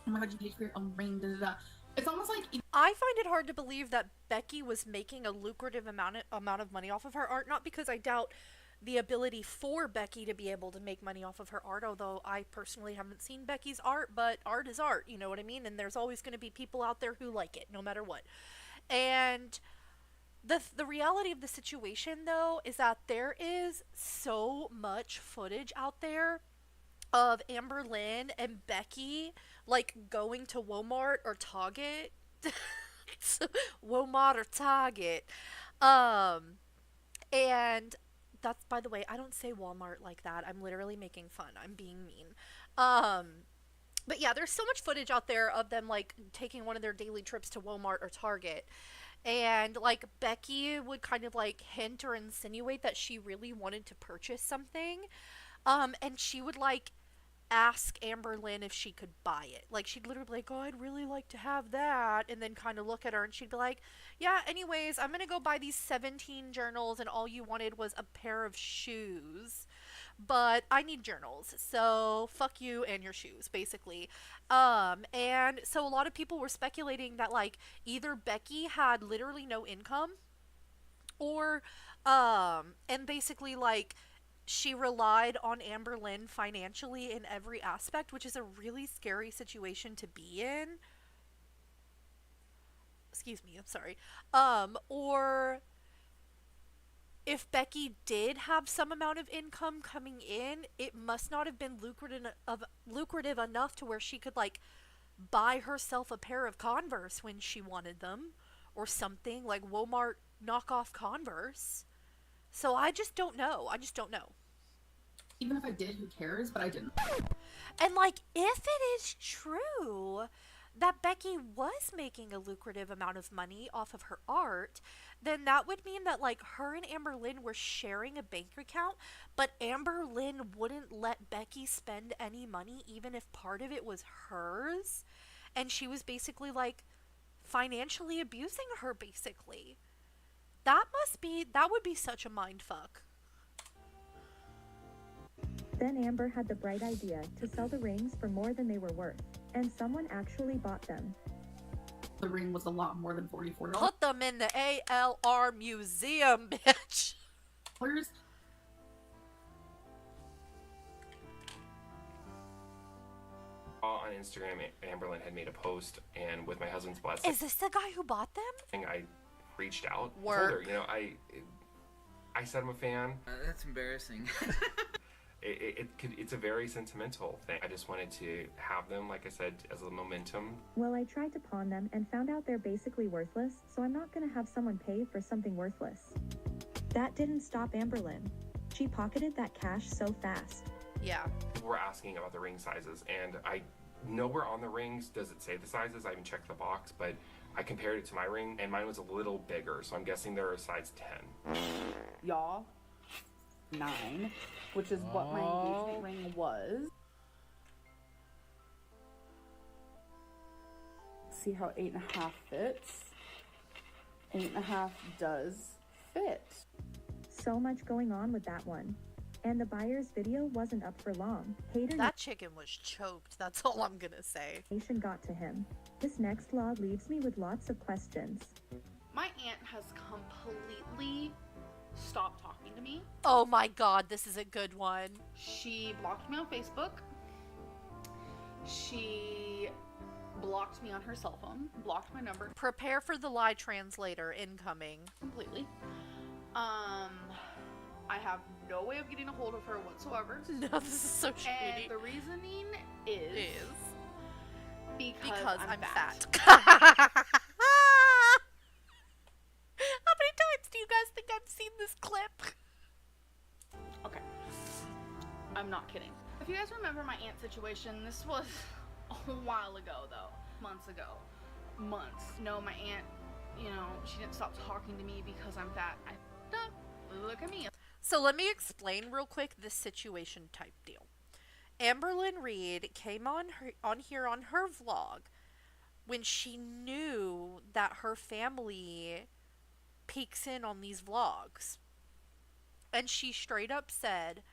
oh my god, you paid for your own ring, da da da. It's almost like I find it hard to believe that Becky was making a lucrative amount of money off of her art, not because I doubt the ability for Becky to be able to make money off of her art, although I personally haven't seen Becky's art, but art is art, you know what I mean? And there's always going to be people out there who like it, no matter what. And the reality of the situation, though, is that there is so much footage out there of Amberlyn and Becky, like, going to Walmart or Target. Walmart or Target. And that's, by the way, I don't say Walmart like that. I'm literally making fun. I'm being mean. But yeah, there's so much footage out there of them, like, taking one of their daily trips to Walmart or Target. And, like, Becky would kind of, like, hint or insinuate that she really wanted to purchase something. And she would, like, ask Amberlyn if she could buy it. Like, she'd literally be like, oh, I'd really like to have that. And then kind of look at her and she'd be like, yeah, anyways, I'm gonna go buy these 17 journals and all you wanted was a pair of shoes. But I need journals, so fuck you and your shoes, basically. And so a lot of people were speculating that, like, either Becky had literally no income or, and basically, like, she relied on Amberlyn financially in every aspect, which is a really scary situation to be in. Excuse me, I'm sorry. Or if Becky did have some amount of income coming in, it must not have been lucrative enough to where she could, like, buy herself a pair of Converse when she wanted them, or something, like Walmart knockoff Converse. So I just don't know. I just don't know. Even if I did, who cares? But I didn't. And, like, if it is true that Becky was making a lucrative amount of money off of her art, then that would mean that, like, her and Amberlyn were sharing a bank account, but Amberlyn wouldn't let Becky spend any money, even if part of it was hers. And she was basically, like, financially abusing her, basically. That would be such a mindfuck. Then Amber had the bright idea to sell the rings for more than they were worth, and someone actually bought them. The ring was a lot more than $44. Put them in the ALR museum, bitch. On Instagram, Amberlyn had made a post, and with my husband's blessing, is this the guy who bought them? I reached out. Work. I told her, you know, I said I'm a fan. That's embarrassing. It's a very sentimental thing. I just wanted to have them, like I said, as a momentum. Well, I tried to pawn them and found out they're basically worthless, so I'm not gonna have someone pay for something worthless. That didn't stop Amberlyn. She pocketed that cash so fast. Yeah. People were asking about the ring sizes, and I know we're on the rings. Does it say the sizes? I haven't checked the box, but I compared it to my ring, and mine was a little bigger, so I'm guessing they're a size 10. Y'all, 9, which is what my engagement ring was. See how 8.5 fits? 8.5 does fit. So much going on with that one. And the buyer's video wasn't up for long. Hater That chicken was choked. That's all I'm gonna say. nation got to him. This next law leaves me with lots of questions. My aunt has completely stopped talking to me. Oh my god, this is a good one. She blocked me on Facebook. She blocked me on her cell phone, blocked my number Prepare for the lie translator incoming. completely. I have no way of getting a hold of her whatsoever. No, this is so shady. And the reasoning is because I'm fat. fat. How many times do you guys think I've seen this clip? Okay. I'm not kidding. If you guys remember my aunt situation, this was a while ago though. Months ago. Months. No, my aunt, you know, she didn't stop talking to me because I'm fat. I f***ed up. Look at me. So let me explain real quick this situation type deal. Amberlyn Reid came on here on her vlog when she knew that her family peeks in on these vlogs. And she straight up said,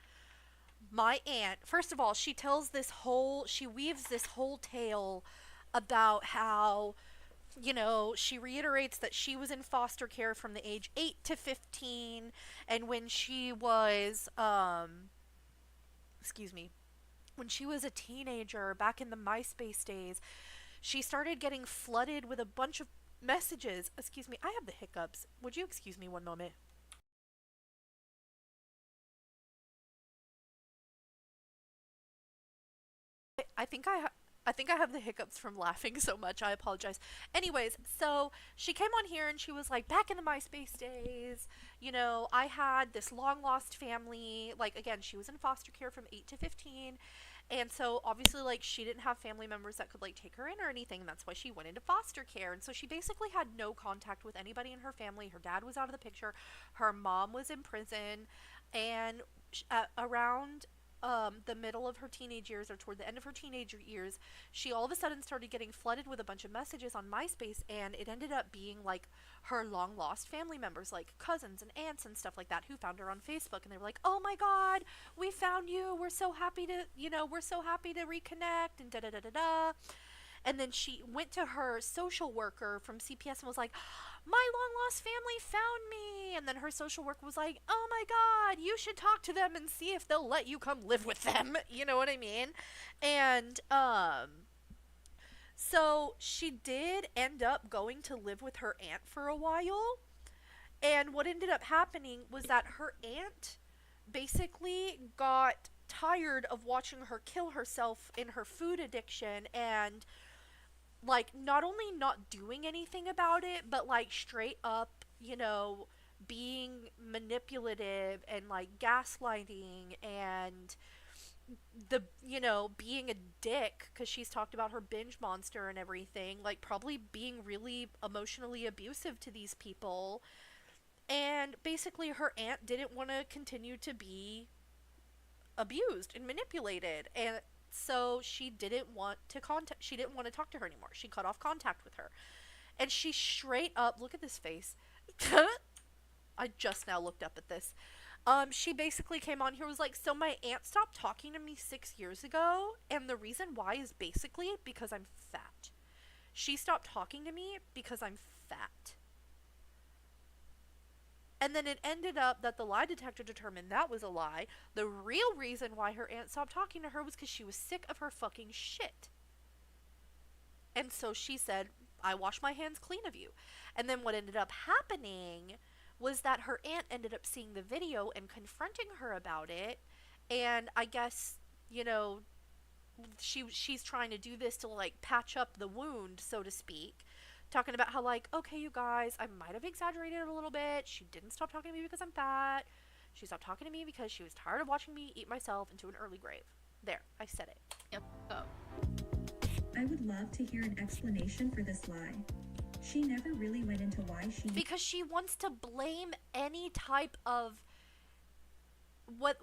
my aunt, first of all, she weaves this whole tale about how, you know, she reiterates that she was in foster care from the age 8 to 15, and when she was, when she was a teenager back in the MySpace days, she started getting flooded with a bunch of messages. Excuse me, I have the hiccups. Would you excuse me one moment? I think I have the hiccups from laughing so much. I apologize. Anyways, so she came on here and she was like, back in the MySpace days, you know, I had this long lost family. Like, again, she was in foster care from 8 to 15. And so obviously, like, she didn't have family members that could, like, take her in or anything. That's why she went into foster care. And so she basically had no contact with anybody in her family. Her dad was out of the picture. Her mom was in prison. And around the middle of her teenage years, or toward the end of her teenager years, she all of a sudden started getting flooded with a bunch of messages on MySpace, and it ended up being like her long lost family members, like cousins and aunts and stuff like that, who found her on Facebook, and they were like, oh my god, we found you, we're so happy to, you know, we're so happy to reconnect, and da da da da da. And then she went to her social worker from CPS and was like, my long lost family found me. And then her social worker was like, oh my god, you should talk to them and see if they'll let you come live with them. You know what I mean? And so she did end up going to live with her aunt for a while. And what ended up happening was that her aunt basically got tired of watching her kill herself in her food addiction, and like not only not doing anything about it, but like straight up, you know, being manipulative and like gaslighting and the, you know, being a dick, because she's talked about her binge monster and everything, like probably being really emotionally abusive to these people. And basically her aunt didn't want to continue to be abused and manipulated, and so she didn't want to talk to her anymore. She cut off contact with her, and she straight up, look at this face. I just now looked up at this. She basically came on here, was like, so my aunt stopped talking to me 6 years ago, and the reason why is basically because I'm fat. She stopped talking to me because I'm fat. And then it ended up that the lie detector determined that was a lie. The real reason why her aunt stopped talking to her was because she was sick of her fucking shit. And so she said, I wash my hands clean of you. And then what ended up happening was that her aunt ended up seeing the video and confronting her about it. And I guess, you know, she's trying to do this to like patch up the wound, so to speak. Talking about how, like, okay, you guys, I might have exaggerated a little bit. She didn't stop talking to me because I'm fat. She stopped talking to me because she was tired of watching me eat myself into an early grave. There, I said it. Yep. Oh. I would love to hear an explanation for this lie. She never really went into why she... Because she wants to blame any type of what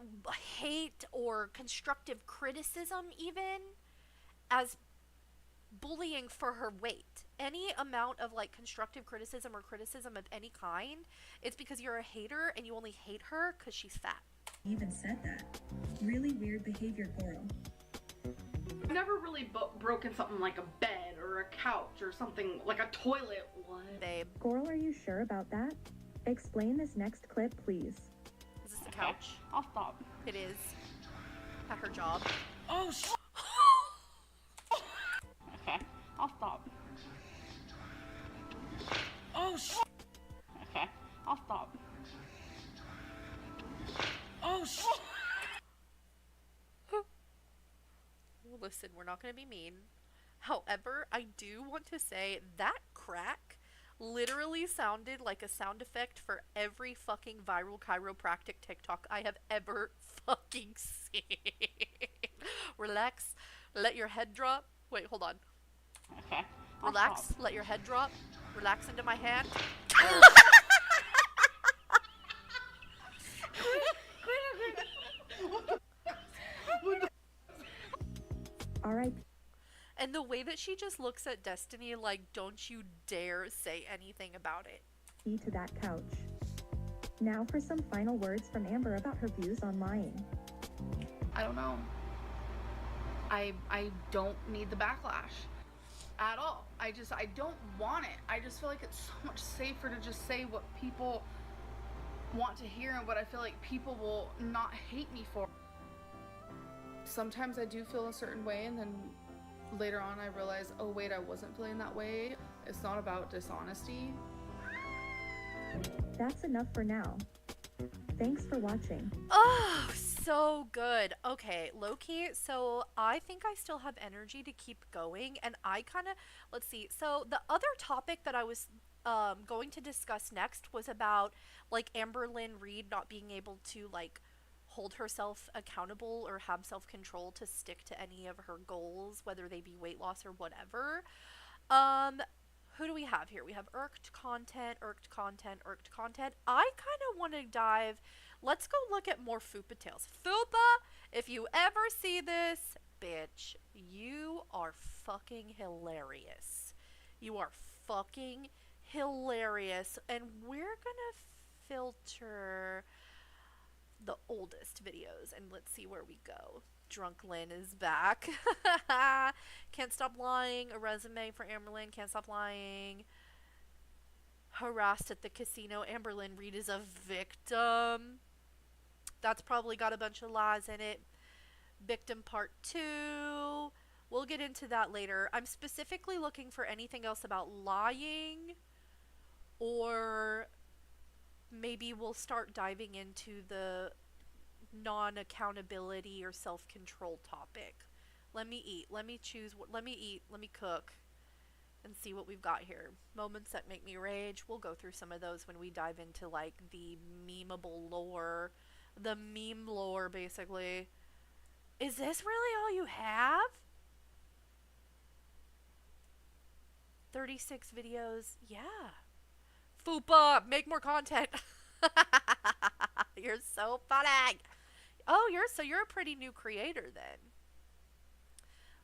hate or constructive criticism even as bullying for her weight. Any amount of like constructive criticism or criticism of any kind, it's because you're a hater and you only hate her because she's fat. Even said that. Really weird behavior, gorl. I've never really broken something like a bed or a couch or something like a toilet. What? Babe. Gorl, are you sure about that? Explain this next clip, please. Is this the couch? I'll stop. It is. At her job. Oh, okay, I'll stop. Oh, okay, I'll stop. Oh, Listen, we're not going to be mean. However, I do want to say that crack literally sounded like a sound effect for every fucking viral chiropractic TikTok I have ever fucking seen. Relax, let your head drop. Wait, hold on. Okay. Relax, let your head drop. Relax into my hand. R.I.P. And the way that she just looks at Destiny like, don't you dare say anything about it. to that couch. Now for some final words from Amber about her views on lying. I don't know. I don't need the backlash at all. I don't want it. I just feel like it's so much safer to just say what people want to hear and what I feel like people will not hate me for. Sometimes I do feel a certain way, and then later on I realize, oh wait, I wasn't feeling that way. It's not about dishonesty. That's enough for now. Thanks for watching. Oh, so good. Okay, Loki, so I think I still have energy to keep going, and I kind of, let's see, so the other topic that I was going to discuss next was about, like, Amberlyn Reid not being able to, like, hold herself accountable or have self-control to stick to any of her goals, whether they be weight loss or whatever. Who do we have here? We have irked content, irked content, irked content. I kind of want to dive, let's go look at more Fupa tales. Fupa, if you ever see this, bitch, you are fucking hilarious. You are fucking hilarious. And we're gonna filter the oldest videos and let's see where we go. Drunk Lynn is back. Can't stop lying. A resume for Amberlyn. Can't stop lying. Harassed at the casino. Amberlyn Reid is a victim. That's probably got a bunch of lies in it. Victim part 2. We'll get into that later. I'm specifically looking for anything else about lying, or maybe we'll start diving into the non-accountability or self-control topic. Let me eat. Let me choose. Let me eat. Let me cook. And see what we've got here. Moments that make me rage. We'll go through some of those when we dive into, like, the memeable lore. The meme lore, basically. Is this really all you have? 36 videos. Yeah. Fupa, make more content. You're so funny. Oh, you're a pretty new creator then.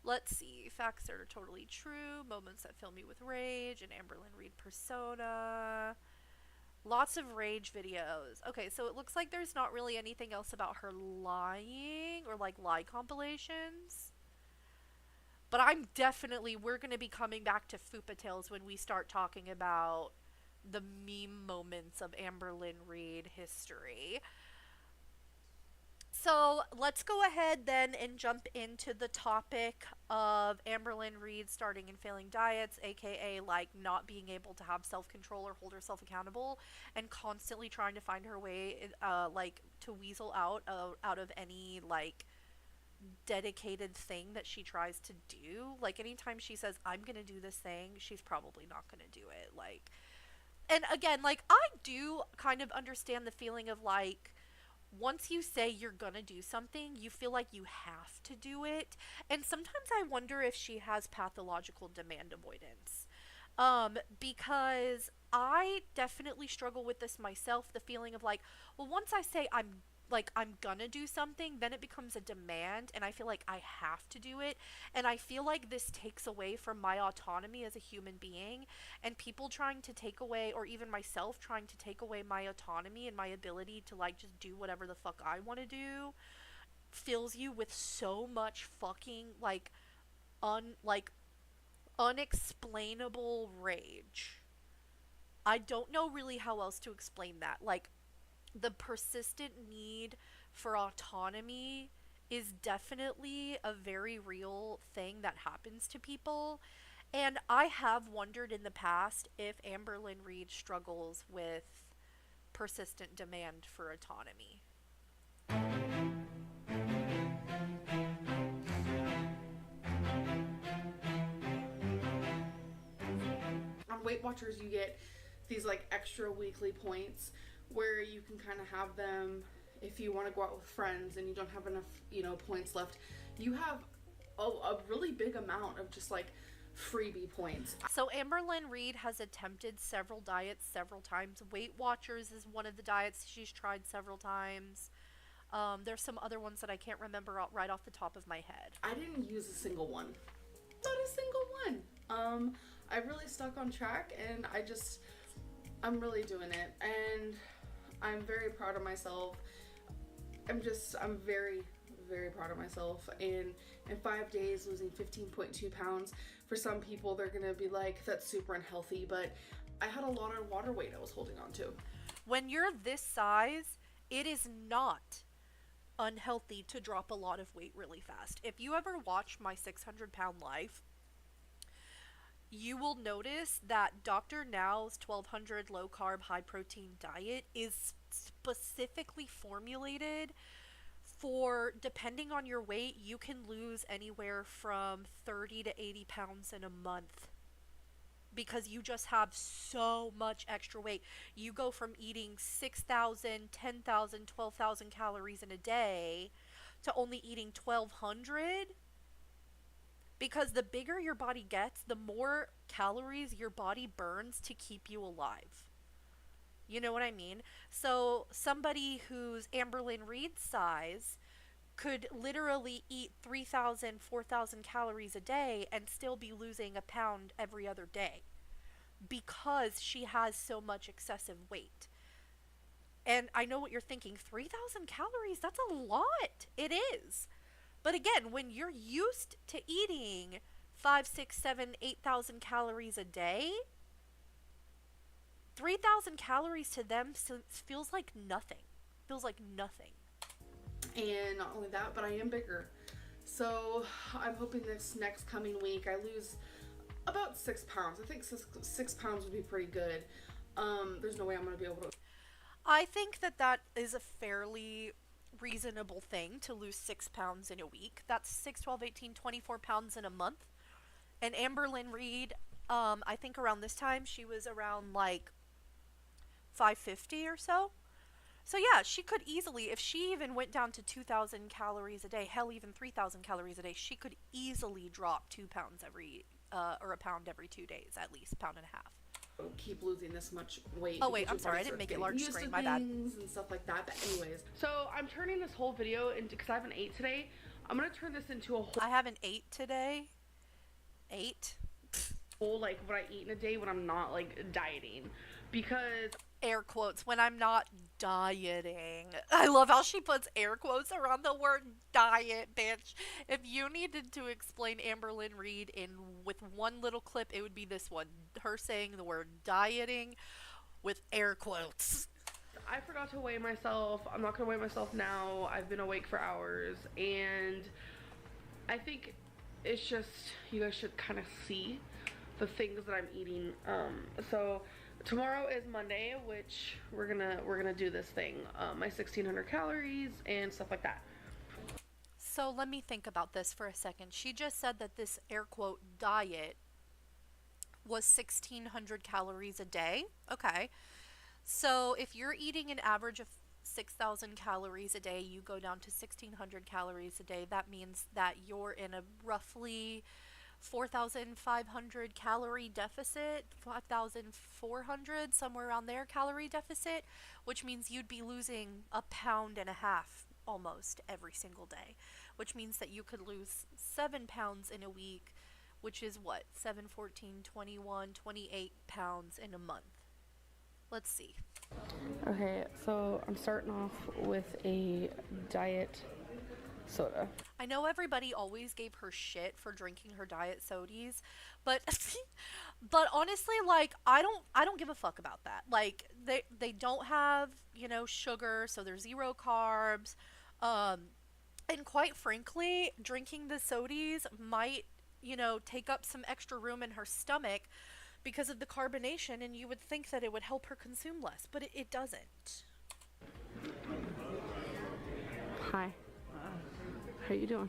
Let's see. Facts that are totally true. Moments that fill me with rage. An Amberlyn Reid persona. Lots of rage videos. Okay, so it looks like there's not really anything else about her lying or like lie compilations. But we're going to be coming back to Fupa Tales when we start talking about the meme moments of Amberlyn Reid history. So let's go ahead then and jump into the topic of Amberlyn Reid starting and failing diets, aka like not being able to have self-control or hold herself accountable, and constantly trying to find her way like to weasel out of any like dedicated thing that she tries to do. Like anytime she says I'm gonna do this thing, she's probably not gonna do it. Like, and again, like, I do kind of understand the feeling of, like, once you say you're gonna do something, you feel like you have to do it. And sometimes I wonder if she has pathological demand avoidance. Because I definitely struggle with this myself, the feeling of, like, well, once I say I'm like I'm gonna do something, then it becomes a demand and I feel like I have to do it. And I feel like this takes away from my autonomy as a human being, and people trying to take away, or even myself trying to take away my autonomy and my ability to like just do whatever the fuck I want to do, fills you with so much fucking like unexplainable rage. I don't know really how else to explain that. Like, the persistent need for autonomy is definitely a very real thing that happens to people. And I have wondered in the past if Amberlyn Reid struggles with persistent demand for autonomy. On Weight Watchers, you get these like extra weekly points where you can kind of have them if you want to go out with friends and you don't have enough, you know, points left. You have a really big amount of just like freebie points. So Amberlyn Reid has attempted several diets several times. Weight Watchers is one of the diets she's tried several times. There's some other ones that I can't remember right off the top of my head. I didn't use a single one. Not a single one. I really stuck on track, and I'm really doing it, and I'm very proud of myself. I'm very, very proud of myself. And in 5 days, losing 15.2 pounds, for some people, they're gonna be like, that's super unhealthy, but I had a lot of water weight I was holding on to. When you're this size, it is not unhealthy to drop a lot of weight really fast. If you ever watch my 600-pound life, you will notice that Dr. Now's 1200 low carb high protein diet is specifically formulated for, depending on your weight, you can lose anywhere from 30 to 80 pounds in a month, because you just have so much extra weight. You go from eating 6,000, 10,000, 12,000 calories in a day to only eating 1,200. Because the bigger your body gets, the more calories your body burns to keep you alive. You know what I mean? So somebody who's Amberlyn Reid's size could literally eat 3,000, 4,000 calories a day and still be losing a pound every other day, because she has so much excessive weight. And I know what you're thinking, 3,000 calories, that's a lot. It is. But again, when you're used to eating 5, 6, 7, 8,000 calories a day, 3,000 calories to them feels like nothing. Feels like nothing. And not only that, but I am bigger. So I'm hoping this next coming week I lose about 6 pounds. I think 6 pounds would be pretty good. There's no way I'm going to be able to. I think that is a fairly reasonable thing to lose 6 pounds in a week. That's 6, 12, 18, 24 pounds in a month. And Amberlyn Reid, I think around this time she was around like 550 or so. So yeah, she could easily, if she even went down to 2,000 calories a day, hell, even 3,000 calories a day, she could easily drop 2 pounds or a pound every 2 days, at least, pound and a half. Keep losing this much weight. Oh wait, I'm sorry, I didn't make it large screen, my bad. And stuff like that. But anyways, so I'm turning this whole video into, because I haven't ate today, I'm gonna turn this into a whole. I haven't ate today. Whole like what I eat in a day when I'm not like dieting, because air quotes, when I'm not dieting. I love how she puts air quotes around the word diet, bitch. If you needed to explain Amberlyn Reid with one little clip, it would be this one. Her saying the word dieting with air quotes. I forgot to weigh myself. I'm not gonna weigh myself now. I've been awake for hours, and I think it's just, you guys should kind of see the things that I'm eating. So tomorrow is Monday, which we're gonna do this thing, my 1,600 calories and stuff like that. So let me think about this for a second. She just said that this air quote diet was 1,600 calories a day. Okay. So if you're eating an average of 6,000 calories a day, you go down to 1,600 calories a day. That means that you're in a roughly 4,500 calorie deficit, 5,400, somewhere around there, calorie deficit, which means you'd be losing 1.5 pounds almost every single day, which means that you could lose 7 pounds in a week, which is what? 7, 14, 21, 28 pounds in a month. Let's see. Okay, so I'm starting off with a diet soda. I know everybody always gave her shit for drinking her diet sodies, but but honestly, like, I don't give a fuck about that. Like, they don't have, you know, sugar, so there's zero carbs. And quite frankly, drinking the sodies might, you know, take up some extra room in her stomach because of the carbonation, and you would think that it would help her consume less, but it doesn't. Hi. How you doing?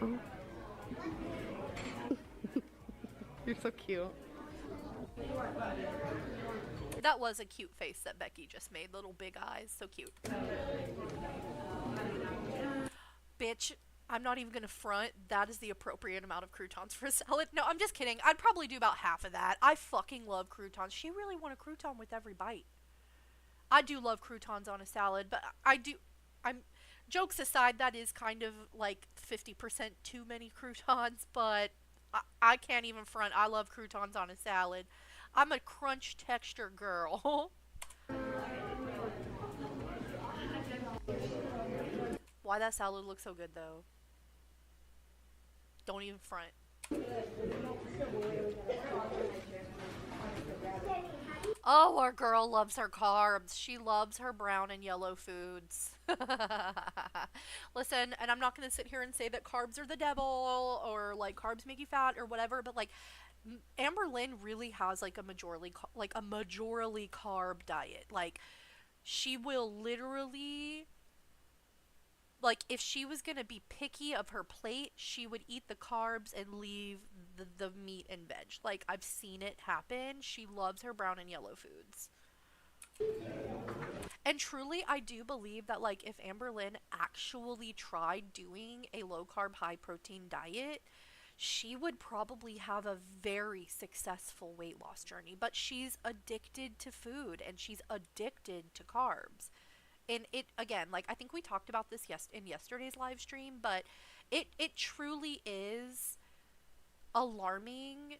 Oh. You're so cute. That was a cute face that Becky just made. Little big eyes. So cute. Bitch, I'm not even gonna front. That is the appropriate amount of croutons for a salad. No, I'm just kidding. I'd probably do about half of that. I fucking love croutons. She really want a crouton with every bite. I do love croutons on a salad, but jokes aside, that is kind of like 50% too many croutons, but I can't even front. I love croutons on a salad. I'm a crunch texture girl. Why that salad looks so good though? Don't even front. Oh, our girl loves her carbs. She loves her brown and yellow foods. Listen, and I'm not going to sit here and say that carbs are the devil or like carbs make you fat or whatever, but like Amberlyn really has like a majorly carb diet. Like, she will literally, like, if she was gonna be picky of her plate, she would eat the carbs and leave the meat and veg. Like, I've seen it happen. She loves her brown and yellow foods. And truly, I do believe that, like, if Amberlyn actually tried doing a low-carb, high-protein diet, she would probably have a very successful weight loss journey. But she's addicted to food, and she's addicted to carbs. And it, again, like, I think we talked about this in yesterday's live stream, but it truly is alarming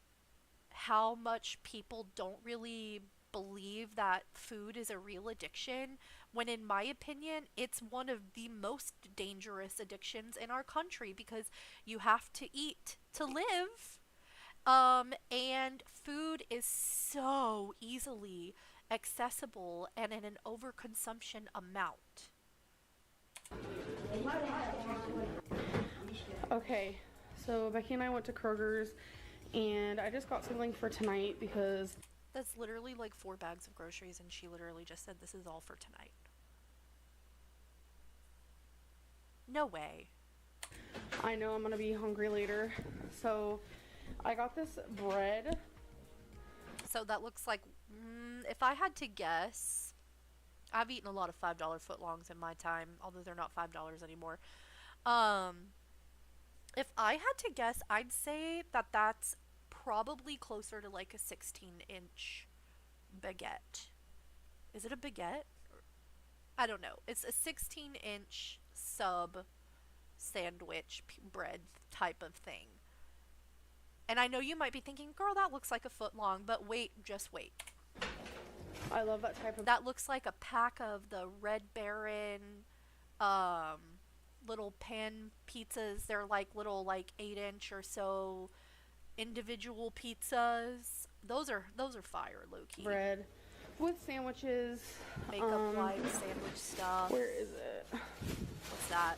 how much people don't really believe that food is a real addiction, when in my opinion it's one of the most dangerous addictions in our country, because you have to eat to live, and food is so easily accessible and in an overconsumption amount. Okay, so Becky and I went to Kroger's and I just got something for tonight because that's literally like 4 bags of groceries, and she literally just said this is all for tonight. No way. I know I'm gonna be hungry later, so I got this bread. So that looks like, if I had to guess, I've eaten a lot of $5 footlongs in my time, although they're not $5 anymore. If I had to guess, I'd say that that's probably closer to like a 16-inch baguette. Is it a baguette? I don't know. It's a 16-inch sub sandwich bread type of thing. And I know you might be thinking, girl, that looks like a foot long, but wait, just wait. I love that type of... That looks like a pack of the Red Baron, little pan pizzas. They're like little, like 8-inch or so individual pizzas. Those are fire, low-key. Bread with sandwiches. Makeup like sandwich stuff. Where is it? What's that?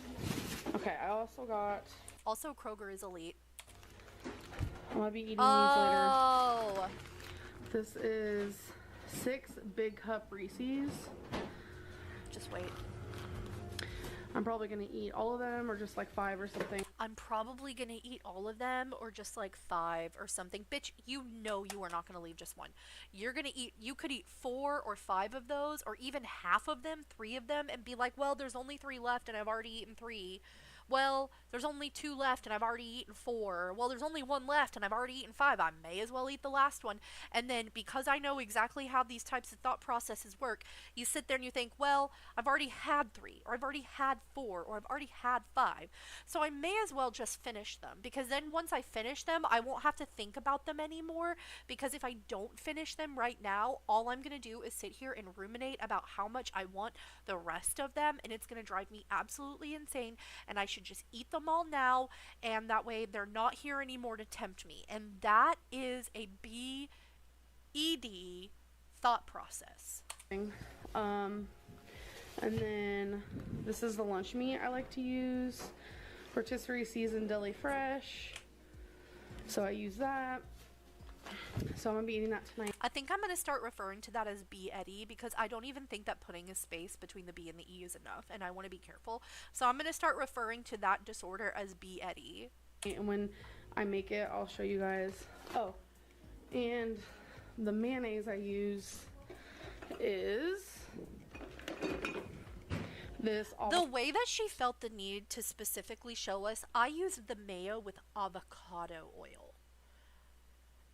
Okay, I also got... Also, Kroger is elite. I'm gonna be eating these later. Oh! This is 6 big cup Reese's. Just wait. I'm probably gonna eat all of them or just like 5 or something. I'm probably gonna eat all of them or just like 5 or something. Bitch, you know you are not gonna leave just one. You're gonna eat, you could eat 4 or 5 of those, or even half of them, 3 of them, and be like, well, there's only 3 left and I've already eaten 3. well, there's only 2 left and I've already eaten 4. Well, there's only 1 left and I've already eaten 5. I may as well eat the last one. And then because I know exactly how these types of thought processes work, you sit there and you think, well, I've already had 3, or I've already had 4, or I've already had 5. So I may as well just finish them, because then once I finish them, I won't have to think about them anymore, because if I don't finish them right now, all I'm going to do is sit here and ruminate about how much I want the rest of them, and it's going to drive me absolutely insane, and I should just eat them all now, and that way they're not here anymore to tempt me. And that is a BED thought process. And then this is the lunch meat I like to use. Rotisserie seasoned deli fresh. So I use that. So I'm gonna be eating that tonight. I think I'm gonna start referring to that as BED, because I don't even think that putting a space between the B and the E is enough, and I want to be careful. So I'm gonna start referring to that disorder as BED. And when I make it, I'll show you guys. Oh, and the mayonnaise I use is this. The way that she felt the need to specifically show us, I used the mayo with avocado oil.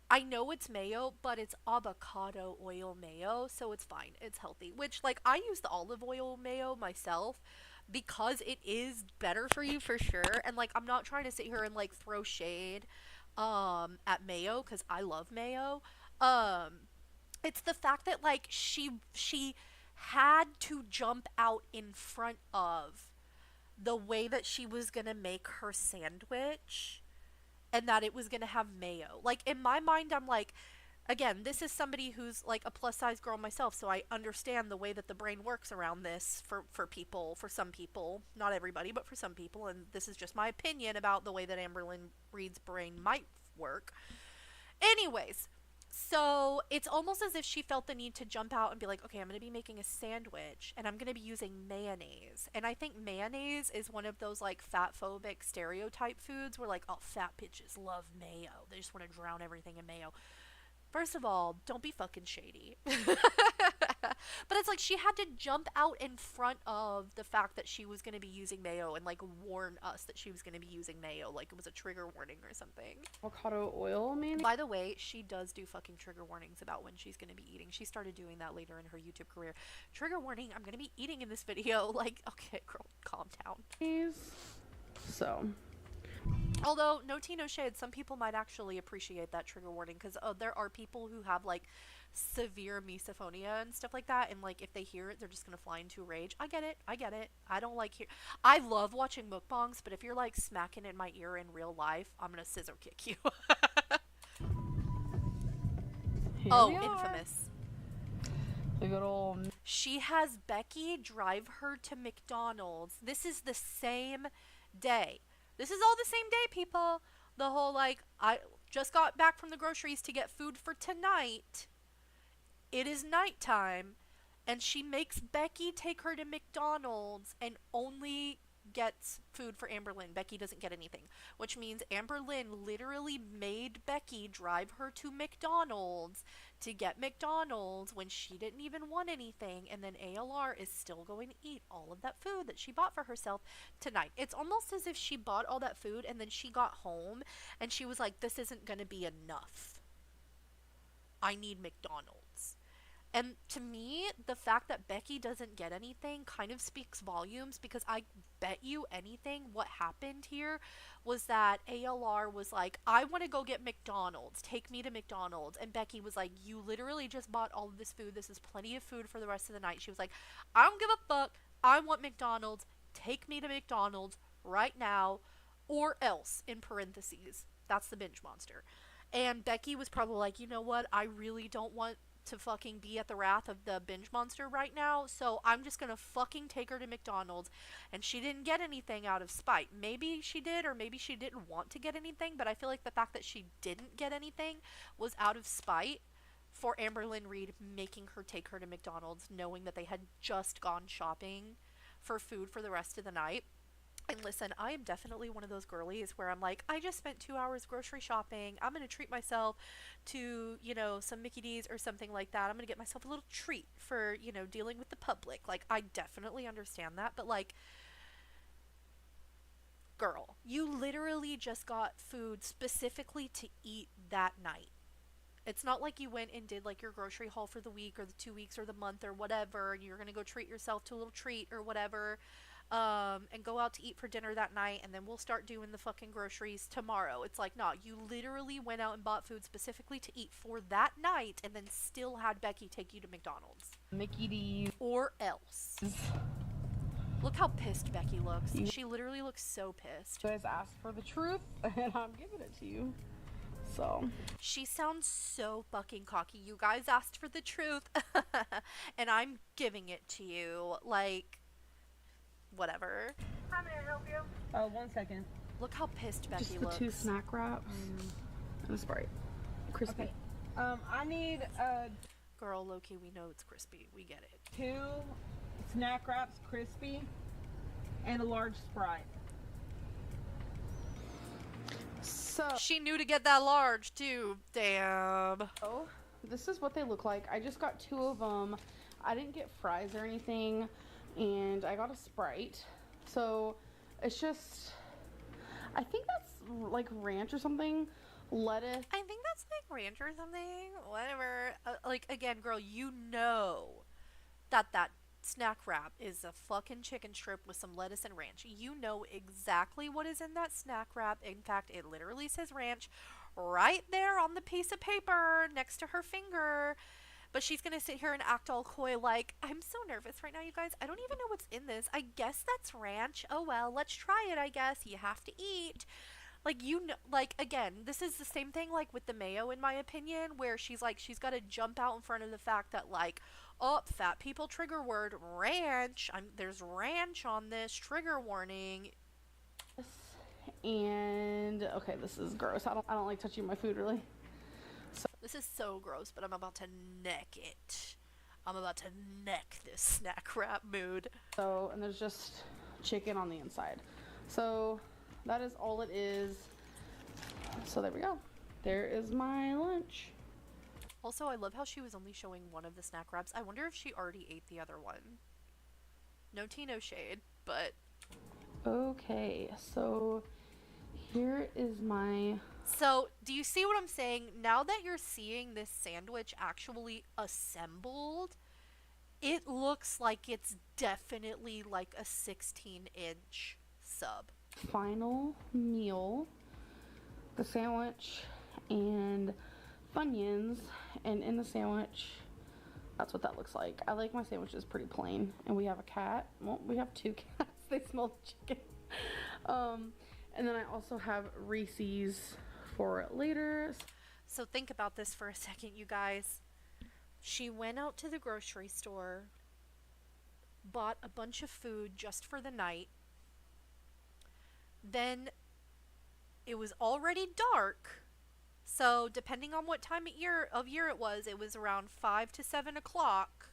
I know it's mayo, but it's avocado oil mayo, so it's fine. It's healthy. Which, like, I use the olive oil mayo myself because it is better for you for sure. And, like, I'm not trying to sit here and, like, throw shade at mayo, because I love mayo. It's the fact that, like, she had to jump out in front of the way that she was gonna make her sandwich, and that it was gonna have mayo. Like, in my mind, I'm like, again, this is somebody who's like a plus size girl myself, so I understand the way that the brain works around this for people, for some people, not everybody, but for some people, and this is just my opinion about the way that Amberlyn Reid's brain might work. Anyways, so it's almost as if she felt the need to jump out and be like, okay, I'm going to be making a sandwich and I'm going to be using mayonnaise. And I think mayonnaise is one of those like fat phobic stereotype foods where like, oh, fat bitches love mayo. They just want to drown everything in mayo. First of all, don't be fucking shady. But it's like she had to jump out in front of the fact that she was going to be using mayo and like warn us that she was going to be using mayo, like it was a trigger warning or something. Avocado oil, man. By the way, she does do fucking trigger warnings about when she's going to be eating. She started doing that later in her YouTube career. Trigger warning, I'm going to be eating in this video. Like, okay, girl, calm down. So... although, no tea, no shade, some people might actually appreciate that trigger warning, because there are people who have, like, severe misophonia and stuff like that, and, like, if they hear it, they're just gonna fly into a rage. I get it. I don't like I love watching mukbangs, but if you're, like, smacking in my ear in real life, I'm gonna scissor kick you. Oh, infamous. The good old... She has Becky drive her to McDonald's. This is the same day. This is all the same day, people. The whole, like, I just got back from the groceries to get food for tonight. It is nighttime. And she makes Becky take her to McDonald's and only gets food for Amberlyn. Becky doesn't get anything. Which means Amberlyn literally made Becky drive her to McDonald's to get McDonald's when she didn't even want anything, and then ALR is still going to eat all of that food that she bought for herself tonight. It's almost as if she bought all that food and then she got home and she was like, this isn't going to be enough. I need McDonald's. And to me, the fact that Becky doesn't get anything kind of speaks volumes, because I bet you anything what happened here was that ALR was like, I want to go get McDonald's. Take me to McDonald's. And Becky was like, you literally just bought all of this food. This is plenty of food for the rest of the night. She was like, I don't give a fuck. I want McDonald's. Take me to McDonald's right now, or else, in parentheses. That's the binge monster. And Becky was probably like, you know what? I really don't want to fucking be at the wrath of the binge monster right now, so I'm just gonna fucking take her to McDonald's. And she didn't get anything out of spite. Maybe she did, or maybe she didn't want to get anything, but I feel like the fact that she didn't get anything was out of spite for Amberlyn Reid making her take her to McDonald's, knowing that they had just gone shopping for food for the rest of the night. And listen, I am definitely one of those girlies where I'm like, I just spent 2 hours grocery shopping. I'm going to treat myself to, you know, some Mickey D's or something like that. I'm going to get myself a little treat for, you know, dealing with the public. Like, I definitely understand that. But, like, Girl, you literally just got food specifically to eat that night. It's not like you went and did like your grocery haul for the week or the 2 weeks or the month or whatever, and you're gonna go treat yourself to a little treat or whatever, and go out to eat for dinner that night, and then we'll start doing the fucking groceries tomorrow. It's like, nah, you literally went out and bought food specifically to eat for that night, and then still had Becky take you to McDonald's. Mickey D's. Or else. Look how pissed Becky looks. She literally looks so pissed. You guys asked for the truth, and I'm giving it to you. So. She sounds so fucking cocky. You guys asked for the truth, and I'm giving it to you. Like, whatever. How may I help you? Oh, 1 second. Look how pissed Becky Just the looks. 2 snack wraps and a Sprite. Crispy. Okay. I need Girl, low-key, we know it's crispy. We get it. 2 snack wraps, crispy, and a large Sprite. So she knew to get that large too. Damn. Oh, this is what they look like. I just got 2 of them. I didn't get fries or anything, and I got a Sprite. So it's just, I think that's like ranch or something. Lettuce. I think that's like ranch or something. Whatever. Like, again, girl, you know that snack wrap is a fucking chicken strip with some lettuce and ranch. You know exactly what is in that snack wrap. In fact, it literally says ranch right there on the piece of paper next to her finger. But she's gonna sit here and act all coy like, I'm so nervous right now, you guys. I don't even know what's in this. I guess that's ranch. Oh well, let's try it, I guess. You have to eat. Like, you know, like, again, this is the same thing, like, with the mayo, in my opinion, where she's, like, she's got to jump out in front of the fact that, like, oh, fat people trigger word, ranch, there's ranch on this, trigger warning. And, okay, this is gross. I don't like touching my food, really. So, this is so gross, but I'm about to neck it. I'm about to neck this snack wrap mood. So, and there's just chicken on the inside. So that is all it is. So there we go. There is my lunch. Also, I love how she was only showing one of the snack wraps. I wonder if she already ate the other one. No tea, no shade, but... Okay, so here is my... So, do you see what I'm saying? Now that you're seeing this sandwich actually assembled, it looks like it's definitely like a 16-inch sub. Final meal, the sandwich and Funyuns, and in the sandwich, that's what that looks like. I like my sandwiches pretty plain, and we have a cat. Well, we have 2 cats. They smell the chicken. And then I also have Reese's for later. So think about this for a second, you guys. She went out to the grocery store, bought a bunch of food just for the night. Then it was already dark, so depending on what time of year it was around 5 to 7 o'clock.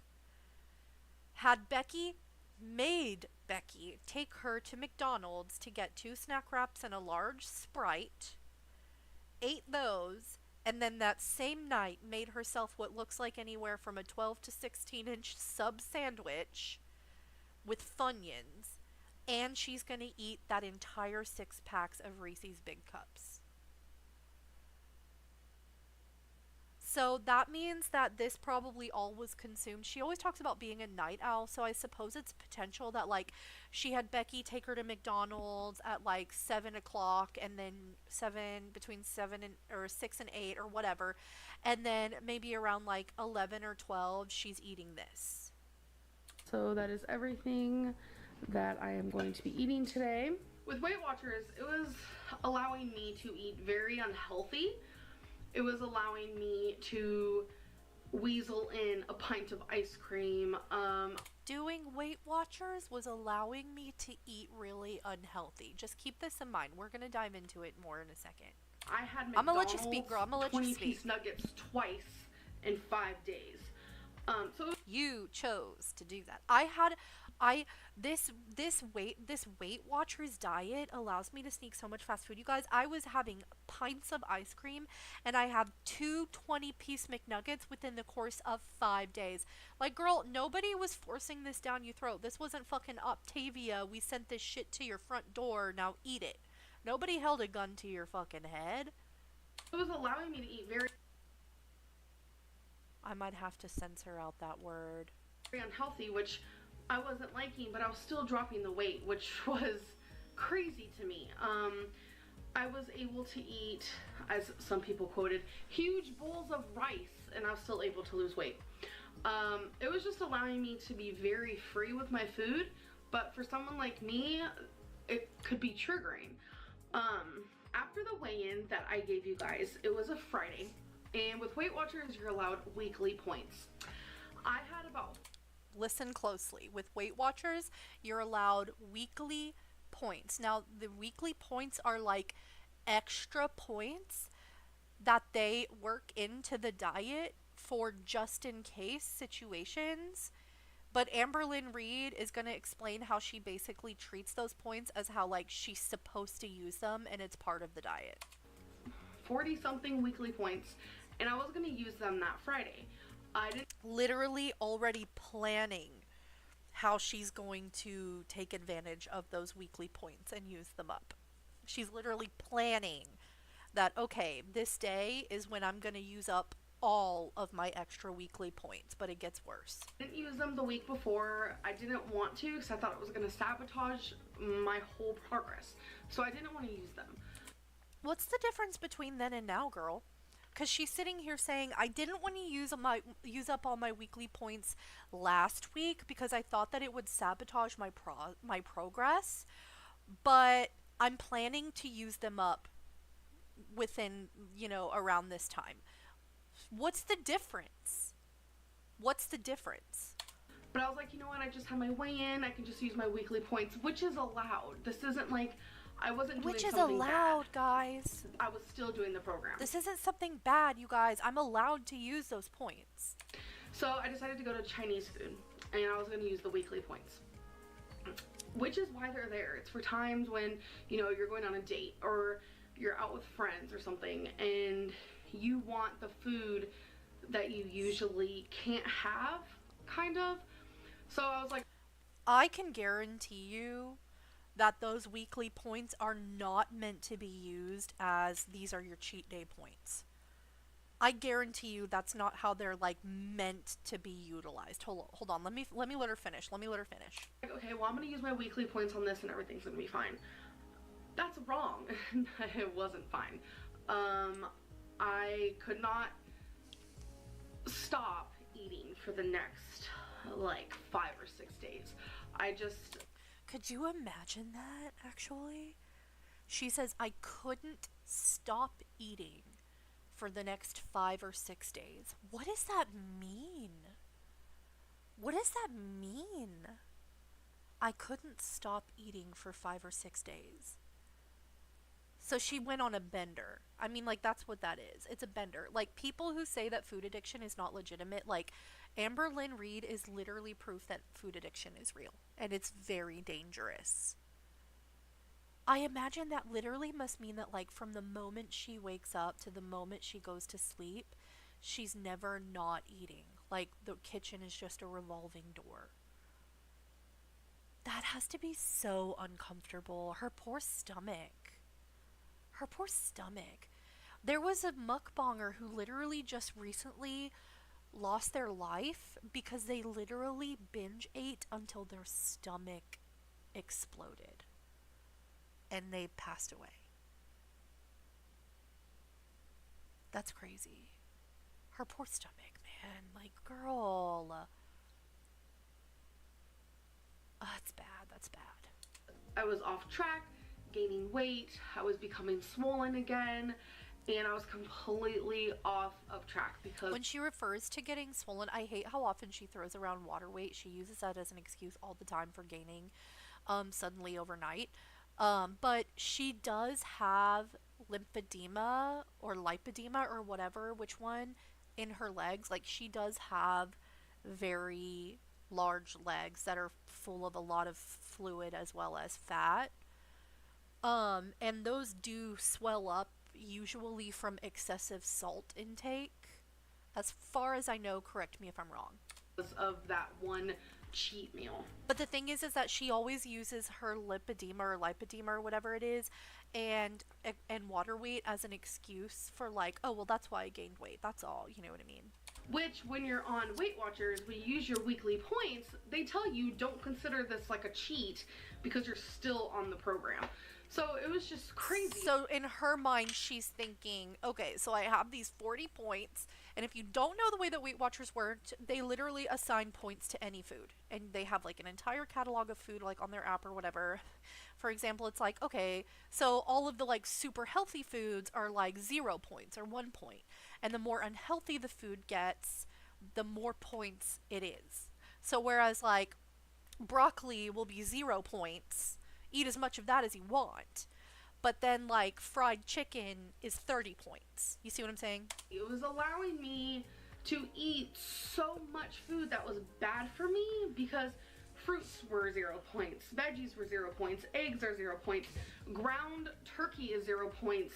Had Becky made Becky take her to McDonald's to get 2 snack wraps and a large Sprite, ate those, and then that same night made herself what looks like anywhere from a 12 to 16-inch sub sandwich with Funyuns. And she's going to eat that entire 6 packs of Reese's Big Cups. So that means that this probably all was consumed. She always talks about being a night owl, so I suppose it's potential that, like, she had Becky take her to McDonald's at, like, 7 o'clock, and then between 6 and 8 or whatever, and then maybe around, like, 11 or 12, she's eating this. So that is everything that I am going to be eating today. With Weight Watchers, it was allowing me to eat very unhealthy. It was allowing me to weasel in a pint of ice cream. Doing Weight Watchers was allowing me to eat really unhealthy. Just keep this in mind. We're going to dive into it more in a second. I had McDonald's I'm going to let you speak, girl. I'm going to let you speak. 20-piece nuggets twice in 5 days. So you chose to do that. I I this Weight Watchers diet allows me to sneak so much fast food. You guys, I was having pints of ice cream and I had two 20-piece McNuggets within the course of 5 days. Like, girl, nobody was forcing this down your throat. This wasn't fucking Octavia. We sent this shit to your front door. Now eat it. Nobody held a gun to your fucking head. It was allowing me to eat very I might have to censor out that word. very unhealthy, which I wasn't liking, but I was still dropping the weight, which was crazy to me. I was able to eat, as some people quoted, huge bowls of rice, and I was still able to lose weight. It was just allowing me to be very free with my food, but for someone like me, it could be triggering. After the weigh-in that I gave you guys, it was a Friday, and with Weight Watchers, you're allowed weekly points. I had about... Listen closely. With Weight Watchers, you're allowed weekly points. Now, the weekly points are like extra points that they work into the diet for just in case situations. But Amberlyn Reid is going to explain how she basically treats those points as how, like, she's supposed to use them and it's part of the diet. 40-something weekly points, and I was going to use them that Friday. I didn't... Literally already planning how she's going to take advantage of those weekly points and use them up. She's literally planning that, okay, this day is when I'm going to use up all of my extra weekly points, but it gets worse. I didn't use them the week before. I didn't want to because I thought it was going to sabotage my whole progress. So I didn't want to use them. What's the difference between then and now, girl? Because she's sitting here saying, I didn't want to use up all my weekly points last week because I thought that it would sabotage my progress, but I'm planning to use them up within, you know, around this time. What's the difference? What's the difference? But I was like, you know what, I just had my weigh-in, I can just use my weekly points, which is allowed. This isn't like I wasn't doing Which is something allowed, bad. guys. I was still doing the program. This isn't something bad, you guys. I'm allowed to use those points. So I decided to go to Chinese food, and I was going to use the weekly points. Which is why they're there. It's for times when, you know, you're going on a date or you're out with friends or something, and you want the food that you usually can't have, kind of. So I was like, I can guarantee you that those weekly points are not meant to be used as these are your cheat day points. I guarantee you that's not how they're like meant to be utilized. Hold on. Let me let her finish. Okay, well, I'm going to use my weekly points on this and everything's going to be fine. That's wrong. It wasn't fine. I could not stop eating for the next like 5 or 6 days. Could you imagine that, actually? She says, I couldn't stop eating for the next 5 or 6 days. What does that mean? What does that mean? I couldn't stop eating for 5 or 6 days. So she went on a bender. I mean, like, that's what that is. It's a bender. Like, people who say that food addiction is not legitimate, like, Amberlyn Reid is literally proof that food addiction is real. And it's very dangerous. I imagine that literally must mean that, like, from the moment she wakes up to the moment she goes to sleep, she's never not eating. Like, the kitchen is just a revolving door. That has to be so uncomfortable. Her poor stomach. Her poor stomach. There was a mukbanger who literally just recently lost their life because they literally binge ate until their stomach exploded. And they passed away. That's crazy. Her poor stomach, man. Like, girl. That's bad. That's bad. I was off track, gaining weight, I was becoming swollen again, and I was completely off of track because when she refers to getting swollen, I hate how often she throws around water weight. She uses that as an excuse all the time for gaining suddenly overnight. But she does have lymphedema or lipedema or whatever, which one, in her legs. Like, she does have very large legs that are full of a lot of fluid as well as fat. And those do swell up usually from excessive salt intake. As far as I know, correct me if I'm wrong. Of that one cheat meal. But the thing is that she always uses her lipedema or lipedema or whatever it is and water weight as an excuse for like, oh, well, that's why I gained weight. That's all. You know what I mean? Which, when you're on Weight Watchers, when you use your weekly points, they tell you don't consider this like a cheat because you're still on the program. So it was just crazy. So in her mind, she's thinking, okay, so I have these 40 points, and if you don't know the way that Weight Watchers work, they literally assign points to any food. And they have like an entire catalog of food like on their app or whatever. For example, it's like, okay, so all of the like super healthy foods are like 0 points or 1 point. And the more unhealthy the food gets, the more points it is. So whereas like broccoli will be 0 points, eat as much of that as you want. But then like fried chicken is 30 points. You see what I'm saying? It was allowing me to eat so much food that was bad for me because fruits were 0 points, veggies were 0 points, eggs are 0 points, ground turkey is 0 points.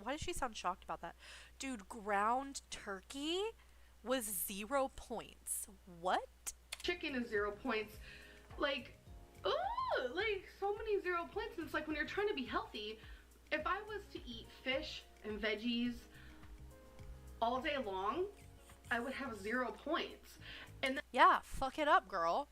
Why does she sound shocked about that? Dude, ground turkey was 0 points. What? Chicken is 0 points. Like, ooh, like so many 0 points. And it's like when you're trying to be healthy, if I was to eat fish and veggies all day long, I would have 0 points. And yeah, fuck it up, girl.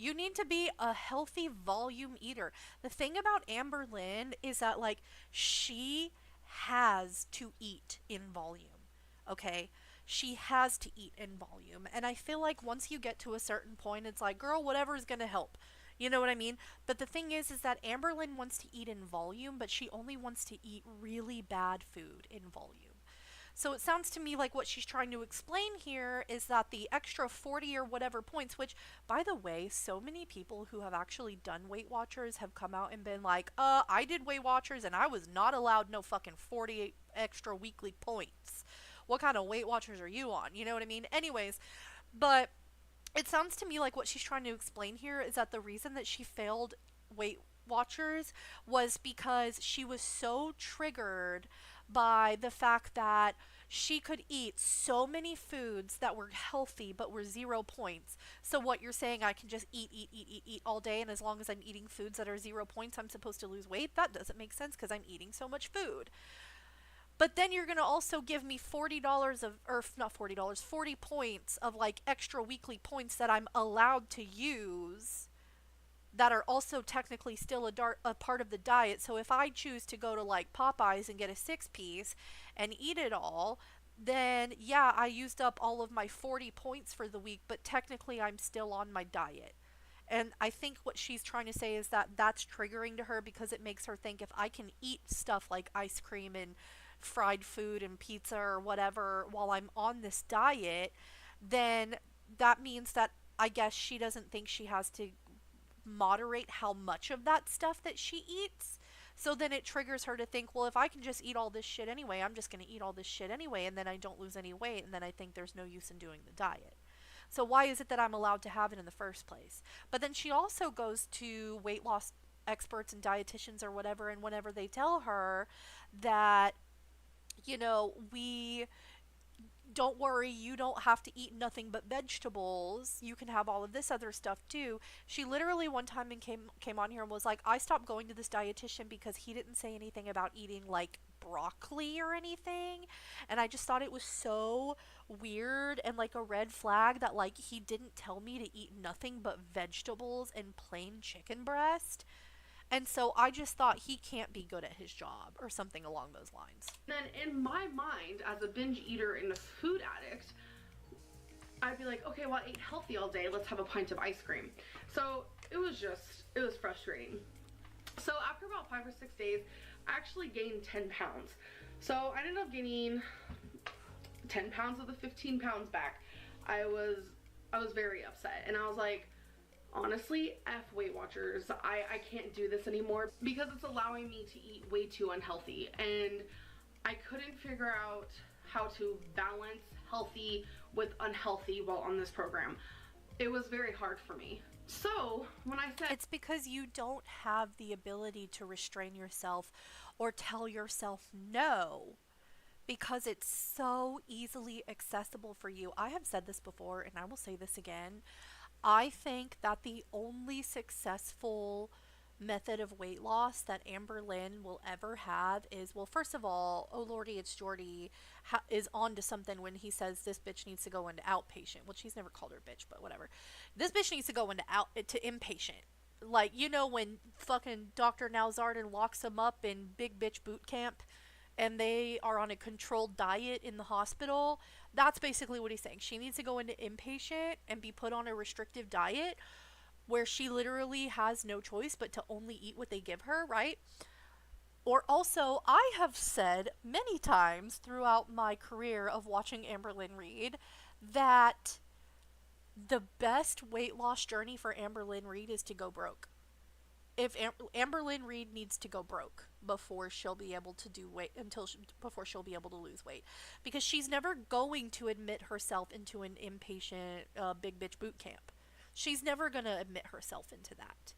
You need to be a healthy volume eater. The thing about Amberlyn is that like she has to eat in volume. Okay? She has to eat in volume. And I feel like once you get to a certain point, it's like, girl, whatever is going to help. You know what I mean? But the thing is that Amberlyn wants to eat in volume, but she only wants to eat really bad food in volume. So it sounds to me like what she's trying to explain here is that the extra 40 or whatever points, which, by the way, so many people who have actually done Weight Watchers have come out and been like, I did Weight Watchers and I was not allowed no fucking 40 extra weekly points. What kind of Weight Watchers are you on? You know what I mean? Anyways, but it sounds to me like what she's trying to explain here is that the reason that she failed Weight Watchers was because she was so triggered by the fact that she could eat so many foods that were healthy but were 0 points. So what you're saying, I can just eat all day, and as long as I'm eating foods that are 0 points, I'm supposed to lose weight? That doesn't make sense because I'm eating so much food. But then you're going to also give me $40 of, or not $40, 40 points of like extra weekly points that I'm allowed to use that are also technically still a part of the diet. So if I choose to go to like Popeyes and get a 6-piece and eat it all, then yeah, I used up all of my 40 points for the week, but technically I'm still on my diet. And I think what she's trying to say is that that's triggering to her because it makes her think if I can eat stuff like ice cream and fried food and pizza or whatever while I'm on this diet, then that means that I guess she doesn't think she has to moderate how much of that stuff that she eats. So then it triggers her to think, well, if I can just eat all this shit anyway, I'm just going to eat all this shit anyway, and then I don't lose any weight, and then I think there's no use in doing the diet. So why is it that I'm allowed to have it in the first place? But then she also goes to weight loss experts and dietitians or whatever, and whenever they tell her that, you know, don't worry, you don't have to eat nothing but vegetables, you can have all of this other stuff too. She literally one time came on here and was like, I stopped going to this dietitian because he didn't say anything about eating like broccoli or anything, and I just thought it was so weird and like a red flag that like he didn't tell me to eat nothing but vegetables and plain chicken breast. And so I just thought he can't be good at his job or something along those lines. Then in my mind, as a binge eater and a food addict, I'd be like, okay, well, I ate healthy all day. Let's have a pint of ice cream. So it was frustrating. So after about 5 or 6 days, I actually gained 10 pounds. So I ended up gaining 10 pounds of the 15 pounds back. I was very upset, and I was like, honestly, F Weight Watchers, I can't do this anymore because it's allowing me to eat way too unhealthy, and I couldn't figure out how to balance healthy with unhealthy while on this program. it was very hard for me. So when I said it's because you don't have the ability to restrain yourself or tell yourself no, because it's so easily accessible for you. I have said this before and I will say this again. I think that the only successful method of weight loss that Amberlyn will ever have is, well, first of all, oh lordy, it's Jordy is on to something when he says this bitch needs to go into outpatient. Well, she's never called her bitch, but whatever. This bitch needs to go into inpatient. Like, you know, when fucking Dr. Nowzardan locks them up in big bitch boot camp and they are on a controlled diet in the hospital, that's basically what he's saying. She needs to go into inpatient and be put on a restrictive diet where she literally has no choice but to only eat what they give her, right? Or also, I have said many times throughout my career of watching Amberlyn Reid that the best weight loss journey for Amberlyn Reid is to go broke. If Amberlyn Reid needs to go broke before she'll be able to do weight before she'll be able to lose weight, because she's never going to admit herself into an inpatient big bitch boot camp. She's never gonna admit herself into that.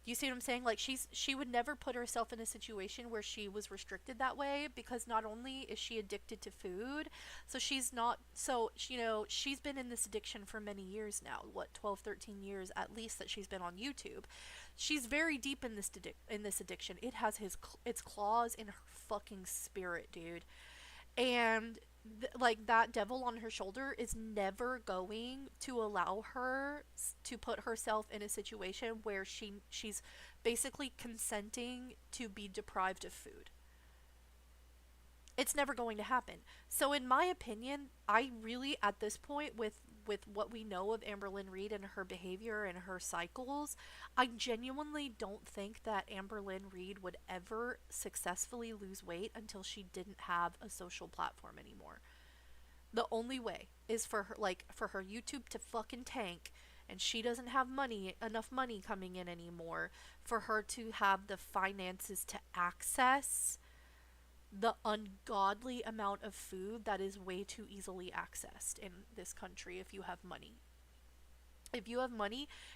You see what I'm saying? Like, she would never put herself in a situation where she was restricted that way, because not only is she addicted to food, so she's not, so, you know, she's been in this addiction for many years now. What, 12, 13 years at least that she's been on YouTube. She's very deep in this addiction. It has its claws in her fucking spirit, dude. And like, that devil on her shoulder is never going to allow her to put herself in a situation where she's basically consenting to be deprived of food. It's never going to happen. So in my opinion, I really, at this point, with what we know of Amberlyn Reid and her behavior and her cycles, I genuinely don't think that Amberlyn Reid would ever successfully lose weight until she didn't have a social platform anymore. The only way is for her, like, for her YouTube to fucking tank, and she doesn't have enough money coming in anymore for her to have the finances to access the ungodly amount of food that is way too easily accessed in this country. If you have money,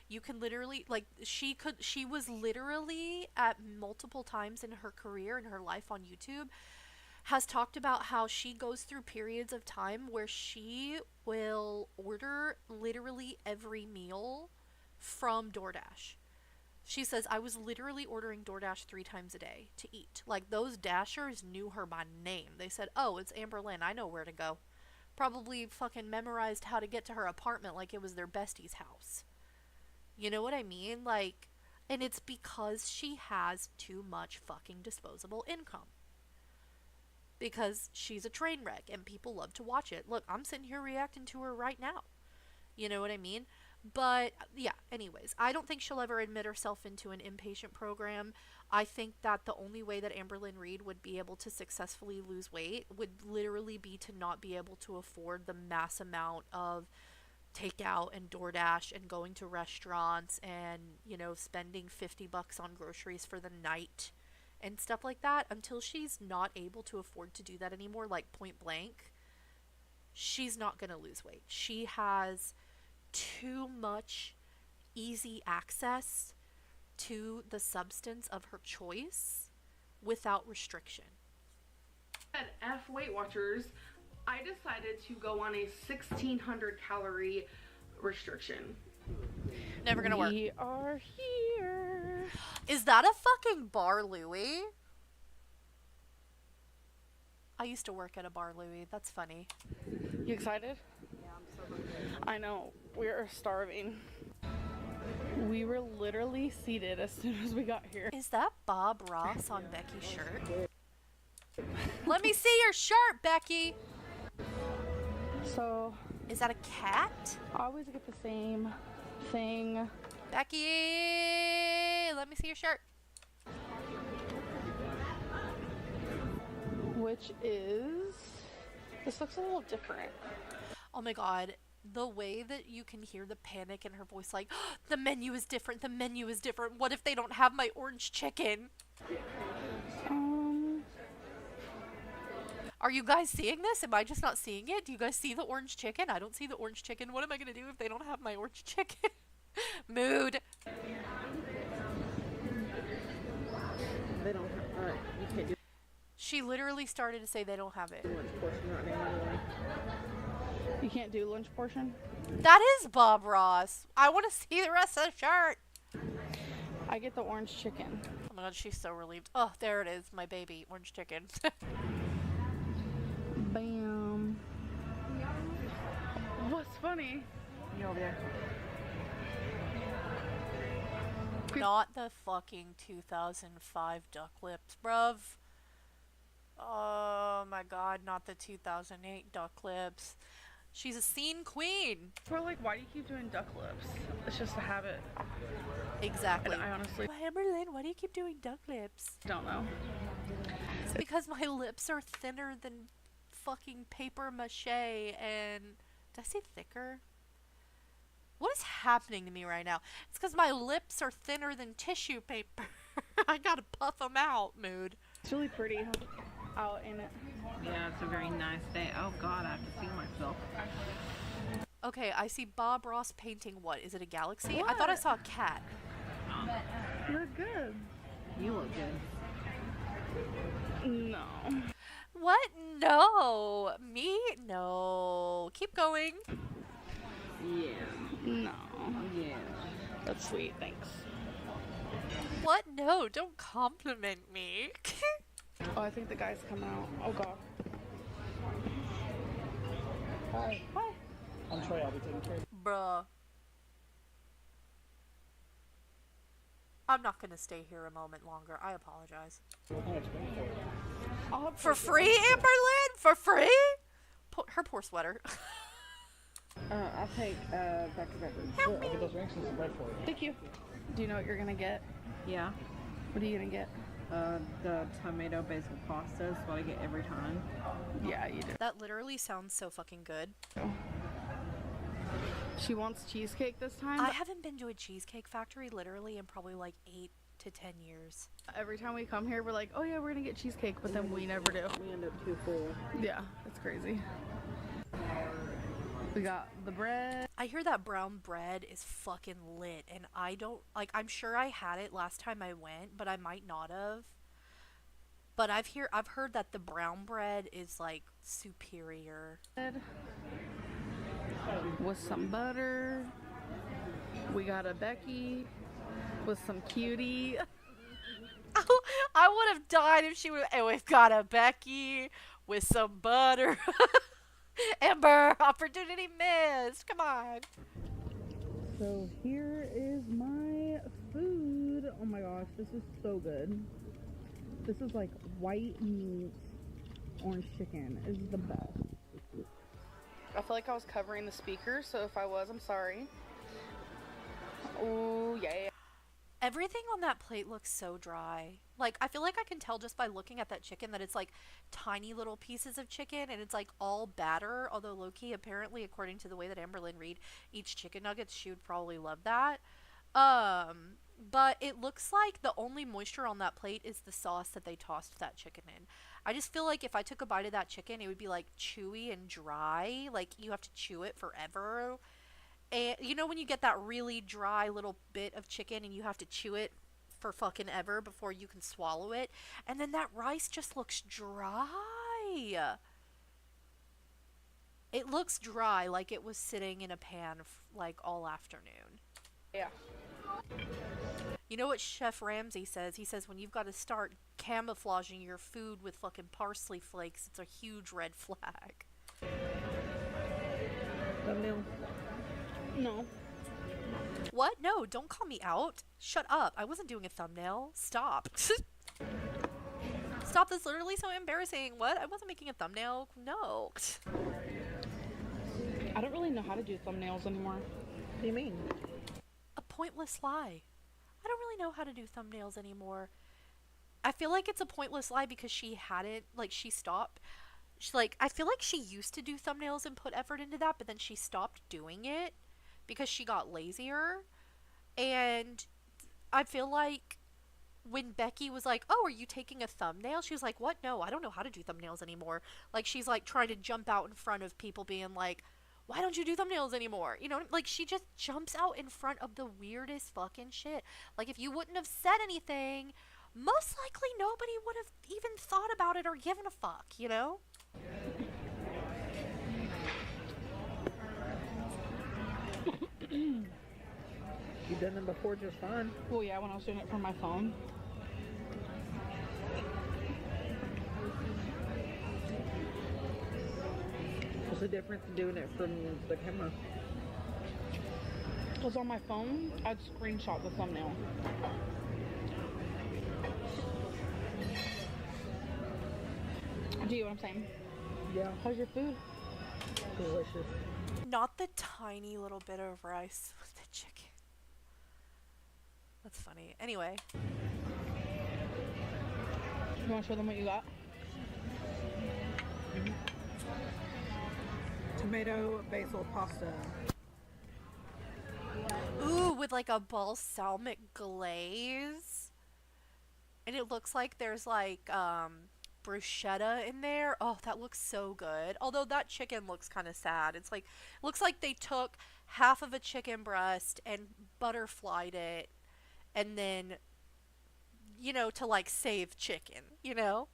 you can literally, like, she was literally at multiple times in her career, in her life on YouTube, has talked about how she goes through periods of time where she will order literally every meal from DoorDash. She says, I was literally ordering DoorDash 3 times a day to eat. Like, those Dashers knew her by name. They said, oh, it's Amberlyn, I know where to go. Probably fucking memorized how to get to her apartment like it was their bestie's house. You know what I mean? Like, and it's because she has too much fucking disposable income. Because she's a train wreck and people love to watch it. Look, I'm sitting here reacting to her right now. You know what I mean? But yeah, anyways, I don't think she'll ever admit herself into an inpatient program. I think that the only way that Amberlyn Reid would be able to successfully lose weight would literally be to not be able to afford the mass amount of takeout and DoorDash and going to restaurants and, you know, spending $50 on groceries for the night and stuff like that. Until she's not able to afford to do that anymore, like, point blank, she's not going to lose weight. She has too much easy access to the substance of her choice without restriction. At F Weight Watchers, I decided to go on a 1,600 calorie restriction. Never gonna work. We are here. Is that a fucking Bar Louie? I used to work at a Bar Louie. That's funny. You excited? Yeah, I'm so hungry. I know. We're starving. We were literally seated as soon as we got here. Is that Bob Ross on Becky's shirt? Let me see your shirt, Becky! So, is that a cat? I always get the same thing. Becky, let me see your shirt. Which is, this looks a little different. Oh my god, the way that you can hear the panic in her voice, like, oh, the menu is different, the menu is different. What if they don't have my orange chicken? Are you guys seeing this? Am I just not seeing it? Do you guys see the orange chicken? I don't see the orange chicken. What am I gonna do if they don't have my orange chicken? Mood. They don't have, you can't do She literally started to say they don't have it. lunch portion right now anyway. You can't do lunch portion? That is Bob Ross. I want to see the rest of the shirt. I get the orange chicken. Oh my god, she's so relieved. Oh, there it is, my baby orange chicken. Bam. What's funny? You over there. Not the fucking 2005 duck lips, bruv. Oh my god, not the 2008 duck lips. She's a scene queen. We're like, why do you keep doing duck lips? It's just a habit. Exactly. And I honestly Amberlyn, why do you keep doing duck lips? don't know. It's because my lips are thinner than fucking paper mache and... Did I say thicker? What is happening to me right now? It's because my lips are thinner than tissue paper. I gotta puff them out, mood. It's really pretty out in it. Yeah, it's a very nice day. Oh god, I have to see myself. Okay, I see Bob Ross painting what? Is it a galaxy? I thought I saw a cat. You look good. You look good. No. What? No. Me? No. Keep going. Yeah. No. Yeah. That's sweet, thanks. What? No, don't compliment me. Oh, I think the guy's coming out. Oh god. Hi. Hi. I'm Troy. I'll be taking care of you. Bruh. I'm not gonna stay here a moment longer. I apologize. How much money for it? For free, Amberlyn? For free? Her poor sweater. I'll take back to back. Sure, I'll get those rings and some bread for you. Thank you. Do you know what you're gonna get? Yeah. What are you gonna get? The tomato basil pasta is what I get every time. Yeah, you do. That literally sounds so fucking good. She wants cheesecake this time? I haven't been to a Cheesecake Factory literally in probably like 8 to 10 years. Every time we come here, we're like, oh yeah, we're gonna get cheesecake, but then we never do. We end up too full. Yeah, it's crazy. We got the bread. I hear that brown bread is fucking lit, and I don't, like, I'm sure I had it last time I went, but I might not have. But I've heard that the brown bread is, like, superior. With some butter. We got a Becky with some cutie. I would have died if she would. And we've got a Becky with some butter. Amber, opportunity missed. Come on. So here is my food. Oh my gosh, this is so good. This is like white meat, orange chicken. This is the best. I feel like I was covering the speaker, so if I was, I'm sorry. Oh, yeah. Everything on that plate looks so dry. Like, I feel like I can tell just by looking at that chicken that it's like tiny little pieces of chicken and it's like all batter. Although low-key, apparently, according to the way that Amberlyn Reid eats chicken nuggets, she would probably love that. But it looks like the only moisture on that plate is the sauce that they tossed that chicken in. I just feel like if I took a bite of that chicken, it would be like chewy and dry. Like, you have to chew it forever. And you know when you get that really dry little bit of chicken and you have to chew it for fucking ever before you can swallow it? And then that rice just looks dry. It looks dry, like it was sitting in a pan like all afternoon. Yeah. You know what Chef Ramsay says? He says when you've got to start camouflaging your food with fucking parsley flakes, it's a huge red flag. Thumbnail. No. What? No, don't call me out. Shut up. I wasn't doing a thumbnail. Stop. Stop, this is literally so embarrassing. What? I wasn't making a thumbnail. No. I don't really know how to do thumbnails anymore. What do you mean? A pointless lie. I don't really know how to do thumbnails anymore. I feel like it's a pointless lie because she hadn't, like, she stopped. Like, I feel like she used to do thumbnails and put effort into that, but then she stopped doing it because she got lazier. And I feel like when Becky was like, "Oh, are you taking a thumbnail?" She was like, "What? No, I don't know how to do thumbnails anymore." Like, she's like trying to jump out in front of people being like, "Why don't you do thumbnails anymore?" You know, like she just jumps out in front of the weirdest fucking shit. Like, if you wouldn't have said anything, most likely nobody would have even thought about it or given a fuck, you know? You've done them before just fine. Well, yeah, when I was doing it from my phone. What's the difference in doing it from the camera? Because on my phone, I'd screenshot the thumbnail. Do you know what I'm saying? Yeah. How's your food? Delicious. Not the tiny little bit of rice with the chicken. That's funny. Anyway. You want to show them what you got? Tomato basil pasta. Ooh, with like a balsamic glaze. And it looks like there's like bruschetta in there. Oh, that looks so good. Although that chicken looks kind of sad. It's like, looks like they took half of a chicken breast and butterflied it, and then, you know, to like save chicken, you know?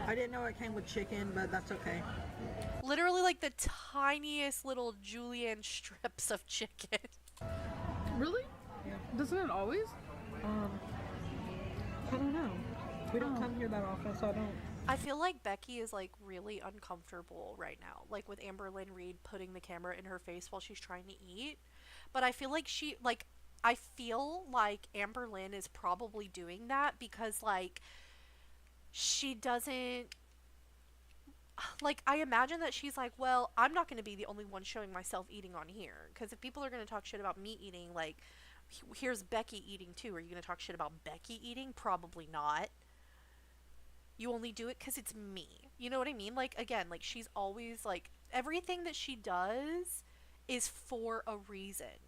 I didn't know it came with chicken, but that's okay. Literally like the tiniest little julienne strips of chicken. Really? Yeah. Doesn't it always? I don't know. We don't come here that often, so I don't. I feel like Becky is like really uncomfortable right now, like with Amberlyn Reid putting the camera in her face while she's trying to eat. But I feel like I feel like Amberlyn is probably doing that because like she doesn't, like, I imagine that she's like, well, I'm not going to be the only one showing myself eating on here, because if people are going to talk shit about me eating, like, here's Becky eating too. Are you going to talk shit about Becky eating? Probably not. You only do it because it's me. You know what I mean? Like, again, like, she's always, like, everything that she does is for a reason.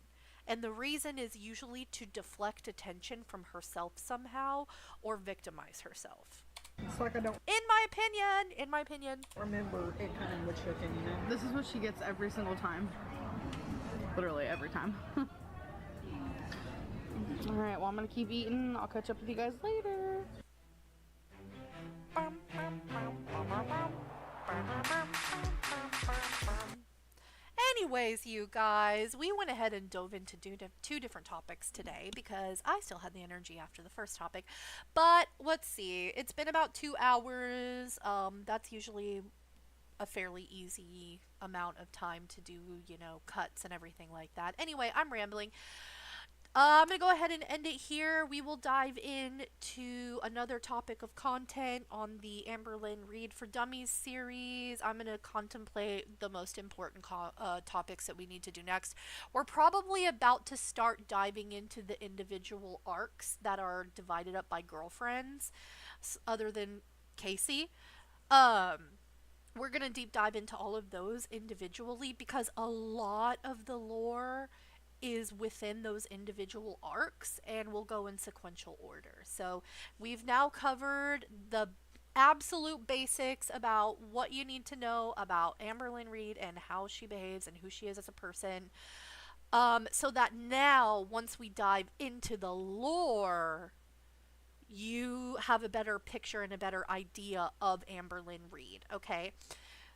And the reason is usually to deflect attention from herself somehow or victimize herself. It's like I don't. In my opinion. Remember it coming with chicken, you know? This is what she gets every single time. Literally every time. Alright, well, I'm gonna keep eating. I'll catch up with you guys later. Anyways, you guys, we went ahead and dove into two different topics today because I still had the energy after the first topic. But let's see, it's been about 2 hours. That's usually a fairly easy amount of time to do, you know, cuts and everything like that. Anyway, I'm rambling. I'm going to go ahead and end it here. We will dive into another topic of content on the Amberlyn Reid for Dummies series. I'm going to contemplate the most important topics that we need to do next. We're probably about to start diving into the individual arcs that are divided up by girlfriends, other than Casey. We're going to deep dive into all of those individually because a lot of the lore is within those individual arcs, and we'll go in sequential order. So we've now covered the absolute basics about what you need to know about Amberlyn Reid and how she behaves and who she is as a person, so that now once we dive into the lore, you have a better picture and a better idea of Amberlyn Reid. Okay,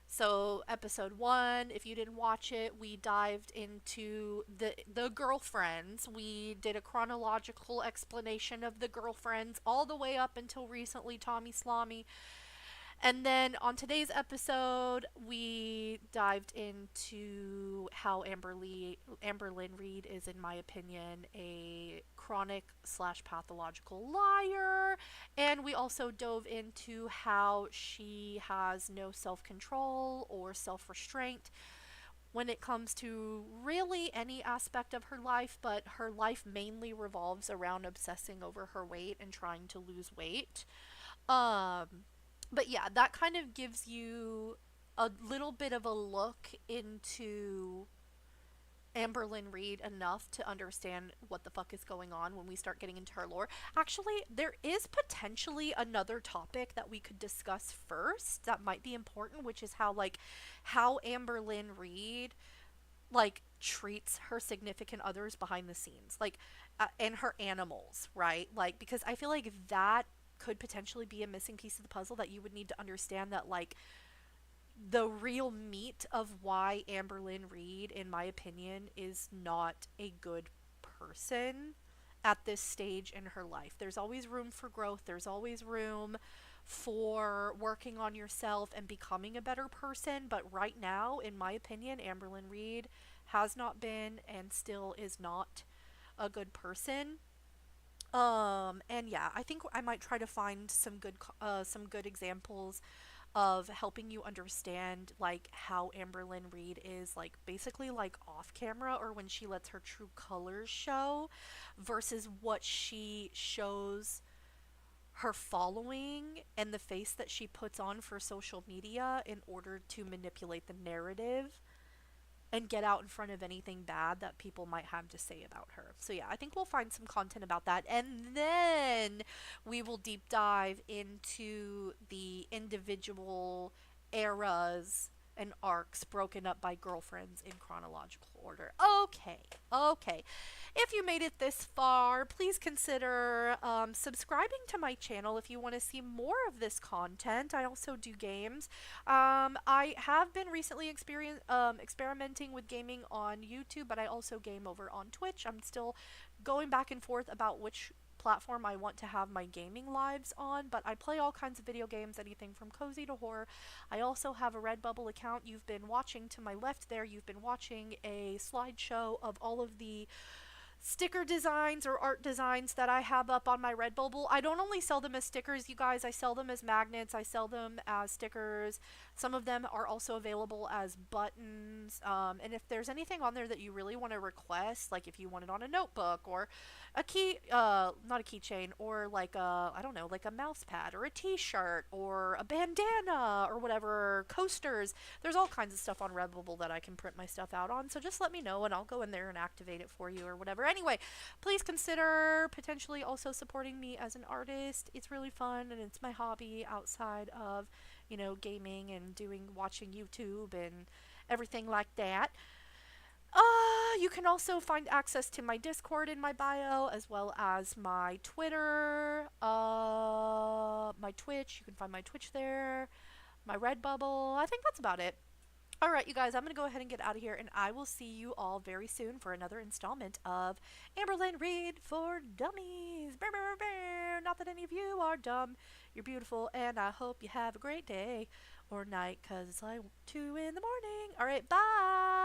so episode 1, if you didn't watch it, we dived into the girlfriends. We did a chronological explanation of the girlfriends all the way up until recently Tommy Slamy. And then on today's episode, we dived into how Amberlyn Reid is, in my opinion, a chronic/pathological liar. And we also dove into how she has no self-control or self-restraint when it comes to really any aspect of her life, but her life mainly revolves around obsessing over her weight and trying to lose weight. But yeah, that kind of gives you a little bit of a look into Amberlyn Reid enough to understand what the fuck is going on when we start getting into her lore. Actually, there is potentially another topic that we could discuss first that might be important, which is how Amberlyn Reid treats her significant others behind the scenes, and her animals, right? Because I feel like that could potentially be a missing piece of the puzzle that you would need to understand, that the real meat of why Amberlyn Reid, in my opinion, is not a good person at this stage in her life. There's always room for growth. There's always room for working on yourself and becoming a better person. But right now, in my opinion, Amberlyn Reid has not been and still is not a good person. And yeah, I think I might try to find some good examples of helping you understand how Amberlyn Reid is basically off camera, or when she lets her true colors show, versus what she shows her following and the face that she puts on for social media in order to manipulate the narrative and get out in front of anything bad that people might have to say about her. So yeah, I think we'll find some content about that, and then we will deep dive into the individual eras and arcs broken up by girlfriends in chronological order. Okay. If you made it this far, please consider subscribing to my channel if you want to see more of this content. I also do games. I have been recently experimenting with gaming on YouTube, but I also game over on Twitch. I'm still going back and forth about which platform I want to have my gaming lives on, but I play all kinds of video games, anything from cozy to horror. I also have a Redbubble account. You've been watching to my left there, you've been watching a slideshow of all of the sticker designs or art designs that I have up on my Redbubble. I don't only sell them as stickers, you guys. I sell them as magnets. I sell them as stickers. Some of them are also available as buttons. And if there's anything on there that you really want to request, like if you want it on a notebook or a not a keychain, or I don't know, like a mouse pad or a t-shirt or a bandana or whatever, coasters. There's all kinds of stuff on Redbubble that I can print my stuff out on. So just let me know and I'll go in there and activate it for you or whatever. Anyway, please consider potentially also supporting me as an artist. It's really fun and it's my hobby outside of, gaming and watching YouTube and everything like that. You can also find access to my Discord in my bio, as well as my Twitter, my Twitch. You can find my Twitch there, my Redbubble. I think that's about it. Alright, you guys, I'm going to go ahead and get out of here, and I will see you all very soon for another installment of Amberlyn Reid for Dummies. Brr, brr, brr. Not that any of you are dumb. You're beautiful, and I hope you have a great day or night, because it's like 2 in the morning. Alright, bye!